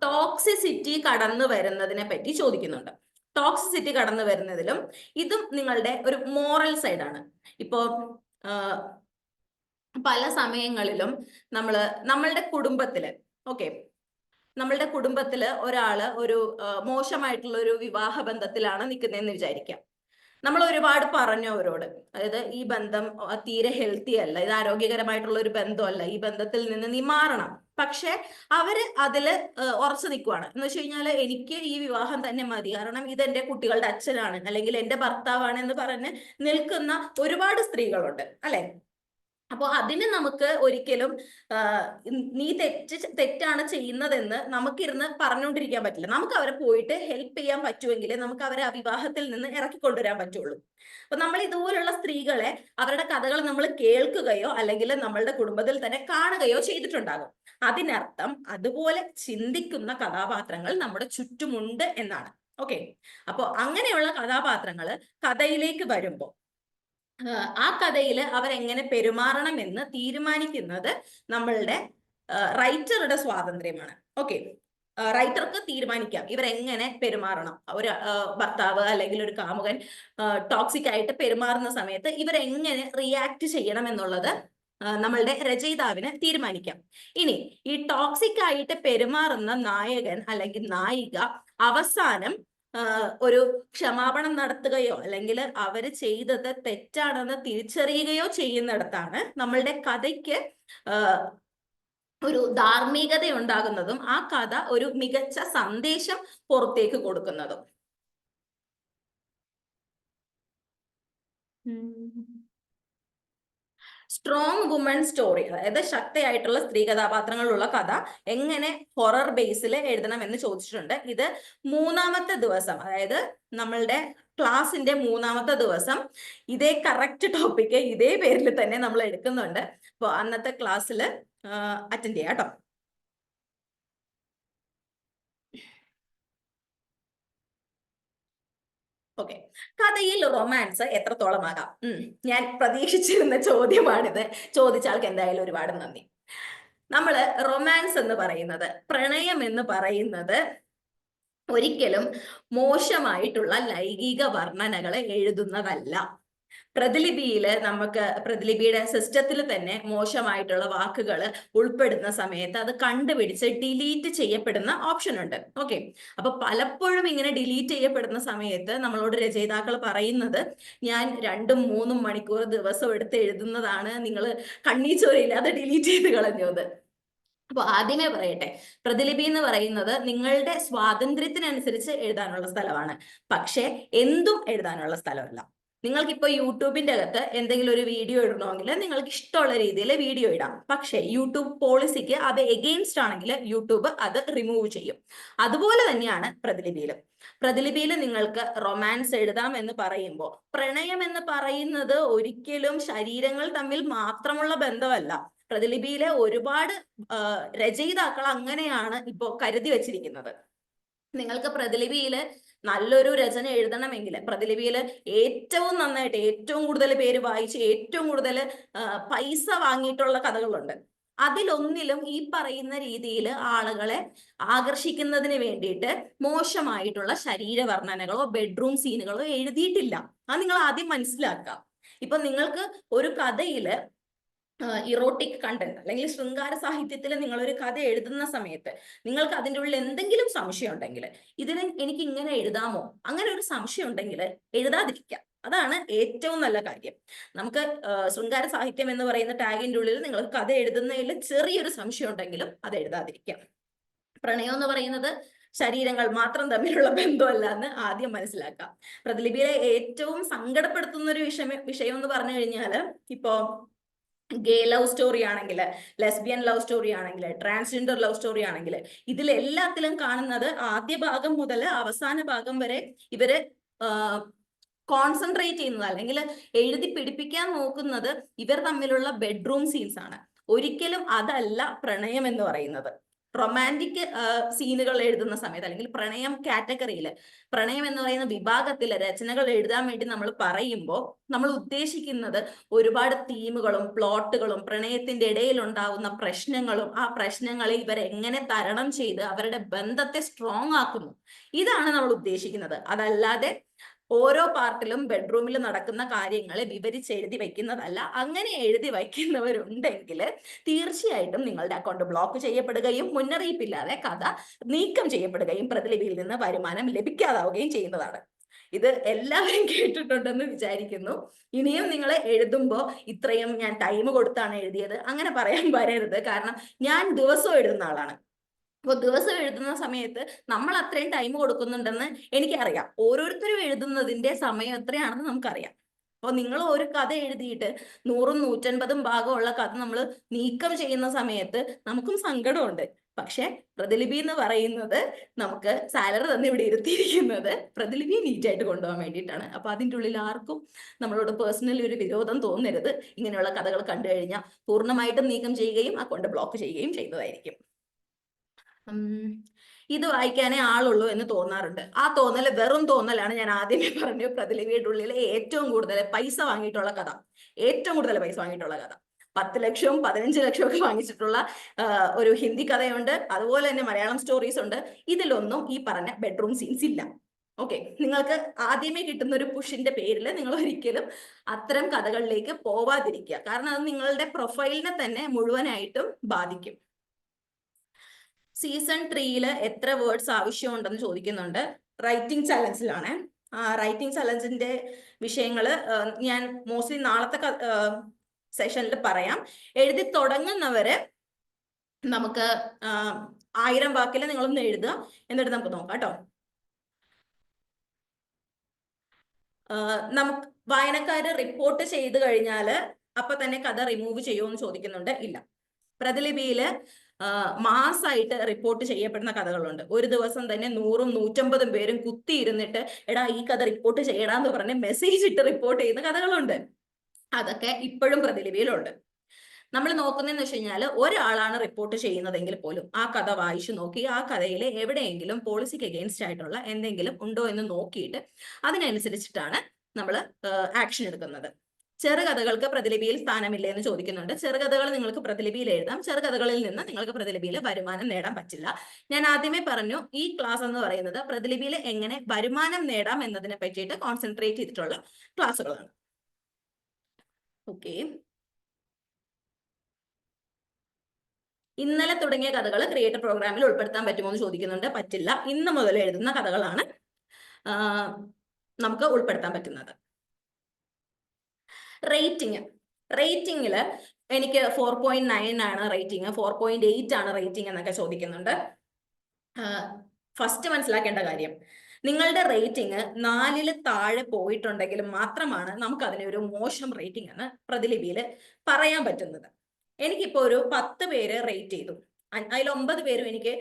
ടോക്സിസിറ്റി കടന്നു വരുന്നതിനെ പറ്റി ചോദിക്കുന്നുണ്ട്. ടോക്സിസിറ്റി കടന്നു വരുന്നതിലും ഇതും നിങ്ങളുടെ ഒരു മോറൽ സൈഡാണ്. ഇപ്പോ പല സമയങ്ങളിലും നമ്മളുടെ കുടുംബത്തില് നമ്മളുടെ കുടുംബത്തില് ഒരാള് ഒരു മോശമായിട്ടുള്ള ഒരു വിവാഹ ബന്ധത്തിലാണ് നിൽക്കുന്നതെന്ന് വിചാരിക്കാം. നമ്മൾ ഒരുപാട് പറഞ്ഞു അവരോട്, അതായത് ഈ ബന്ധം തീരെ ഹെൽത്തി അല്ല, ഇത് ആരോഗ്യകരമായിട്ടുള്ള ഒരു ബന്ധമല്ല, ഈ ബന്ധത്തിൽ നിന്ന് നീ മാറണം. പക്ഷെ അവര് അതില് ഉറച്ചു നിൽക്കുവാണ്. എന്ന് വെച്ച് കഴിഞ്ഞാല് എനിക്ക് ഈ വിവാഹം തന്നെ മതി, കാരണം ഇത് എന്റെ കുട്ടികളുടെ അച്ഛനാണ് അല്ലെങ്കിൽ എന്റെ ഭർത്താവാണ് എന്ന് പറഞ്ഞ് നിൽക്കുന്ന ഒരുപാട് സ്ത്രീകളുണ്ട് അല്ലെ. അപ്പോൾ അതിന് നമുക്ക് ഒരിക്കലും നീ തെറ്റാണ് ചെയ്യുന്നതെന്ന് നമുക്കിരുന്ന് പറഞ്ഞുകൊണ്ടിരിക്കാൻ പറ്റില്ല. നമുക്ക് അവരെ പോയിട്ട് ഹെൽപ്പ് ചെയ്യാൻ പറ്റുമെങ്കിൽ നമുക്ക് അവരെ ആ വിവാഹത്തിൽ നിന്ന് ഇറക്കിക്കൊണ്ടുവരാൻ പറ്റുള്ളൂ. അപ്പൊ നമ്മൾ ഇതുപോലുള്ള സ്ത്രീകളെ അവരുടെ കഥകൾ നമ്മൾ കേൾക്കുകയോ അല്ലെങ്കിൽ നമ്മളുടെ കുടുംബത്തിൽ തന്നെ കാണുകയോ ചെയ്തിട്ടുണ്ടാകും. അതിനർത്ഥം അതുപോലെ ചിന്തിക്കുന്ന കഥാപാത്രങ്ങൾ നമ്മുടെ ചുറ്റുമുണ്ട് എന്നാണ്. ഓക്കെ, അപ്പൊ അങ്ങനെയുള്ള കഥാപാത്രങ്ങൾ കഥയിലേക്ക് വരുമ്പോൾ ആ കഥയിൽ അവരെങ്ങനെ പെരുമാറണം എന്ന് തീരുമാനിക്കുന്നത് നമ്മളുടെ റൈറ്ററുടെ സ്വാതന്ത്ര്യമാണ്. ഓക്കെ, റൈറ്റർക്ക് തീരുമാനിക്കാം ഇവരെങ്ങനെ പെരുമാറണം. ഒരു ഭർത്താവ് അല്ലെങ്കിൽ ഒരു കാമുകൻ ടോക്സിക് ആയിട്ട് പെരുമാറുന്ന സമയത്ത് ഇവരെങ്ങനെ റിയാക്ട് ചെയ്യണം എന്നുള്ളത് നമ്മളുടെ രചയിതാവിന് തീരുമാനിക്കാം. ഇനി ഈ ടോക്സിക് ആയിട്ട് പെരുമാറുന്ന നായകൻ അല്ലെങ്കിൽ നായിക അവസാനം ഒരു ക്ഷമാപണം നടത്തുകയോ അല്ലെങ്കിൽ അവര് ചെയ്തത് തെറ്റാണെന്ന് തിരിച്ചറിയുകയോ ചെയ്യുന്നിടത്താണ് നമ്മളുടെ കഥയ്ക്ക് ഒരു ധാർമ്മികത ഉണ്ടാകുന്നതും ആ കഥ ഒരു മികച്ച സന്ദേശം പുറത്തേക്ക് കൊടുക്കുന്നതും. സ്ട്രോങ് വുമൺ സ്റ്റോറി, അതായത് ശക്തിയായിട്ടുള്ള സ്ത്രീ കഥാപാത്രങ്ങളുള്ള കഥ എങ്ങനെ ഹൊറർ ബേസിൽ എഴുതണം എന്ന് ചോദിച്ചിട്ടുണ്ട്. ഇത് 3-ാമത്തെ ദിവസം, അതായത് നമ്മളുടെ ക്ലാസിന്റെ 3-ാമത്തെ ദിവസം ഇതേ കറക്റ്റ് ടോപ്പിക്ക് ഇതേ പേരിൽ തന്നെ നമ്മൾ എടുക്കുന്നുണ്ട്. അപ്പോൾ അന്നത്തെ ക്ലാസ്സിൽ അറ്റൻഡ് ചെയ്യാം കേട്ടോ. ഓക്കെ, കഥയിൽ റൊമാൻസ് എത്രത്തോളം ആകാം? ഞാൻ പ്രതീക്ഷിച്ചിരുന്ന ചോദ്യമാണിത്. ചോദിച്ച ആൾക്ക് എന്തായാലും ഒരുപാട് നന്ദി. നമ്മള് റൊമാൻസ് എന്ന് പറയുന്നത്, പ്രണയം എന്ന് പറയുന്നത് ഒരിക്കലും മോശമായിട്ടുള്ള ലൈംഗിക വർണ്ണനകളെ എഴുതുന്നതല്ല. പ്രതിലിപിയില് നമുക്ക് പ്രതിലിപിയുടെ സിസ്റ്റത്തിൽ തന്നെ മോശമായിട്ടുള്ള വാക്കുകൾ ഉൾപ്പെടുന്ന സമയത്ത് അത് കണ്ടുപിടിച്ച് ഡിലീറ്റ് ചെയ്യപ്പെടുന്ന ഓപ്ഷൻ ഉണ്ട്. ഓക്കെ, അപ്പൊ പലപ്പോഴും ഇങ്ങനെ ഡിലീറ്റ് ചെയ്യപ്പെടുന്ന സമയത്ത് നമ്മളോട് രചയിതാക്കൾ പറയുന്നത്, ഞാൻ 2-3 മണിക്കൂർ ദിവസം എടുത്ത് എഴുതുന്നതാണ്, നിങ്ങൾ കണ്ണീച്ചോരയില്ലാതെ ഡിലീറ്റ് ചെയ്ത് കളഞ്ഞത്. അപ്പൊ ആദ്യമേ പറയട്ടെ, പ്രതിലിപി എന്ന് പറയുന്നത് നിങ്ങളുടെ സ്വാതന്ത്ര്യത്തിനനുസരിച്ച് എഴുതാനുള്ള സ്ഥലമാണ്, പക്ഷെ എന്തും എഴുതാനുള്ള സ്ഥലമല്ല. നിങ്ങൾക്കിപ്പോ യൂട്യൂബിന്റെ അകത്ത് എന്തെങ്കിലും ഒരു വീഡിയോ ഇടണമെങ്കിൽ നിങ്ങൾക്ക് ഇഷ്ടമുള്ള രീതിയിൽ വീഡിയോ ഇടാം. പക്ഷേ യൂട്യൂബ് പോളിസിക്ക് അത് എഗെയിൻസ്റ്റ് ആണെങ്കിൽ യൂട്യൂബ് അത് റിമൂവ് ചെയ്യും. അതുപോലെ തന്നെയാണ് പ്രതിലിപിയിൽ നിങ്ങൾക്ക് റൊമാൻസ് എഴുതാം എന്ന് പറയുമ്പോൾ, പ്രണയം എന്ന് പറയുന്നത് ഒരിക്കലും ശരീരങ്ങൾ തമ്മിൽ മാത്രമുള്ള ബന്ധമല്ല. പ്രതിലിപിയിലെ ഒരുപാട് രചയിതാക്കൾ അങ്ങനെയാണ് ഇപ്പോ കരുതി വെച്ചിരിക്കുന്നത്. നിങ്ങൾക്ക് പ്രതിലിപിയില് നല്ലൊരു രചന എഴുതണമെങ്കിൽ പ്രതിലിപിയില് ഏറ്റവും നന്നായിട്ട് ഏറ്റവും കൂടുതൽ പേര് വായിച്ച് ഏറ്റവും കൂടുതൽ പൈസ വാങ്ങിയിട്ടുള്ള കഥകളുണ്ട്. അതിലൊന്നിലും ഈ പറയുന്ന രീതിയിൽ ആളുകളെ ആകർഷിക്കുന്നതിന് വേണ്ടിയിട്ട് മോശമായിട്ടുള്ള ശരീരവർണ്ണനകളോ ബെഡ്റൂം സീനുകളോ എഴുതിയിട്ടില്ല. അത് നിങ്ങൾ ആദ്യം മനസ്സിലാക്കുക. ഇപ്പൊ നിങ്ങൾക്ക് ഒരു കഥയില് ഇറോട്ടിക് കണ്ടന്റ് അല്ലെങ്കിൽ ശൃംഗാര സാഹിത്യത്തിൽ നിങ്ങൾ ഒരു കഥ എഴുതുന്ന സമയത്ത് നിങ്ങൾക്ക് അതിൻ്റെ ഉള്ളിൽ എന്തെങ്കിലും സംശയം ഉണ്ടെങ്കിൽ, ഇതിന് എനിക്ക് ഇങ്ങനെ എഴുതാമോ, അങ്ങനെ ഒരു സംശയം ഉണ്ടെങ്കിൽ എഴുതാതിരിക്കാം. അതാണ് ഏറ്റവും നല്ല കാര്യം. നമുക്ക് ശൃംഗാര സാഹിത്യം എന്ന് പറയുന്ന ടാഗിന്റെ ഉള്ളിൽ നിങ്ങൾ കഥ എഴുതുന്നതിൽ ചെറിയൊരു സംശയം ഉണ്ടെങ്കിലും അത് എഴുതാതിരിക്കാം. പ്രണയം എന്ന് പറയുന്നത് ശരീരങ്ങൾ മാത്രം തമ്മിലുള്ള ബന്ധമല്ല എന്ന് ആദ്യം മനസ്സിലാക്കാം. പ്രതിലിപിയിലെ ഏറ്റവും സങ്കടപ്പെടുത്തുന്ന ഒരു വിഷയം എന്ന് പറഞ്ഞു കഴിഞ്ഞാൽ, ഇപ്പോ ഗേ ലവ് സ്റ്റോറി ആണെങ്കിൽ, ലെസ്ബിയൻ ലവ് സ്റ്റോറി ആണെങ്കിൽ, ട്രാൻസ്ജെൻഡർ ലവ് സ്റ്റോറി ആണെങ്കിൽ, ഇതിലെല്ലാത്തിലും കാണുന്നത് ആദ്യ ഭാഗം മുതൽ അവസാന ഭാഗം വരെ ഇവര് കോൺസെൻട്രേറ്റ് ചെയ്യുന്നത് അല്ലെങ്കിൽ എഴുതി പിടിപ്പിക്കാൻ നോക്കുന്നത് ഇവർ തമ്മിലുള്ള ബെഡ്റൂം സീൻസ് ആണ്. ഒരിക്കലും അതല്ല പ്രണയം എന്ന് പറയുന്നത്. റൊമാൻറ്റിക് സീനുകൾ എഴുതുന്ന സമയത്ത് അല്ലെങ്കിൽ പ്രണയം കാറ്റഗറിയിൽ, പ്രണയം എന്ന് പറയുന്ന വിഭാഗത്തിലെ രചനകൾ എഴുതാൻ വേണ്ടി നമ്മൾ പറയുമ്പോൾ നമ്മൾ ഉദ്ദേശിക്കുന്നത് ഒരുപാട് തീമുകളും പ്ലോട്ടുകളും പ്രണയത്തിന്റെ ഇടയിൽ ഉണ്ടാവുന്ന പ്രശ്നങ്ങളും ആ പ്രശ്നങ്ങളെ ഇവർ എങ്ങനെ തരണം ചെയ്ത് അവരുടെ ബന്ധത്തെ സ്ട്രോങ് ആക്കുന്നു, ഇതാണ് നമ്മൾ ഉദ്ദേശിക്കുന്നത്. അതല്ലാതെ ഓരോ പാർട്ടിലും ബെഡ്റൂമിൽ നടക്കുന്ന കാര്യങ്ങളെ വിവരിച്ചെഴുതി വയ്ക്കുന്നതല്ല. അങ്ങനെ എഴുതി വയ്ക്കുന്നവരുണ്ടെങ്കിൽ തീർച്ചയായിട്ടും നിങ്ങളുടെ അക്കൗണ്ട് ബ്ലോക്ക് ചെയ്യപ്പെടുകയും മുന്നറിയിപ്പില്ലാതെ കഥ നീക്കം ചെയ്യപ്പെടുകയും പ്രതിലിപിയിൽ നിന്ന് വരുമാനം ലഭിക്കാതാവുകയും ചെയ്യുന്നതാണ്. ഇത് എല്ലാവരും കേട്ടിട്ടുണ്ടെന്ന് വിചാരിക്കുന്നു. ഇനിയും നിങ്ങൾ എഴുതുമ്പോൾ ഇത്രയും ഞാൻ ടൈം കൊടുത്താണ് എഴുതിയത് അങ്ങനെ പറയാൻ വരരുത്. കാരണം ഞാൻ ദിവസവും എഴുതുന്ന ആളാണ്. അപ്പോൾ ദിവസം എഴുതുന്ന സമയത്ത് നമ്മൾ അത്രയും ടൈം കൊടുക്കുന്നുണ്ടെന്ന് എനിക്കറിയാം. ഓരോരുത്തരും എഴുതുന്നതിന്റെ സമയം എത്രയാണെന്ന് നമുക്കറിയാം. അപ്പോൾ നിങ്ങൾ ഒരു കഥ എഴുതിയിട്ട് 100ഉം 150ഉം ഭാഗമുള്ള കഥ നമ്മൾ നീക്കം ചെയ്യുന്ന സമയത്ത് നമുക്കും സങ്കടമുണ്ട്. പക്ഷെ പ്രതിലിപി എന്ന് പറയുന്നത് നമുക്ക് സാലറി തന്നെ ഇവിടെ ഇരുത്തിയിരിക്കുന്നത് പ്രതിലിപി നീറ്റായിട്ട് കൊണ്ടുപോകാൻ വേണ്ടിയിട്ടാണ്. അപ്പൊ അതിൻ്റെ ഉള്ളിൽ ആർക്കും നമ്മളോട് പേഴ്സണലി ഒരു വിരോധം തോന്നരുത്. ഇങ്ങനെയുള്ള കഥകൾ കണ്ടു കഴിഞ്ഞാൽ പൂർണ്ണമായിട്ടും നീക്കം ചെയ്യുകയും അക്കൗണ്ട് ബ്ലോക്ക് ചെയ്യുകയും ചെയ്യുന്നതായിരിക്കും. ഇത് വായിക്കാനേ ആളുള്ളൂ എന്ന് തോന്നാറുണ്ട്. ആ തോന്നൽ വെറും തോന്നലാണ്. ഞാൻ ആദ്യമേ പറഞ്ഞു, പ്രതിലിപിയുടെ ഉള്ളിൽ ഏറ്റവും കൂടുതൽ പൈസ വാങ്ങിയിട്ടുള്ള കഥ, ഏറ്റവും കൂടുതൽ പൈസ വാങ്ങിയിട്ടുള്ള കഥ 10 ലക്ഷവും 15 ലക്ഷവും ഒക്കെ വാങ്ങിച്ചിട്ടുള്ള ഒരു ഹിന്ദി കഥയുണ്ട്. അതുപോലെ തന്നെ മലയാളം സ്റ്റോറീസ് ഉണ്ട്. ഇതിലൊന്നും ഈ പറഞ്ഞ ബെഡ്റൂം സീൻസ് ഇല്ല. ഓക്കെ, നിങ്ങൾക്ക് ആദ്യമേ കിട്ടുന്ന ഒരു പുഷിന്റെ പേരിൽ നിങ്ങൾ ഒരിക്കലും അത്തരം കഥകളിലേക്ക് പോവാതിരിക്കുക. കാരണം അത് നിങ്ങളുടെ പ്രൊഫൈലിനെ തന്നെ മുഴുവനായിട്ടും ബാധിക്കും. സീസൺ 3 എത്ര വേർഡ്സ് ആവശ്യമുണ്ടെന്ന് ചോദിക്കുന്നുണ്ട്. റൈറ്റിംഗ് ചലഞ്ചിലാണ്. റൈറ്റിംഗ് ചലഞ്ചിന്റെ വിഷയങ്ങൾ ഞാൻ മോസ്റ്റ്ലി നാളത്തെ സെഷനിൽ പറയാം. എഴുതി തുടങ്ങുന്നവര് നമുക്ക് 1000 വാക്കിൽ നിങ്ങളൊന്ന് എഴുതുക, എന്നിട്ട് നമുക്ക് നോക്കാം കേട്ടോ. നമുക്ക് വായനക്കാര് റിപ്പോർട്ട് ചെയ്ത് കഴിഞ്ഞാൽ അപ്പൊ തന്നെ കഥ റിമൂവ് ചെയ്യുമോ എന്ന് ചോദിക്കുന്നുണ്ട്. ഇല്ല, പ്രതിലിപിയില് മാസമായിട്ട് റിപ്പോർട്ട് ചെയ്യപ്പെടുന്ന കഥകളുണ്ട്. ഒരു ദിവസം തന്നെ 100ഉം 150ഉം പേരും കുത്തിയിരുന്നിട്ട് എടാ ഈ കഥ റിപ്പോർട്ട് ചെയ്യടാന്ന് പറഞ്ഞ് മെസ്സേജ് ഇട്ട് റിപ്പോർട്ട് ചെയ്യുന്ന കഥകളുണ്ട്. അതൊക്കെ ഇപ്പോഴും പ്രതിലിപിയിലുണ്ട്. നമ്മൾ നോക്കുന്നതെന്ന് വെച്ച് കഴിഞ്ഞാൽ ഒരാളാണ് റിപ്പോർട്ട് ചെയ്യുന്നതെങ്കിൽ പോലും ആ കഥ വായിച്ചു നോക്കി ആ കഥയിൽ എവിടെയെങ്കിലും പോളിസിക്ക് അഗെയിൻസ്റ്റ് ആയിട്ടുള്ള എന്തെങ്കിലും ഉണ്ടോ എന്ന് നോക്കിയിട്ട് അതിനനുസരിച്ചിട്ടാണ് നമ്മൾ ആക്ഷൻ എടുക്കുന്നത്. ചെറുകഥകൾക്ക് പ്രതിലിപിയിൽ സ്ഥാനമില്ല എന്ന് ചോദിക്കുന്നുണ്ട്. ചെറുകഥകൾ നിങ്ങൾക്ക് പ്രതിലിപിയിൽ എഴുതാം. ചെറുകഥകളിൽ നിന്ന് നിങ്ങൾക്ക് പ്രതിലിപിയിൽ വരുമാനം നേടാൻ പറ്റില്ല. ഞാൻ ആദ്യമേ പറഞ്ഞു, ഈ ക്ലാസ് എന്ന് പറയുന്നത് പ്രതിലിപിയിൽ എങ്ങനെ വരുമാനം നേടാം എന്നതിനെ പറ്റിയിട്ട് കോൺസെൻട്രേറ്റ് ചെയ്തിട്ടുള്ള ക്ലാസ്സുകളാണ്. ഓക്കെ, ഇന്നലെ തുടങ്ങിയ കഥകൾ ക്രിയേറ്റർ പ്രോഗ്രാമിൽ ഉൾപ്പെടുത്താൻ പറ്റുമോ എന്ന് ചോദിക്കുന്നുണ്ട്. പറ്റില്ല. ഇന്ന് മുതൽ എഴുതുന്ന കഥകളാണ് നമുക്ക് ഉൾപ്പെടുത്താൻ പറ്റുന്നത്. റേറ്റിംഗിൽ എനിക്ക് 4.9 ആണ് റേറ്റിംഗ്, 4.8 ആണ് റേറ്റിംഗ് എന്നൊക്കെ ചോദിക്കുന്നുണ്ട്. ഫസ്റ്റ് മനസ്സിലാക്കേണ്ട കാര്യം, നിങ്ങളുടെ റേറ്റിംഗ് 4ൽ താഴെ പോയിട്ടുണ്ടെങ്കിൽ മാത്രമാണ് നമുക്ക് അതിനെ ഒരു മോശം റേറ്റിംഗ് എന്ന് പ്രതിലിപിയിൽ പറയാൻ പറ്റുന്നത്. എനിക്കിപ്പോ ഒരു 10 പേര് റേറ്റ് ചെയ്തു, അതിൽ 9 പേരും എനിക്ക്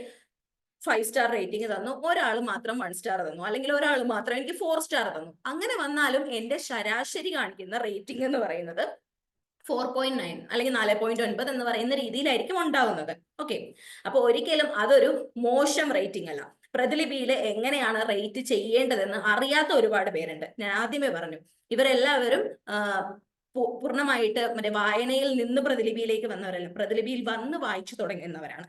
5 സ്റ്റാർ റേറ്റിംഗ് തന്നു, ഒരാൾ മാത്രം 1 സ്റ്റാർ തന്നു, അല്ലെങ്കിൽ ഒരാൾ മാത്രം എനിക്ക് 4 സ്റ്റാർ തന്നു. അങ്ങനെ വന്നാലും എന്റെ ശരാശരി കാണിക്കുന്ന റേറ്റിംഗ് എന്ന് പറയുന്നത് 4.9 അല്ലെങ്കിൽ 4.9 എന്ന് പറയുന്ന രീതിയിലായിരിക്കും ഉണ്ടാവുന്നത്. ഓക്കെ, അപ്പൊ ഒരിക്കലും അതൊരു മോശം റേറ്റിംഗ് അല്ല. പ്രതിലിപിയിൽ എങ്ങനെയാണ് റേറ്റ് ചെയ്യേണ്ടതെന്ന് അറിയാത്ത ഒരുപാട് പേരുണ്ട്. ഞാൻ ആദ്യമേ പറഞ്ഞു, ഇവരെല്ലാവരും പൂർണ്ണമായിട്ട് മറ്റേ വായനയിൽ നിന്ന് പ്രതിലിപിയിലേക്ക് വന്നവരല്ല, പ്രതിലിപിയിൽ വന്ന് വായിച്ചു തുടങ്ങുന്നവരാണ്.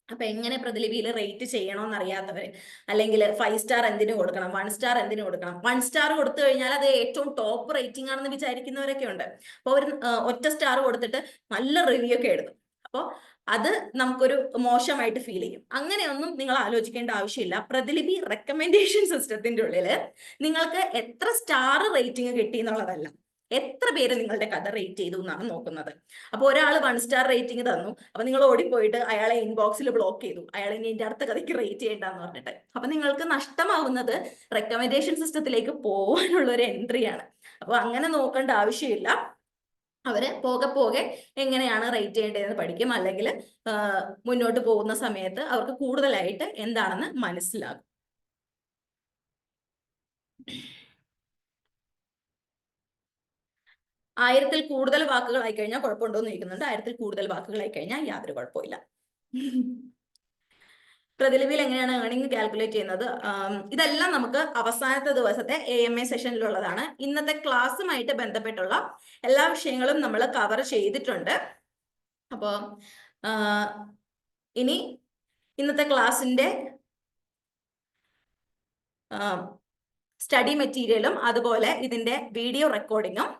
അപ്പൊ എങ്ങനെ പ്രതിലിപിയിൽ റേറ്റ് ചെയ്യണമെന്ന് അറിയാത്തവര്, അല്ലെങ്കിൽ 5 സ്റ്റാർ എന്തിനു കൊടുക്കണം, 1 സ്റ്റാർ എന്തിനു കൊടുക്കണം, 1 സ്റ്റാർ കൊടുത്തു കഴിഞ്ഞാൽ അത് ഏറ്റവും ടോപ്പ് റേറ്റിംഗ് ആണെന്ന് വിചാരിക്കുന്നവരൊക്കെ ഉണ്ട്. അപ്പൊ ഒരു ഒറ്റ സ്റ്റാർ കൊടുത്തിട്ട് നല്ല റിവ്യൂ ഒക്കെ എഴുതും. അപ്പോൾ അത് നമുക്കൊരു മോശമായിട്ട് ഫീൽ ചെയ്യും. അങ്ങനെയൊന്നും നിങ്ങൾ ആലോചിക്കേണ്ട ആവശ്യമില്ല. പ്രതിലിപി റെക്കമെൻഡേഷൻ സിസ്റ്റത്തിന്റെ ഉള്ളിൽ നിങ്ങൾക്ക് എത്ര സ്റ്റാർ റേറ്റിംഗ് കിട്ടി എന്നുള്ളതല്ല, എത്ര പേര് നിങ്ങളുടെ കഥ റേറ്റ് ചെയ്തു എന്നാണ് നോക്കുന്നത്. അപ്പൊ ഒരാൾ 1 സ്റ്റാർ റേറ്റിംഗ് തന്നു, അപ്പൊ നിങ്ങൾ ഓടിപ്പോയിട്ട് അയാളെ ഇൻബോക്സിൽ ബ്ലോക്ക് ചെയ്തു, അയാൾ ഇനി എന്റെ അടുത്ത കഥയ്ക്ക് റേറ്റ് ചെയ്യണ്ടെന്ന് പറഞ്ഞിട്ട്. അപ്പൊ നിങ്ങൾക്ക് നഷ്ടമാവുന്നത് റെക്കമെൻഡേഷൻ സിസ്റ്റത്തിലേക്ക് പോകാനുള്ള ഒരു എൻട്രിയാണ്. അപ്പൊ അങ്ങനെ നോക്കേണ്ട ആവശ്യമില്ല. അവര് പോകെ പോകെ എങ്ങനെയാണ് റേറ്റ് ചെയ്യേണ്ടതെന്ന് പഠിക്കും, അല്ലെങ്കിൽ മുന്നോട്ട് പോകുന്ന സമയത്ത് അവർക്ക് കൂടുതലായിട്ട് എന്താണെന്ന് മനസ്സിലാകും. 1000-ൽ കൂടുതൽ വാക്കുകളായി കഴിഞ്ഞാൽ കുഴപ്പമുണ്ടോ എന്ന് ചോദിക്കുന്നുണ്ട്. 1000-ൽ കൂടുതൽ വാക്കുകളായി കഴിഞ്ഞാൽ യാതൊരു കുഴപ്പമില്ല. പ്രതിലിപിയിൽ എങ്ങനെയാണ് ഏർണിംഗ് കാൽക്കുലേറ്റ് ചെയ്യുന്നത്? ഇതെല്ലാം നമുക്ക് അവസാനത്തെ ദിവസത്തെ AMA സെഷനിലുള്ളതാണ്. ഇന്നത്തെ ക്ലാസ്സുമായിട്ട് ബന്ധപ്പെട്ടുള്ള എല്ലാ വിഷയങ്ങളും നമ്മൾ കവർ ചെയ്തിട്ടുണ്ട്. അപ്പോൾ ഇനി ഇന്നത്തെ ക്ലാസ്സിന്റെ സ്റ്റഡി മെറ്റീരിയലും അതുപോലെ ഇതിന്റെ വീഡിയോ റെക്കോർഡിങ്ങും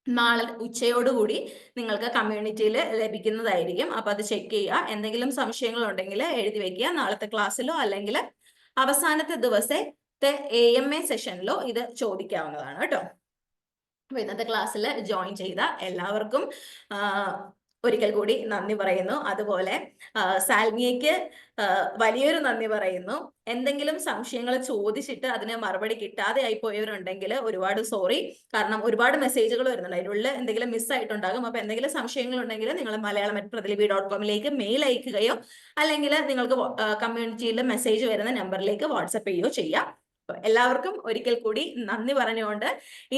നാളെ ഉച്ചയോടുകൂടി നിങ്ങൾക്ക് കമ്മ്യൂണിറ്റിയിൽ ലഭിക്കുന്നതായിരിക്കും. അപ്പൊ അത് ചെക്ക് ചെയ്യുക. എന്തെങ്കിലും സംശയങ്ങൾ ഉണ്ടെങ്കിൽ എഴുതി വെക്കുക. നാളത്തെ ക്ലാസ്സിലോ അല്ലെങ്കിൽ അവസാനത്തെ ദിവസത്തെ AMA സെഷനിലോ ഇത് ചോദിക്കാവുന്നതാണ് കേട്ടോ. അപ്പൊ ഇന്നത്തെ ക്ലാസ്സിൽ ജോയിൻ ചെയ്ത എല്ലാവർക്കും ഒരിക്കൽ കൂടി നന്ദി പറയുന്നു. അതുപോലെ സാൽമിയയ്ക്ക് വലിയൊരു നന്ദി പറയുന്നു. എന്തെങ്കിലും സംശയങ്ങൾ ചോദിച്ചിട്ട് അതിന് മറുപടി കിട്ടാതെ ആയി പോയവരുണ്ടെങ്കിൽ ഒരുപാട് സോറി. കാരണം ഒരുപാട് മെസ്സേജുകൾ വരുന്നുണ്ട്, അതിനുള്ളിൽ എന്തെങ്കിലും മിസ്സായിട്ടുണ്ടാകും. അപ്പൊ എന്തെങ്കിലും സംശയങ്ങൾ ഉണ്ടെങ്കിൽ നിങ്ങൾ malayalam@prathilabi.com മെയിൽ അയക്കുകയോ അല്ലെങ്കിൽ നിങ്ങൾക്ക് കമ്മ്യൂണിറ്റിയിൽ മെസ്സേജ് വരുന്ന നമ്പറിലേക്ക് വാട്സപ്പ് ചെയ്യുകയോ ചെയ്യാം. എല്ലാവർക്കും ഒരിക്കൽ കൂടി നന്ദി പറഞ്ഞുകൊണ്ട്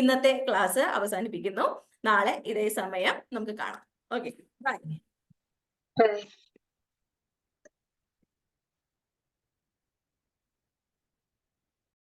ഇന്നത്തെ ക്ലാസ് അവസാനിപ്പിക്കുന്നു. നാളെ ഇതേ സമയം നമുക്ക് കാണാം. Okay, by.